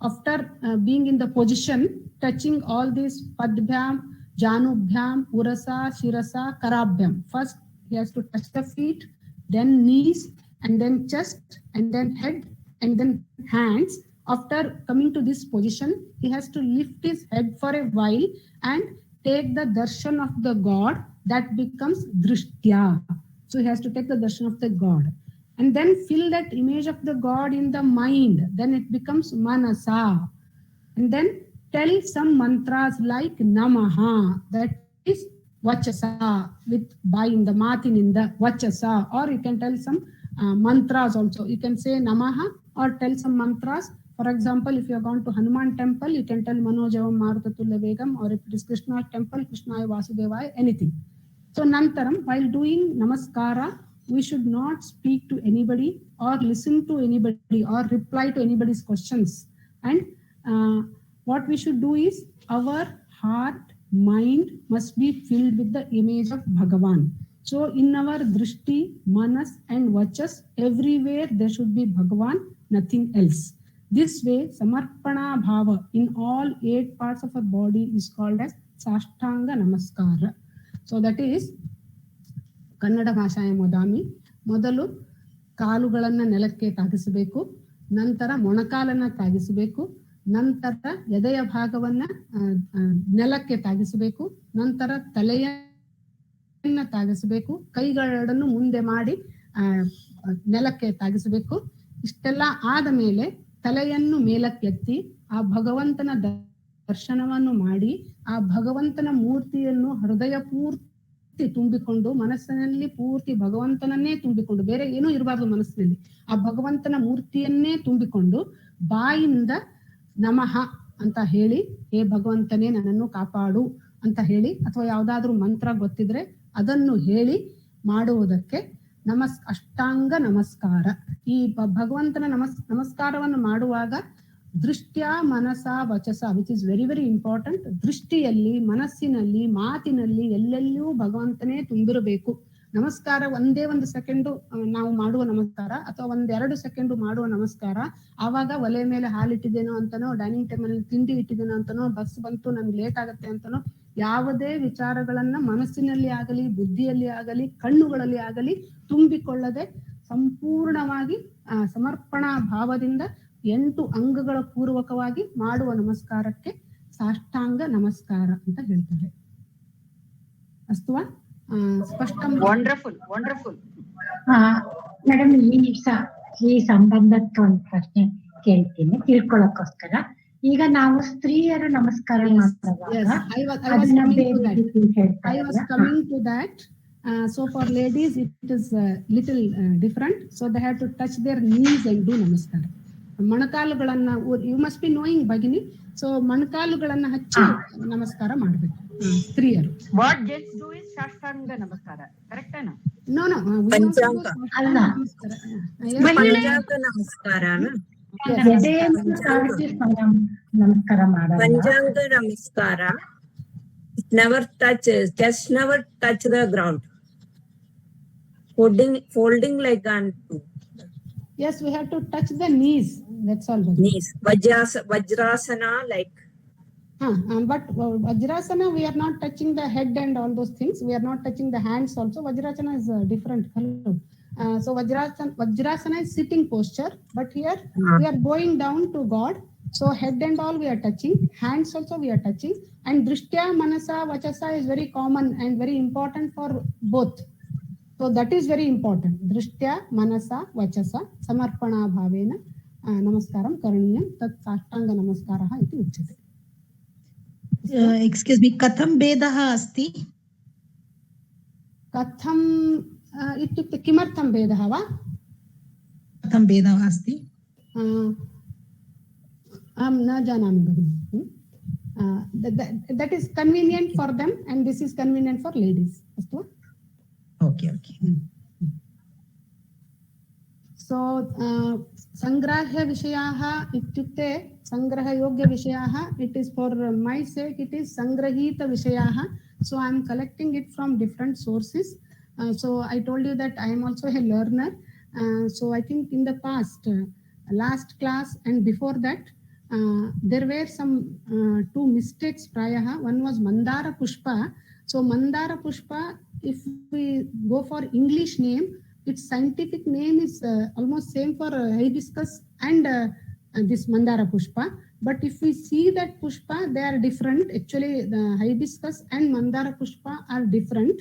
after being in the position, touching all these padbhyam, janubhyam, urasa, shirasa, karabhyam. First, he has to touch the feet, then knees, and then chest, and then head, and then hands. After coming to this position, he has to lift his head for a while and take the darshan of the God. That becomes drishtya. So he has to take the darshan of the God. And then fill that image of the God in the mind. Then it becomes manasa. And then tell some mantras like namaha, that is vachasa, with by in the matin in the vachasa, or you can tell some mantras also. You can say namaha or tell some mantras. For example, if you have gone to Hanuman temple, you can tell Manojavam Marutatulya Vegam, or if it is Krishna temple, Krishnaya Vasudevaya, anything. So Nantaram, while doing namaskara, we should not speak to anybody or listen to anybody or reply to anybody's questions. And what we should do is our heart, mind must be filled with the image of Bhagavan. So in our drishti, manas and vachas, everywhere there should be Bhagavan, nothing else. This way, samarpana bhava in all 8 parts of our body is called as Sashtanga Namaskara. So that is Kannada ಭಾಷಾಯ ಮೊದಾಮಿ. ಮೊದಲು ಕಾಲುಗಳನ್ನು ನೆಲಕ್ಕೆ ತಾಗಿಸಬೇಕು, ನಂತರ ಮೊಣಕಾಲನ್ನ ತಾಗಿಸಬೇಕು, ನಂತರ ಎದೆಯ ಭಾಗವನ್ನ ನೆಲಕ್ಕೆ ತಾಗಿಸಬೇಕು, ನಂತರ ತಲೆಯನ್ನ ತಾಗಿಸಬೇಕು, ಕೈಗಳೆರಡನ್ನು ಮುಂದೆ ಮಾಡಿ ನೆಲಕ್ಕೆ ತಾಗಿಸಬೇಕು. ಇಷ್ಟೆಲ್ಲ ಆದ ಮೇಲೆ ತಲೆಯನ್ನು ಮೇಲಕ್ಕೆತ್ತಿ ಆ ಭಗವಂತನ ದರ್ಶನವನ್ನು ಮಾಡಿ ಆ ಭಗವಂತನ ಮೂರ್ತಿಯನ್ನು ಹೃದಯ ಪೂರ್ತಿ ತುಂಬಿಕೊಂಡು, ಮನಸ್ಸಿನಲ್ಲಿ ಪೂರ್ತಿ ಭಗವಂತನನ್ನೇ ತುಂಬಿಕೊಂಡು, ಬೇರೆ ಏನೂ ಇರಬಾರ್ದು ಮನಸ್ಸಿನಲ್ಲಿ, ಆ ಭಗವಂತನ ಮೂರ್ತಿಯನ್ನೇ ತುಂಬಿಕೊಂಡು ಬಾಯಿಂದ ನಮಃ ಅಂತ ಹೇಳಿ, ಹೇ ಭಗವಂತನೇ ನನ್ನನ್ನು ಕಾಪಾಡು ಅಂತ ಹೇಳಿ, ಅಥವಾ ಯಾವ್ದಾದ್ರು ಮಂತ್ರ ಗೊತ್ತಿದ್ರೆ ಅದನ್ನು ಹೇಳಿ ಮಾಡುವುದಕ್ಕೆ ಅಷ್ಟಾಂಗ ನಮಸ್ಕಾರ. ಈ ಭಗವಂತನ ನಮಸ್ಕಾರವನ್ನು ಮಾಡುವಾಗ ದೃಷ್ಟ್ಯ ಮನಸ ವಚಸ, which is very very important. ದೃಷ್ಟಿಯಲ್ಲಿ, ಮನಸ್ಸಿನಲ್ಲಿ, ಮಾತಿನಲ್ಲಿ ಎಲ್ಲೆಲ್ಲೂ ಭಗವಂತನೇ ತುಂಬಿರಬೇಕು. ನಮಸ್ಕಾರ ಒಂದೇ ಒಂದು ಸೆಕೆಂಡು ನಾವು ಮಾಡುವ ನಮಸ್ಕಾರ ಅಥವಾ 1-2 ಸೆಕೆಂಡು ಮಾಡುವ ನಮಸ್ಕಾರ, ಆವಾಗ ಒಲೆ ಮೇಲೆ ಹಾಲಿಟ್ಟಿದ್ದೇನೋ ಅಂತನೋ, ಡೈನಿಂಗ್ ಟೇಬಲ್ ತಿಂಡಿ ಇಟ್ಟಿದ್ದೇನೋ ಅಂತನೋ, ಬಸ್ ಬಂತು ನನ್ಗೆ ಲೇಟ್ ಆಗತ್ತೆ ಅಂತನೋ, ಯಾವುದೇ ವಿಚಾರಗಳನ್ನ ಮನಸ್ಸಿನಲ್ಲಿ ಆಗಲಿ, ಬುದ್ಧಿಯಲ್ಲಿ ಆಗಲಿ, ಕಣ್ಣುಗಳಲ್ಲಿ ಆಗಲಿ ತುಂಬಿಕೊಳ್ಳದೆ ಸಂಪೂರ್ಣವಾಗಿ ಸಮರ್ಪಣಾ ಭಾವದಿಂದ 8 ಅಂಗಗಳ ಪೂರ್ವಕವಾಗಿ ಮಾಡುವ ನಮಸ್ಕಾರಕ್ಕೆ ಸಾಷ್ಟಾಂಗ ನಮಸ್ಕಾರ ಅಂತ ಹೇಳ್ತಾರೆ. ಅಸ್ತವಾ? ಸ್ಪಷ್ಟ? Wonderful wonderful. ಮೇಡಮ್, ಈ ಸಂಬಂಧಕ್ಕೆ ಒಂದು ಪ್ರಶ್ನೆ ಕೇಳ್ತೀನಿ ತಿಳ್ಕೊಳಕ್ಕೋಸ್ಕರ. ಈಗ ನಾವು ಸ್ತ್ರೀಯರು ನಮಸ್ಕಾರ So for ladies it is little different. So they have to touch their knees and do namaskar. ಮೊಣಕಾಲುಗಳನ್ನ, ಯು ಮಸ್ಟ್ ಬಿ ನೋಯಿಂಗ್ ಭಗಿನಿ. ಸೊ ಮೊಣಕಾಲುಗಳನ್ನ ಹಚ್ಚಿ ನಮಸ್ಕಾರ ಮಾಡಬೇಕು ಸ್ತ್ರೀಯರು. ವಾಟ್ ಜೆಂಟ್ಸ್ ಡು ಇಸ್ ಸಾಷ್ಟಾಂಗ ನಮಸ್ಕಾರ, ಕರೆಕ್ಟ್ ಏನಾ? ನೋ ನೋ, ಪಂಚಾಂಗ ನಮಸ್ಕಾರ. ನಮಸ್ಕಾರ ಮಾಡೋದು ಪಂಚಾಂಗ ನಮಸ್ಕಾರ. Never touch, just never touch the ground. Folding like on. Yes, we have to touch the knees. That's all. Knees. Vajrasana like. But Vajrasana, we are not touching the head and all those things. We are not touching the hands also. Vajrasana is different. So Vajrasana is sitting posture, but here we are going down to God. So head and all we are touching, hands also we are touching, and drishtya, manasa, vachasa is very common and very important for both. So that is very important. Drishtya, manasa, vachasa, samarpana bhavena namaskaram karaniyam, tat sashtanga namaskaraha iti uchyate. Excuse me, katham vedah asti? Katham ityukte kimartham vedah va? Katham vedah asti? न जानामि भगिनि. That is convenient for them and this is convenient for ladies. अस्तु? Okay, okay. So sangrahya vishayaha ityukte sangrahayogya vishayaha, it is for my sake, it is sangrahita vishayaha. So I am collecting it from different sources. So I told you that I am also a learner. So I think in the past, last class and before that, there were some two mistakes prayaha. One was Mandara Pushpa. So Mandara Pushpa, if we go for English name, its scientific name is almost same for hibiscus and this Mandara Pushpa. But if we see that Pushpa, they are different. Actually, the hibiscus and Mandara Pushpa are different.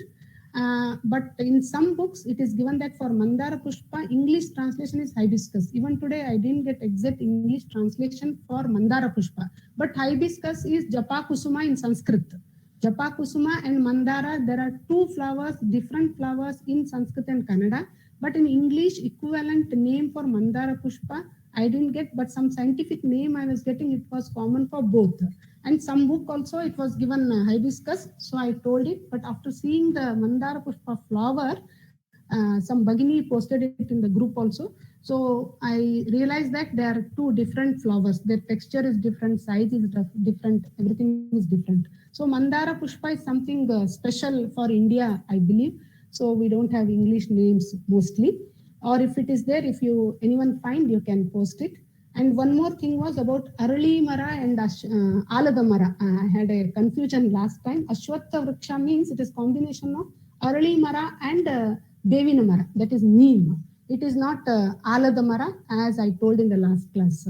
But in some books, it is given that for Mandara Pushpa, English translation is hibiscus. Even today, I didn't get exact English translation for Mandara Pushpa. But hibiscus is Japa Kusuma in Sanskrit. Japa Kusuma and Mandara, there are two flowers, different flowers in Sanskrit and Kannada. But in English, equivalent name for Mandara Pushpa, I didn't get, but some scientific name I was getting, it was common for both. And some book also, it was given hibiscus, so I told it. But after seeing the Mandara Pushpa flower, some Bhagini posted it in the group also. So I realized that there are two different flowers. Their texture is different, size is different, everything is different. So Mandara Pushpa is something special for India, I believe. So we don't have English names mostly. Or if it is there, if anyone find, you can post it. And one more thing was about Arali Mara and Alada Mara. I had a confusion last time. Ashwatha Vriksha means it is combination of Arali Mara and Devina Mara. That is neem. It is not Alada Mara as I told in the last class.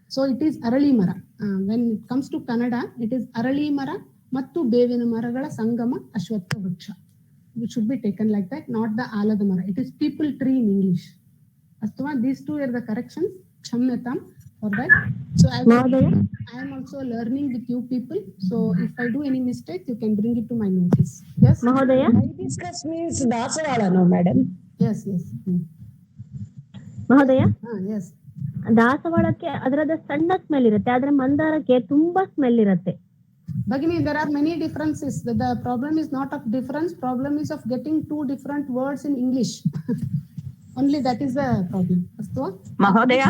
So it is Arali Mara. When it comes to Kannada, it is Arali Mara mattu Devina Maragala Sangama Ashwatha Vriksha. It should be taken like that, not the Alada Mara. It is people tree in English. Astuma, these two are the corrections. Kshamyatam for that. So I am also learning with you people. So if I do any mistake, you can bring it to my notice. Yes? Mahodaya? Hibiscus means Dasavala, no, madam? Yes, yes. ಮಹೋದಯ, Yes. ದಾಸವಾಳಕ್ಕೆ ಅದರದ ಸಣ್ಣ smell ಇರುತ್ತೆ, ಆದ್ರೆ ಮಂದಾರಕ್ಕೆ ತುಂಬಾ smell ಇರುತ್ತೆ. Bhagini, there are many differences. The problem is not of difference. Problem is of getting two different words in English. Only that is the problem. Mahodaya,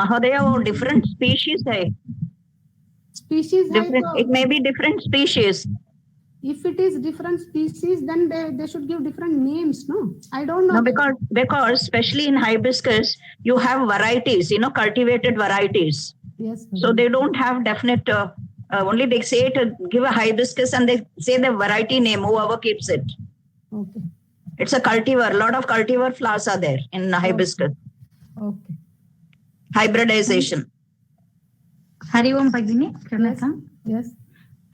Mahodaya, different species hai. Species different. It may be different species. If it is different species, then they should give different names, no? I don't know. No, because especially in hibiscus, you have varieties, cultivated varieties. Yes. So they don't have definite. Only they say to give a hibiscus and they say the variety name, whoever keeps it. Okay. It's a cultivar. A lot of cultivar flowers are there in hibiscus. Okay. Hybridization. Hari Om ಭಗಿನಿ Karnataka. Yes.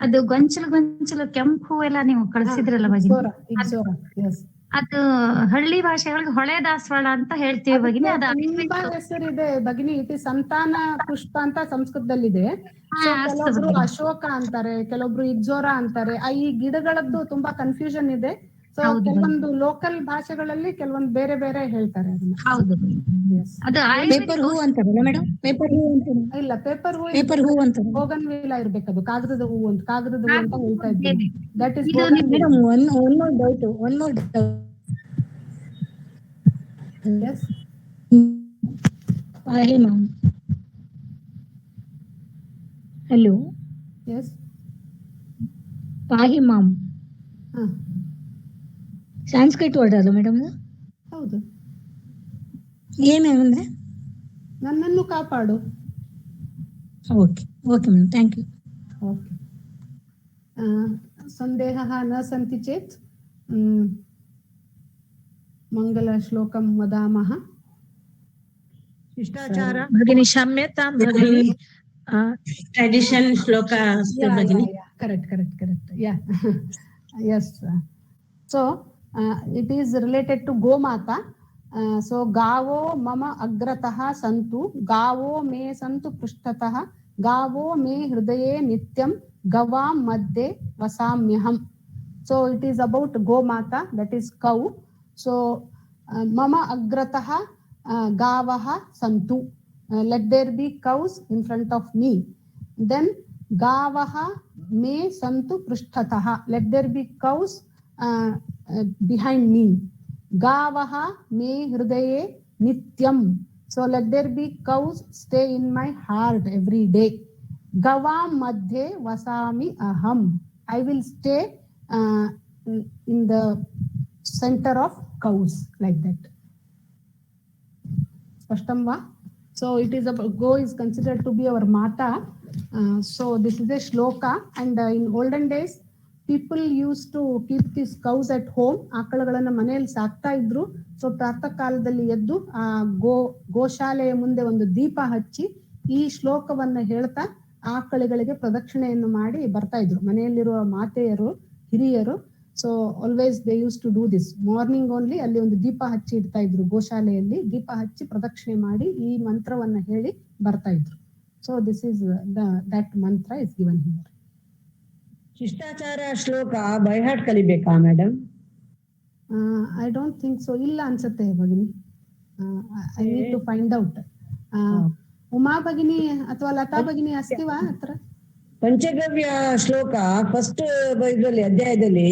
ಅದು ಗೊಂಚಲು ಕೆಂಪು ಎಲ್ಲ ನೀವು ಕಳಿಸಿದ್ರಲ್ಲ ಭಗಿನಿ, ಅದು ಹಳ್ಳಿ ಭಾಷೆಗಳಿಗೆ ಹೊಳೆ ದಾಸವಾಳ ಅಂತ ಹೇಳ್ತೀವಿ ಭಗಿನಿ. ತುಂಬಾ ಹೆಸರಿದೆ ಭಗಿನಿ. ಇಟ್ ಇಸ್ ಸಂತಾನ ಪುಷ್ಪ ಅಂತ ಸಂಸ್ಕೃತದಲ್ಲಿದೆ. ಕೆಲವೊಬ್ರು ಅಶೋಕ ಅಂತಾರೆ, ಕೆಲವೊಬ್ರು ಇಗ್ಜೋರ ಅಂತಾರೆ. ಈ ಗಿಡಗಳದ್ದು ತುಂಬಾ ಕನ್ಫ್ಯೂಷನ್ ಇದೆ. ಸೊ ಕೆಲವೊಂದು ಲೋಕಲ್ ಭಾಷೆಗಳಲ್ಲಿ ಕೆಲವೊಂದು ಬೇರೆ ಬೇರೆ ಹೇಳ್ತಾರೆ ಅದನ್ನ. ಹೌದು. ಪೇಪರ್ ಹೂ ಅಂತಾರಲ್ಲ ಮೇಡಮ್? ಪೇಪರ್ ಹೂ ಅಂತ ಇಲ್ಲ, ಪೇಪರ್ ಹೂ ಅಂತ ಬೋಗನ್ ವಿಲ್ಲ ಇರ್ಬೇಕು. ಅದು ಕಾಗದದ ಹೂ ಅಂತ ಹೇಳ್ತಾ ಇದ್ದೀನಿ. That is madam. One more doubt. Yes. Hey ma'am. Hello. Yes. Pahi ma'am. Sanskrit word ಅಲ್ಲ ಮೇಡಮ್? ಹೌದು. ಏನೇನಂದ್ರೆ ನನ್ನನ್ನು ಕಾಪಾಡು. Okay madam, thank you. Okay. ಸಂದೇಹಃ ನ ಸಂತಿ ಚೇತ್ ಮಂಗಲ ಶ್ಲೋಕಂ ವದಾಮಃ. ಶಿಷ್ಟಾಚಾರ ಭಗಿನಿ ಕ್ಷಮ್ಯತಾಂ ಭಗಿನಿ. ಟ್ರೆಡಿಷನ್ ಶ್ಲೋಕ ಭಗಿನಿ. Correct. Yeah. Yes. So it is related to Gomata. So Gavo mama agratah santu, Gavo me santu prishtatah, Gavo me hridaye nityam, Gavam madhye vasamyaham. So it is about Gomata, that is cow. So mama agratah gavaha santu, let there be cows in front of me. Then gavaha me santu prishtatah, let there be cows behind me. Gavaha me hridaye Nityam. So let there be cows stay in my heart every day. Gavam madhe vasami aham. I will stay in the center of cows, like that. Spashtam. So it is go is considered to be our mata. So this is a shloka, and in olden days people used to keep these cows at home. ಆಕಳುಗಳನ್ನ ಮನೆಯಲ್ಲಿ ಸಾಕ್ತಾ ಇದ್ರು. So ಪ್ರಾತಃ ಕಾಲದಲ್ಲಿ ಎದ್ದು ಆ ಗೋಶಾಲೆಯ ಮುಂದೆ ಒಂದು ದೀಪ ಹಚ್ಚಿ ಈ ಶ್ಲೋಕವನ್ನ ಹೇಳ್ತಾ ಆಕಳುಗಳಿಗೆ ಪ್ರದಕ್ಷಿಣೆಯನ್ನು ಮಾಡಿ ಬರ್ತಾ ಇದ್ರು ಮನೆಯಲ್ಲಿರುವ ಮಾತೆಯರು, ಹಿರಿಯರು. So always they used to do this. Morning only ಅಲ್ಲಿ ಒಂದು ದೀಪ ಹಚ್ಚಿ ಇಡ್ತಾ ಇದ್ರು ಗೋಶಾಲೆಯಲ್ಲಿ. ದೀಪ ಹಚ್ಚಿ ಪ್ರದಕ್ಷಿಣೆ ಮಾಡಿ ಈ ಮಂತ್ರವನ್ನ ಹೇಳಿ ಬರ್ತಾ ಇದ್ರು. ಸೊ ದಿಸ್ ಇಸ್ ದಟ್ ಮಂತ್ರ ಇಸ್ ಗಿವನ್ ಹಿಯರ್. ಶಿಷ್ಟಾಚಾರ ಶ್ಲೋಕ ಬೈ ಹಾರ್ಟ್ ಕಲಿಬೇಕಾ madam? I don't think so. ಇಲ್ಲ ಅನ್ಸುತ್ತೆ ಭಗಿನಿ. I need to find out. Uma ಭಗಿನಿ ಅಥವಾ ಲತಾ ಭಗಿನಿ ಅಸ್ತಿವಾ ಹತ್ರ? ಪಂಚಗವ್ಯ ಶ್ಲೋಕ ಫಸ್ಟ್ ಇದರಲ್ಲಿ ಅಧ್ಯಾಯದಲ್ಲಿ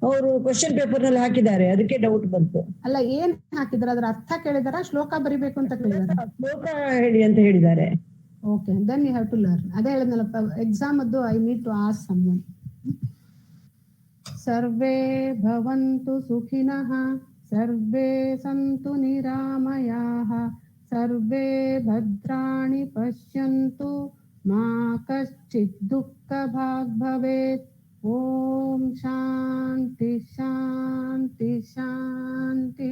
ಅವರು ಕ್ವಶನ್ ಪೇಪರ್ ನಲ್ಲಿ ಹಾಕಿದ್ದಾರೆ, ಅದಕ್ಕೆ ಡೌಟ್ ಬಂತು. ಅಲ್ಲ, ಏನ್ ಹಾಕಿದಾರೆ? ಅದ್ರ ಅರ್ಥ ಕೇಳಿದಾರ, ಶ್ಲೋಕ ಬರಿಬೇಕು ಅಂತ ಕೇಳಿದಾರೆ? ಶ್ಲೋಕ ಹೇಳಿ ಅಂತ ಹೇಳಿದ್ದಾರೆ. Okay, then you have to learn. ಅದೇ ಹೇಳಿದ್ನಲ್ಲ, ಎಕ್ಸಾಮ್ ಅದು I need to ask someone. ಸರ್ವೇ ಭವಂತು ಸುಖಿನಃ, ಸರ್ವೇ ಸಂತು ನಿರಾಮಯಾಃ, ಸರ್ವೇ ಭದ್ರಾಣಿ ಪಶ್ಯಂತು, ಮಾ ಕಶ್ಚಿತ್ ದುಃಖ ಭಾಗ್ ಭವೇತ್. ಓಂ ಶಾಂತಿ ಶಾಂತಿ ಶಾಂತಿ.